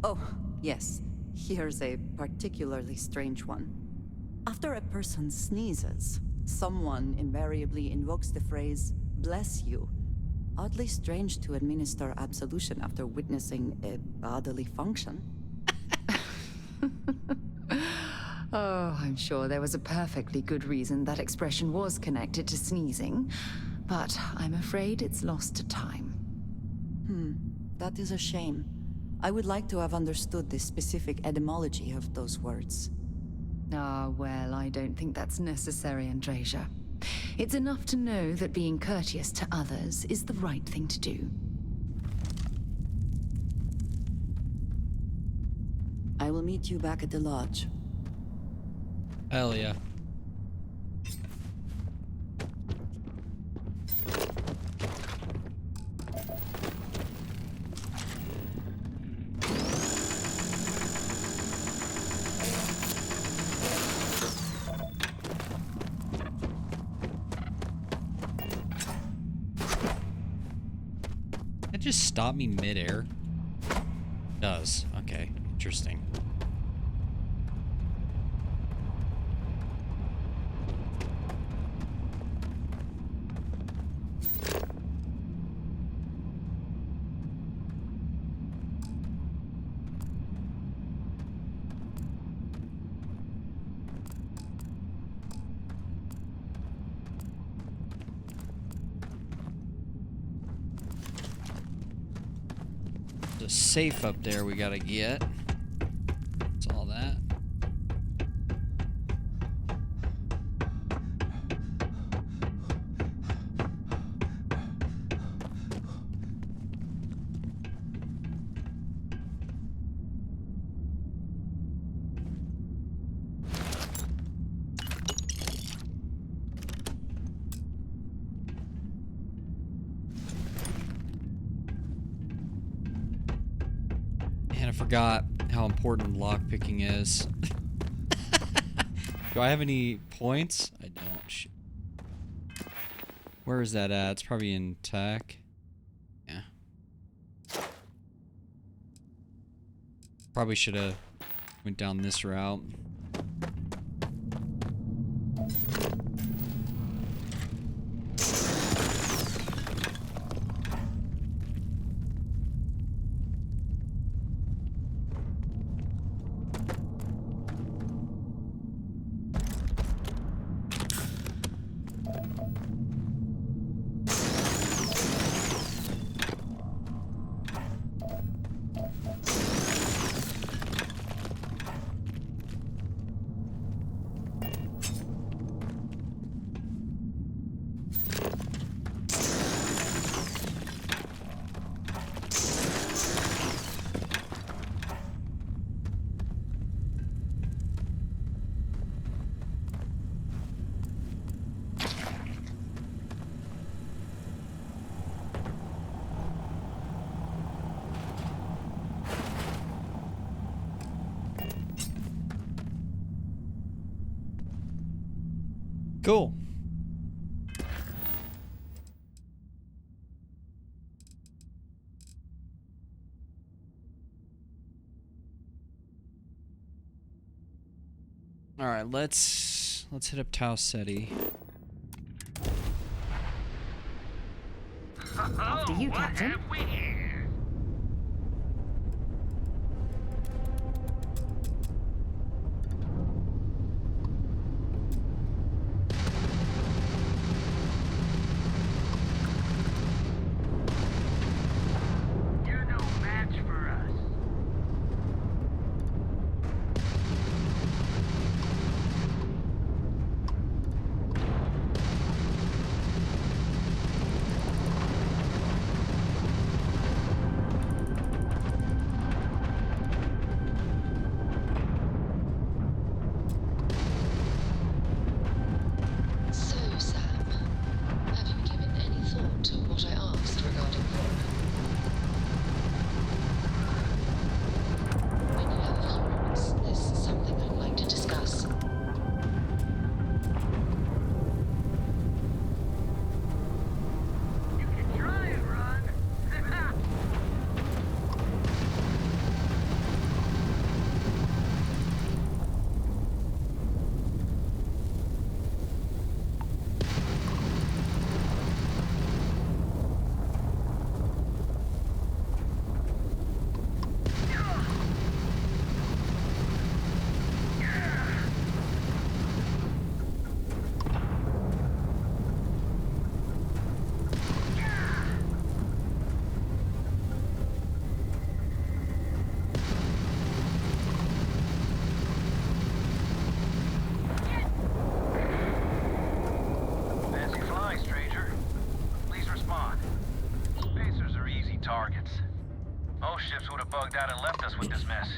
Oh, yes. Here's a particularly strange one. After a person sneezes, someone invariably invokes the phrase, "bless you." Oddly strange to administer absolution after witnessing a bodily function. Oh, I'm sure there was a perfectly good reason that expression was connected to sneezing, but I'm afraid it's lost to time. That is a shame. I would like to have understood the specific etymology of those words. Ah, well, I don't think that's necessary, Andreja. It's enough to know that being courteous to others is the right thing to do. I will meet you back at the lodge. Hell yeah. That just stopped me midair. Does. Okay. Interesting. safe up there we gotta get. That's all that. And I forgot how important lockpicking is. Do I have any points? I don't. Shit. Where is that at? It's probably in tech. Yeah. Probably should have went down this route. Cool. All right, let's hit up Tau Ceti. After you, Captain. bugged out and left us with this mess.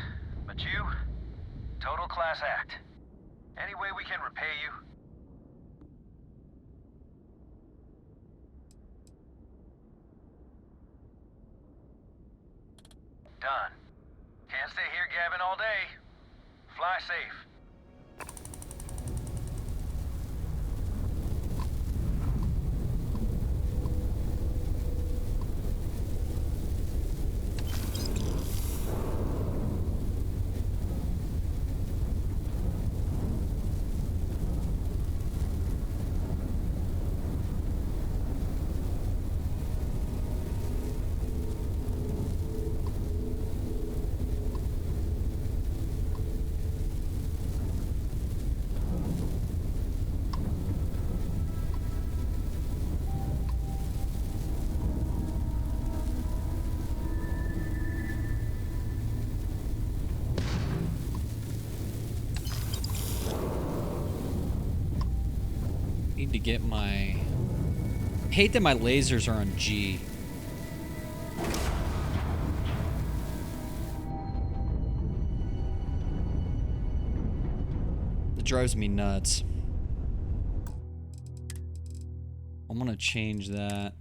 But you, total class act. Any way we can repay you? Done. Can't stay here gabbing all day. Fly safe. Need to get my... I hate that my lasers are on G. It drives me nuts. I'm gonna change that.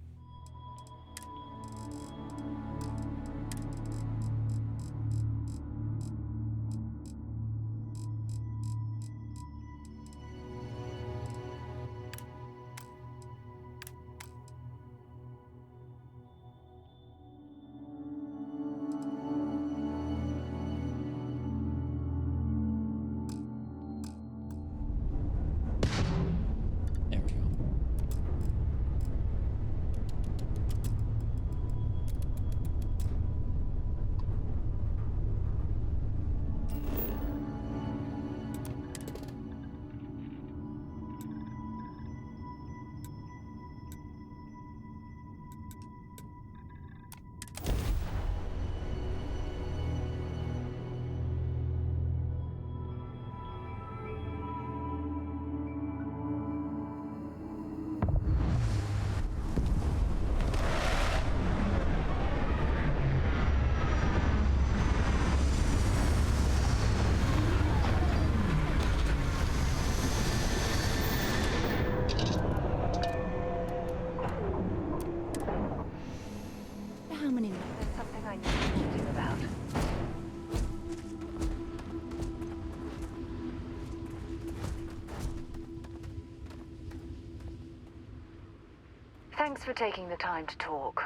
Thanks for taking the time to talk.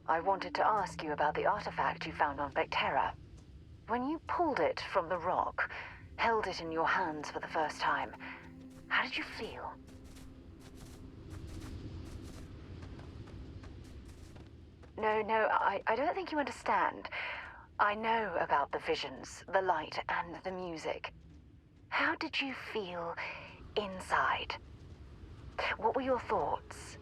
I wanted to ask you about the artifact you found on Vectera. When you pulled it from the rock, held it in your hands for the first time, how did you feel? No, I don't think you understand. I know about the visions, the light, and the music. How did you feel inside? What were your thoughts?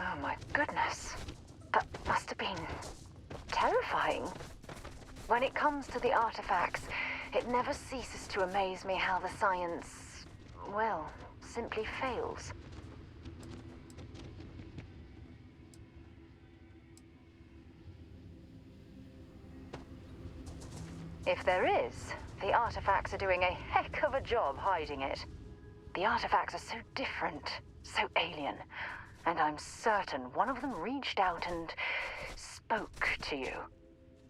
Oh my goodness. That must have been terrifying. When it comes to the artifacts, it never ceases to amaze me how the science, well, simply fails. If there is, the artifacts are doing a heck of a job hiding it. The artifacts are so different, so alien, and I'm certain one of them reached out and spoke to you.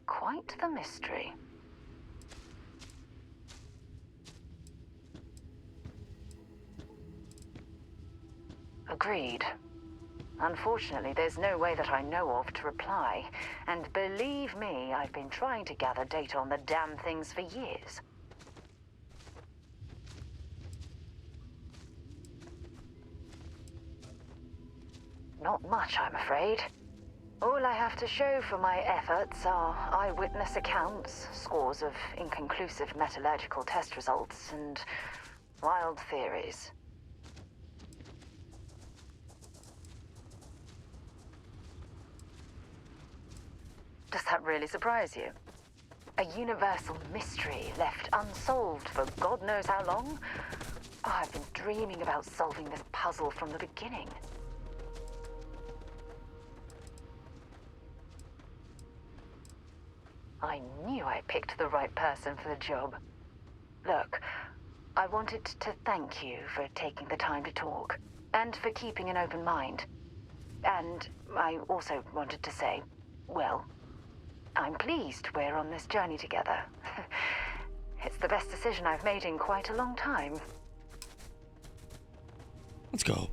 Quite the mystery. Agreed. Unfortunately, there's no way that I know of to reply. And believe me, I've been trying to gather data on the damn things for years. Not much, I'm afraid. All I have to show for my efforts are eyewitness accounts, scores of inconclusive metallurgical test results, and wild theories. Does that really surprise you? A universal mystery left unsolved for God knows how long? Oh, I've been dreaming about solving this puzzle from the beginning. I knew I picked the right person for the job. Look, I wanted to thank you for taking the time to talk, and for keeping an open mind. And I also wanted to say, well, I'm pleased we're on this journey together. It's the best decision I've made in quite a long time. Let's go.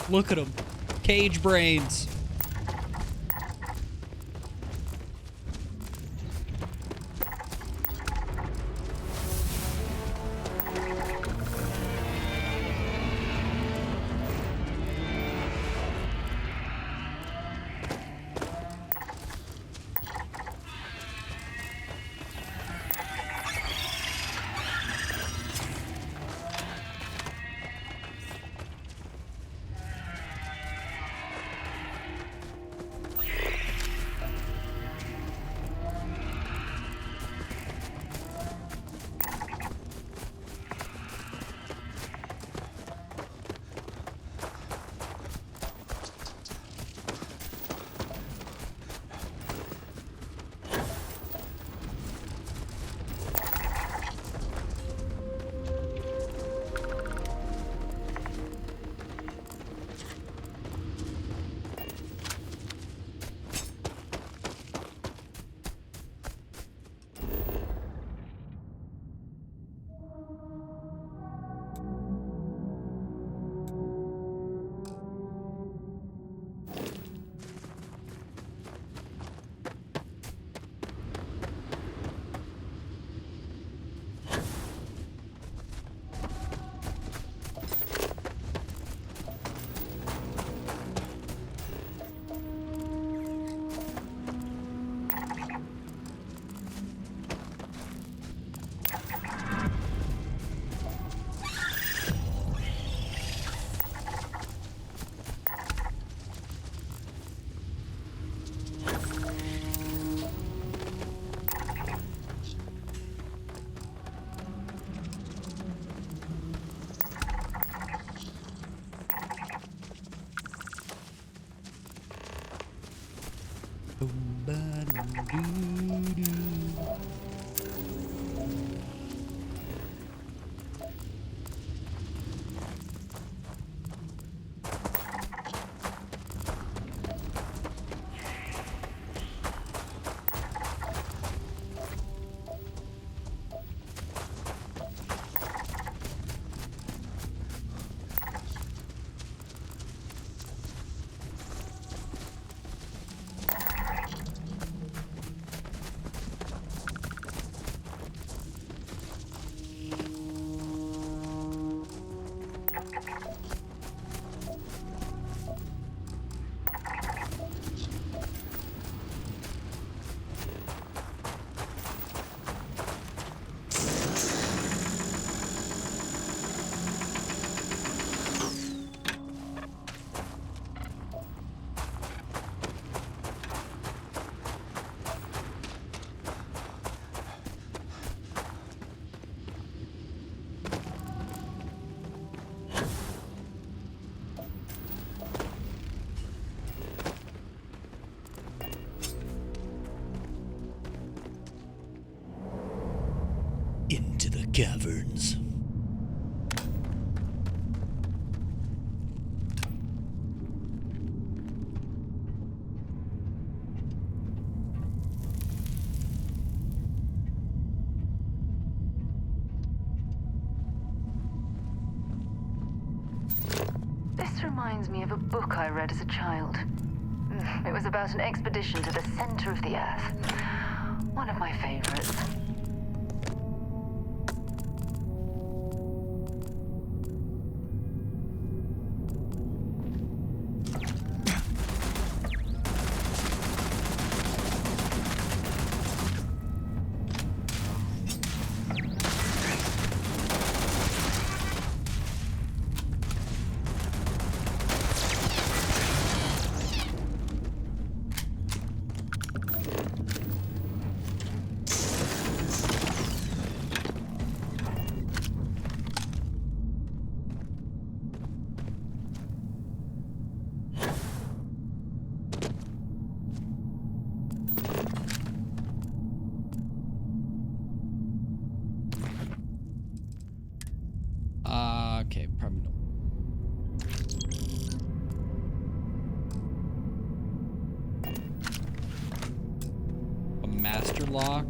Look at him. Cage brains. Into the caverns. This reminds me of a book I read as a child. It was about an expedition to the center of the Earth. One of my favorites. Okay, probably not. A master lock.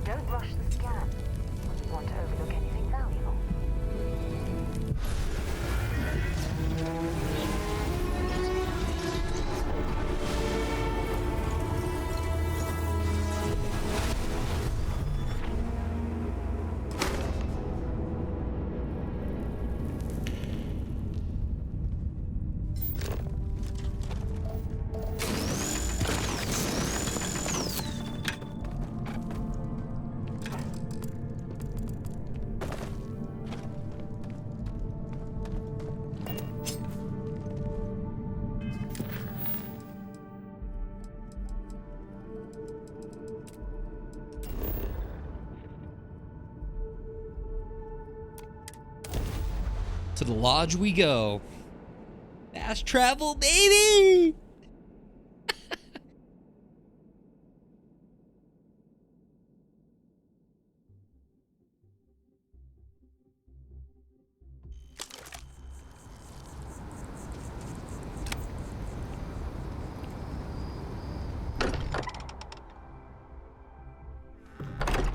Don't rush the scan. We want to overlook anything valuable. To the lodge we go. Fast travel, baby!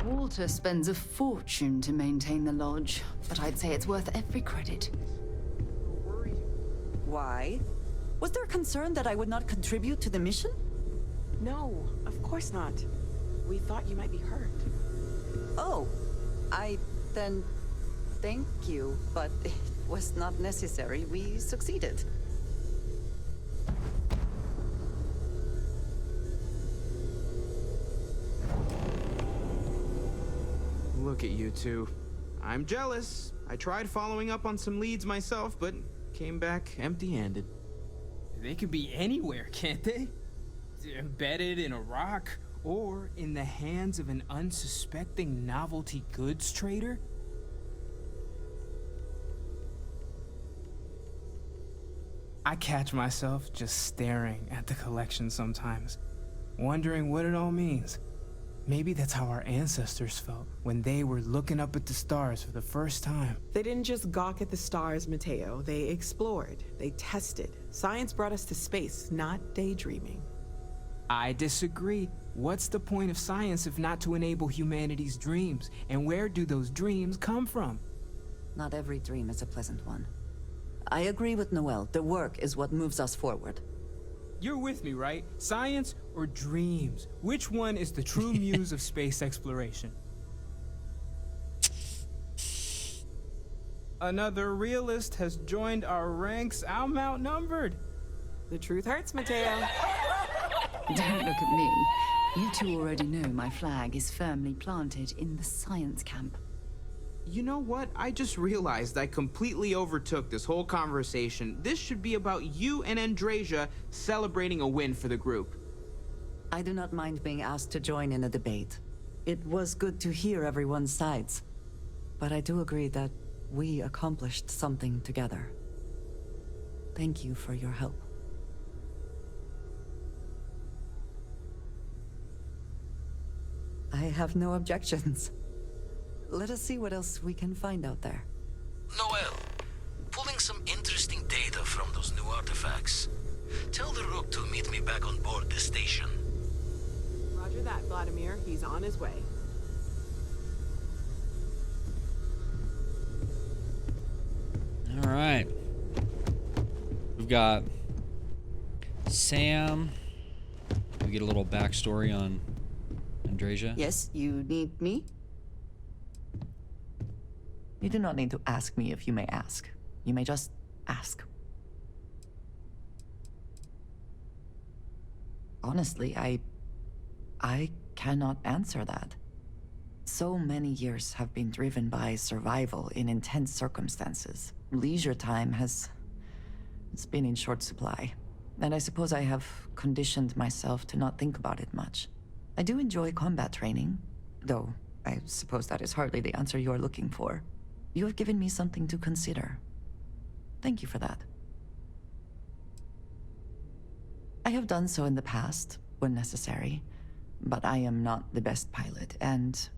Walter spends a fortune to maintain the lodge, but I'd say it's worth every credit. Why? Was there concern that I would not contribute to the mission? No, of course not. We thought you might be hurt. Oh, then thank you, but it was not necessary. We succeeded. Look at you two. I'm jealous. I tried following up on some leads myself, but came back empty-handed. They could be anywhere, can't they? Embedded in a rock, or in the hands of an unsuspecting novelty goods trader? I catch myself just staring at the collection sometimes, wondering what it all means. Maybe that's how our ancestors felt when they were looking up at the stars for the first time. They didn't just gawk at the stars, Mateo. They explored. They tested. Science brought us to space, not daydreaming. I disagree. What's the point of science if not to enable humanity's dreams? And where do those dreams come from? Not every dream is a pleasant one. I agree with Noel. The work is what moves us forward. You're with me, right? Science or dreams? Which one is the true muse of space exploration? Another realist has joined our ranks. I'm outnumbered. The truth hurts, Mateo. Don't look at me. You two already know my flag is firmly planted in the science camp. You know what? I just realized I completely overtook this whole conversation. This should be about you and Andreja celebrating a win for the group. I do not mind being asked to join in a debate. It was good to hear everyone's sides. But I do agree that we accomplished something together. Thank you for your help. I have no objections. Let us see what else we can find out there. Noel, pulling some interesting data from those new artifacts. Tell the Rook to meet me back on board the station. Roger that, Vladimir. He's on his way. All right. We've got Sam. We get a little backstory on Andreja. Yes, you need me? You do not need to ask me if you may ask. You may just ask. Honestly, I cannot answer that. So many years have been driven by survival in intense circumstances. Leisure time it's been in short supply. And I suppose I have conditioned myself to not think about it much. I do enjoy combat training, though I suppose that is hardly the answer you are looking for. You have given me something to consider. Thank you for that. I have done so in the past, when necessary, but I am not the best pilot, and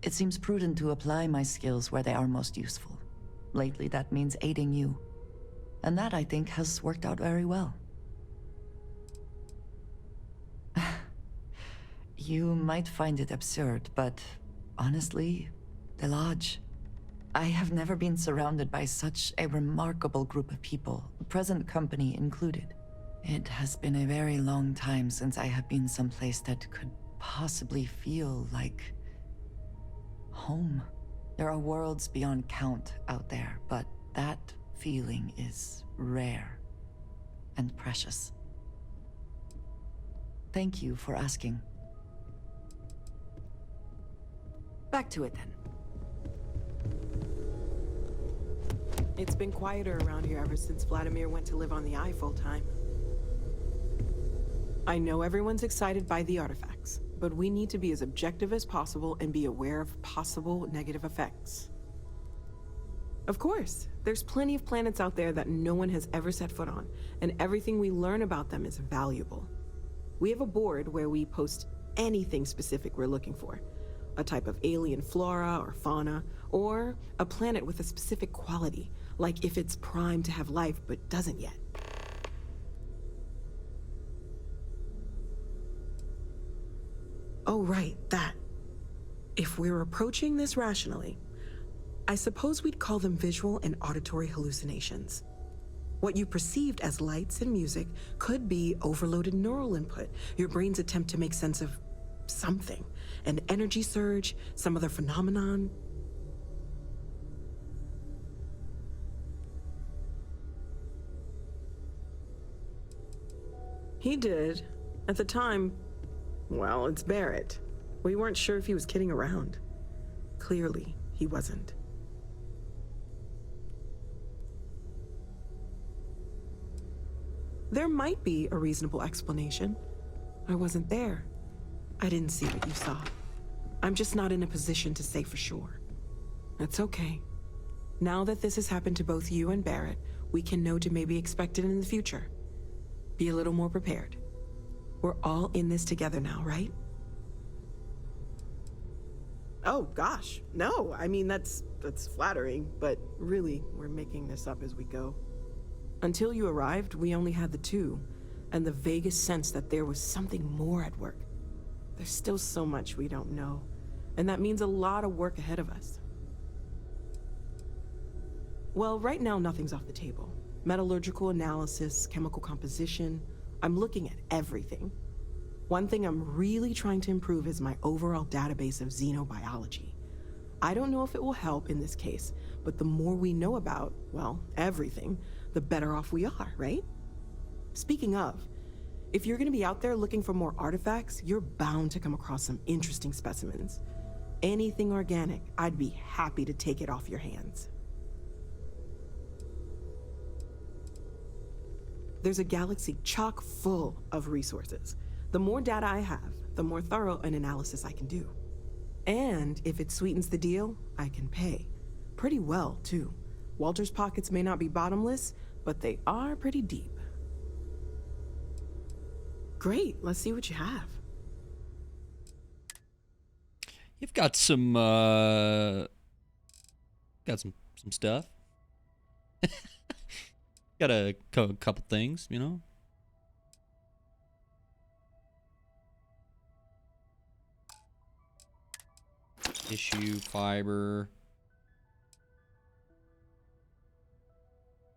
it seems prudent to apply my skills where they are most useful. Lately, that means aiding you. And that, I think, has worked out very well. You might find it absurd, but honestly, the Lodge. I have never been surrounded by such a remarkable group of people, present company included. It has been a very long time since I have been someplace that could possibly feel like home. There are worlds beyond count out there, but that feeling is rare and precious. Thank you for asking. Back to it then. It's been quieter around here ever since Vladimir went to live on the Eye full-time. I know everyone's excited by the artifacts, but we need to be as objective as possible and be aware of possible negative effects. Of course, there's plenty of planets out there that no one has ever set foot on, and everything we learn about them is valuable. We have a board where we post anything specific we're looking for. A type of alien flora or fauna, or a planet with a specific quality, like if it's primed to have life but doesn't yet. Oh, right, that. If we're approaching this rationally, I suppose we'd call them visual and auditory hallucinations. What you perceived as lights and music could be overloaded neural input, your brain's attempt to make sense of something, an energy surge, some other phenomenon. He did. At the time, well, it's Barrett. We weren't sure if he was kidding around. Clearly, he wasn't. There might be a reasonable explanation. I wasn't there. I didn't see what you saw. I'm just not in a position to say for sure. That's okay. Now that this has happened to both you and Barrett, we can know to maybe expect it in the future. Be a little more prepared. We're all in this together now, right? Oh, gosh. No, I mean, that's flattering, but really, we're making this up as we go. Until you arrived, we only had the two, and the vaguest sense that there was something more at work. There's still so much we don't know, and that means a lot of work ahead of us. Well, right now, nothing's off the table. Metallurgical analysis, chemical composition, I'm looking at everything. One thing I'm really trying to improve is my overall database of xenobiology. I don't know if it will help in this case, but the more we know about, well, everything, the better off we are, right? Speaking of, if you're gonna be out there looking for more artifacts, you're bound to come across some interesting specimens. Anything organic, I'd be happy to take it off your hands. There's a galaxy chock full of resources. The more data I have, the more thorough an analysis I can do. And if it sweetens the deal, I can pay. Pretty well, too. Walter's pockets may not be bottomless, but they are pretty deep. Great, let's see what you have. You've got some stuff. Got a couple things, you know. Tissue, fiber.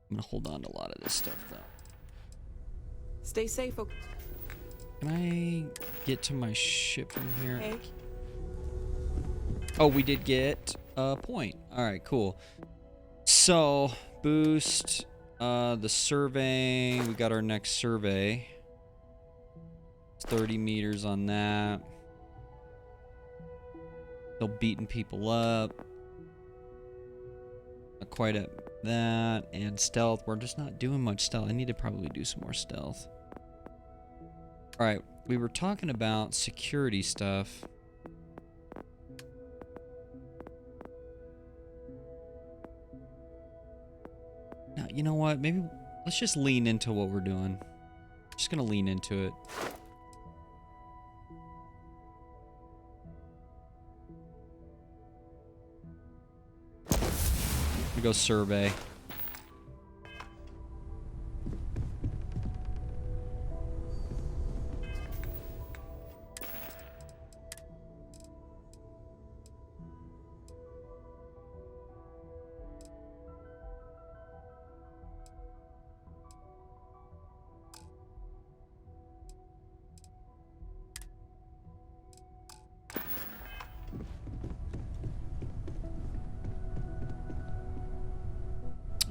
I'm gonna hold on to a lot of this stuff though. Stay safe, okay? Can I get to my ship from here? Hey. Oh, we did get a point. All right, cool. So, boost. The survey, we got our next survey. It's 30 meters on that. Still beating people up. Not quite at that. And stealth, we're just not doing much stealth. I need to probably do some more stealth. Alright, we were talking about security stuff. Now, you know what? Maybe let's just lean into what we're doing. Just gonna lean into it. We go survey.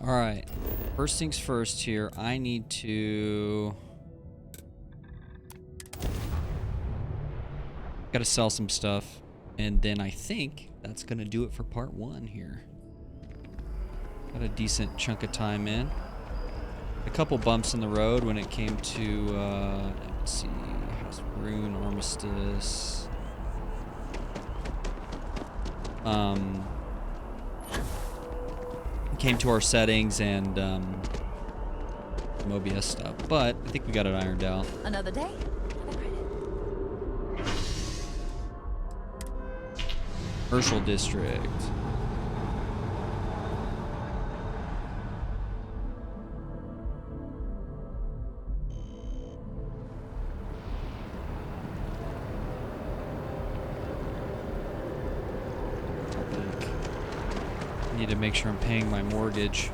Alright, first things first here, I need to... Gotta sell some stuff, and then I think that's gonna do it for part 1 here. Got a decent chunk of time in. A couple bumps in the road when it came to, let's see, House Rune, Armistice. Came to our settings and some OBS stuff, but I think we got it ironed out. Another day, another credit. Commercial district. Need to make sure I'm paying my mortgage.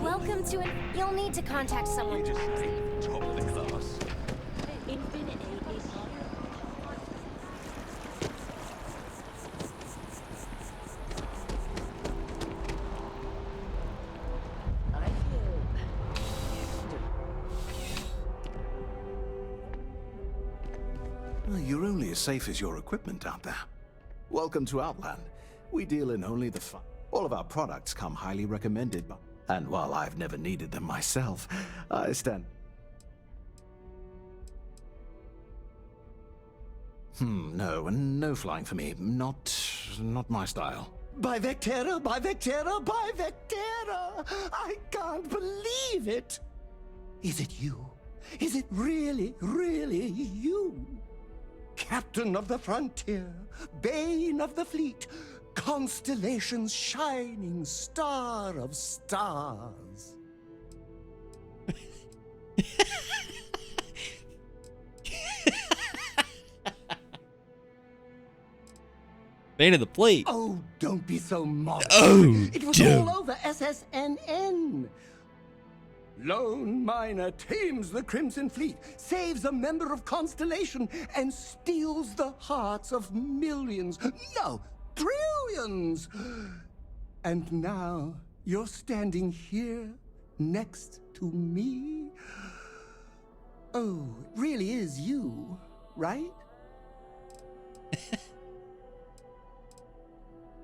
Welcome to You'll need to contact someone. You're only as safe as your equipment out there. Welcome to Outland. We deal in only the fun. All of our products come highly recommended by... And while I've never needed them myself, I stand... No flying for me. Not my style. By Vectera, by Vectera, by Vectera! I can't believe it! Is it you? Is it really, really you? Captain of the frontier, bane of the fleet, Constellation's shining star of stars. Bane of the fleet. Oh, don't be so modest. Oh, it was all over SSNN. Lone miner tames the Crimson Fleet, saves a member of Constellation, and steals the hearts of millions, no, trillions. And now you're standing here next to me. Oh, it really is you, right?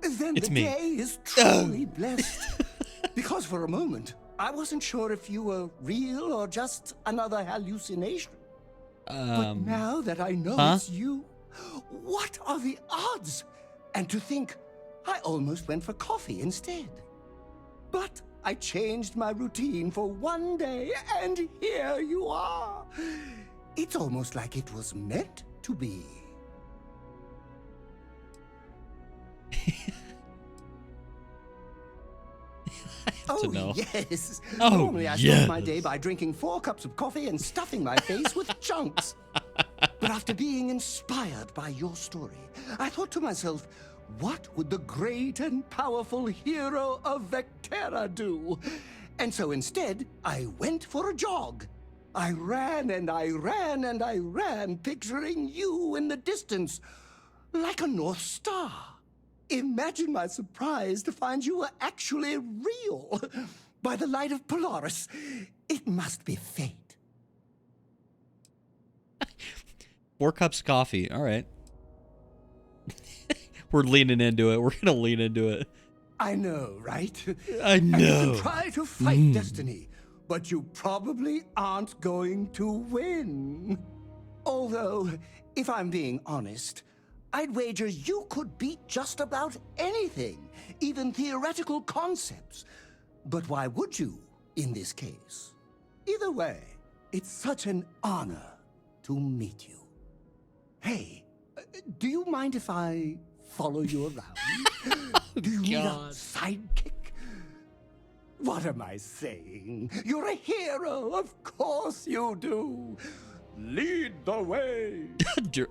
Then It's the me. day is truly blessed. Because for a moment, I wasn't sure if you were real or just another hallucination. But now that I know it's you, what are the odds? And to think, I almost went for coffee instead. But I changed my routine for one day, and here you are. It's almost like it was meant to be. to know. Yes. Oh, Normally I yes. start my day by drinking 4 cups of coffee and stuffing my face with chunks. But after being inspired by your story, I thought to myself, what would the great and powerful hero of Vectera do? And so instead, I went for a jog. I ran and I ran and I ran, picturing you in the distance, like a North Star. Imagine my surprise to find you were actually real. By the light of Polaris, it must be fate. 4 cups of coffee. All right. We're leaning into it. We're going to lean into it. I know, right? I know. And you can try to fight destiny, but you probably aren't going to win. Although, if I'm being honest, I'd wager you could beat just about anything, even theoretical concepts. But why would you, in this case? Either way, it's such an honor to meet you. Hey, do you mind if I follow you around? Do you need a sidekick? What am I saying? You're a hero, of course you do. Lead the way.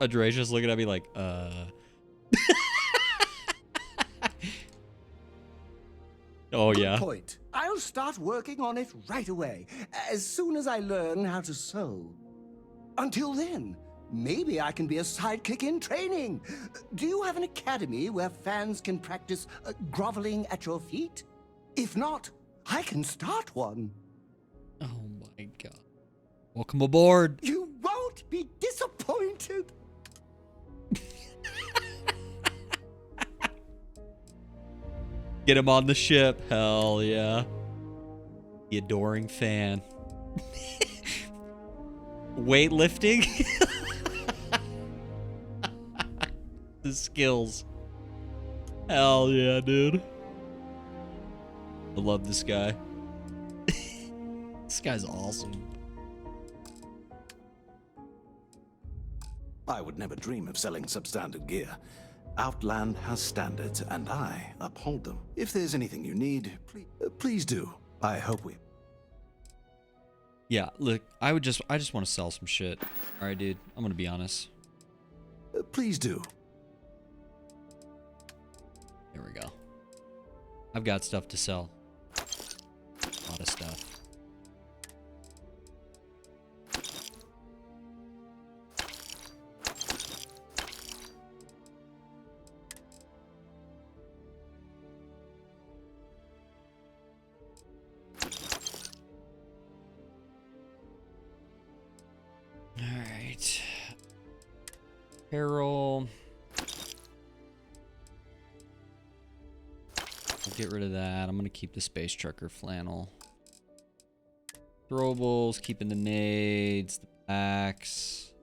Andreja's looking at me like, Oh, yeah. Good point. I'll start working on it right away, as soon as I learn how to sew. Until then, maybe I can be a sidekick in training. Do you have an academy where fans can practice groveling at your feet? If not, I can start one. Oh my god. Welcome aboard. You won't be disappointed. Get him on the ship. Hell yeah. The adoring fan. Weightlifting? The skills. Hell yeah, dude. I love this guy. This guy's awesome. I would never dream of selling substandard gear. Outland has standards, and I uphold them. If there's anything you need, please do. I hope we... Yeah, look, I just want to sell some shit. All right, dude. I'm gonna be honest. Please do. There we go. I've got stuff to sell. A lot of stuff. Alright. Apparel. I'll get rid of that. I'm going to keep the Space Trucker flannel. Throwables, keeping the nades, the packs.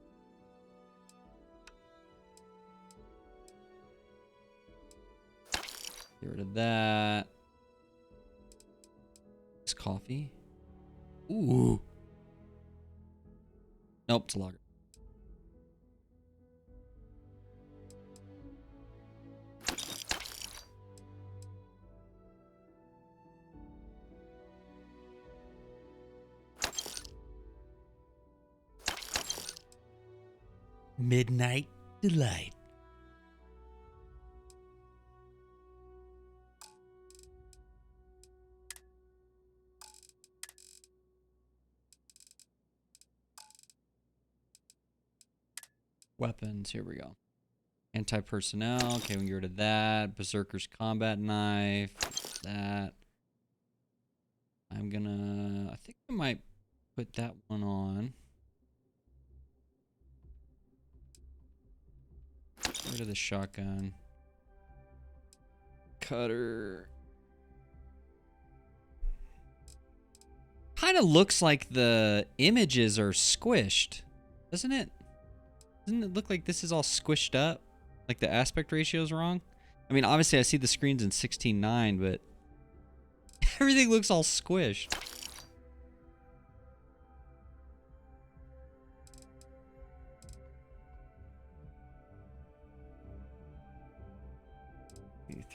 Get rid of that. This coffee. Ooh. Nope, it's a lager. Midnight Delight. Weapons, here we go. Anti-personnel, okay, we can get rid of that. Berserker's combat knife, that. I think I might put that one on. Get rid of the shotgun. Cutter. Kind of looks like the images are squished, doesn't it? Doesn't it look like this is all squished up? Like the aspect ratio is wrong? I mean, obviously I see the screens in 16:9, but everything looks all squished.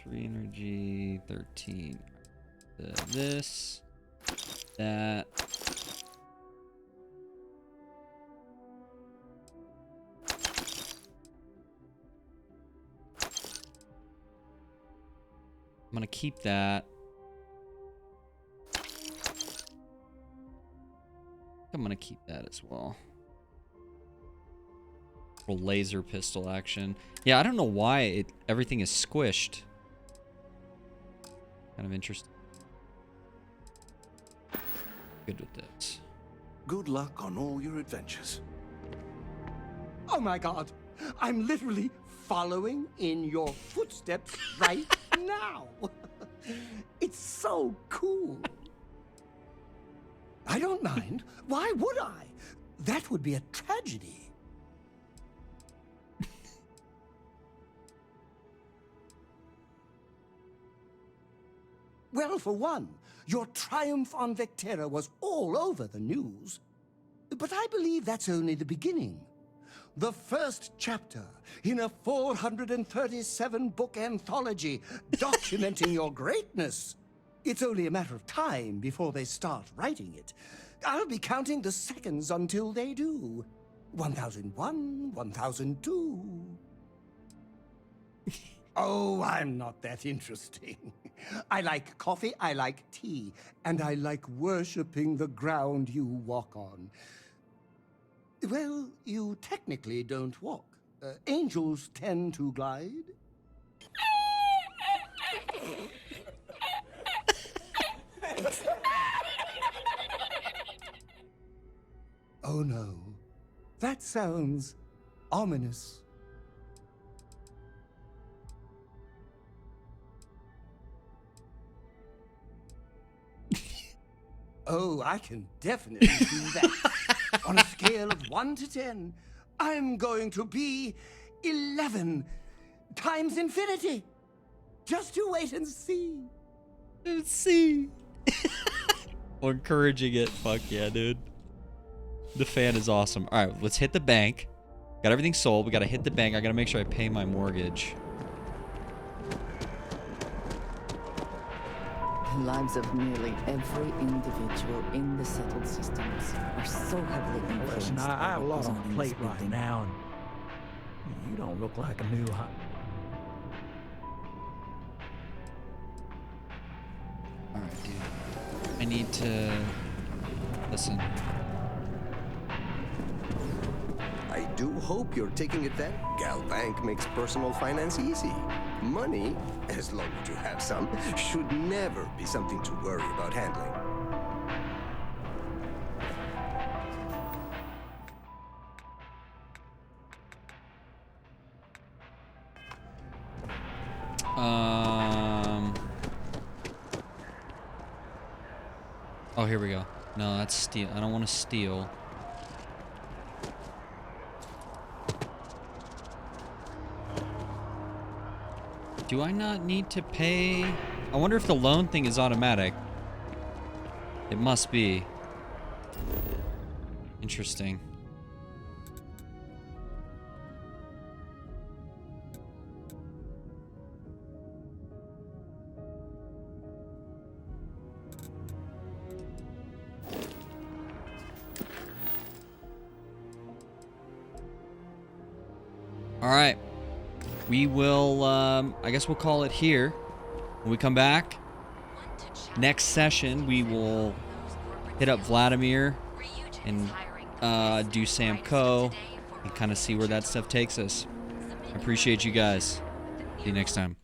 Three energy, 13. This, that. I'm gonna keep that. I'm gonna keep that as well. Laser pistol action. Yeah, I don't know why everything is squished. kind of interesting. Good with this. Good luck on all your adventures. Oh my god, I'm literally following in your footsteps right now. It's so cool. I don't mind. Why would I? That would be a tragedy. Well, for one, your triumph on Vectera was all over the news. But I believe that's only the beginning. The first chapter in a 437-book anthology documenting your greatness. It's only a matter of time before they start writing it. I'll be counting the seconds until they do. 1001, 1002. Oh, I'm not that interesting. I like coffee, I like tea, and I like worshipping the ground you walk on. Well, you technically don't walk. Angels tend to glide. Oh no, that sounds ominous. Oh, I can definitely do that. On a scale of 1 to 10, I'm going to be 11 times infinity. Just you wait and see. Let's see. Well, encouraging it. Fuck yeah, dude. The fan is awesome. All right, let's hit the bank. Got everything sold. We got to hit the bank. I got to make sure I pay my mortgage. The lives of nearly every individual in the settled systems are so heavily influenced. Listen, I have a lot on my plate right building. now, and you don't look like a new hot. Alright, dude. I need to... Listen. I do hope you're taking advantage. Gal Bank makes personal finance easy. Money, as long as you have some, should never be something to worry about handling. Oh, here we go. No, that's steal. I don't want to steal. Do I not need to pay? I wonder if the loan thing is automatic. It must be. Interesting. All right. We will, I guess we'll call it here. When we come back, next session, we will hit up Vladimir and do Sam Co. and kind of see where that stuff takes us. I appreciate you guys. See you next time.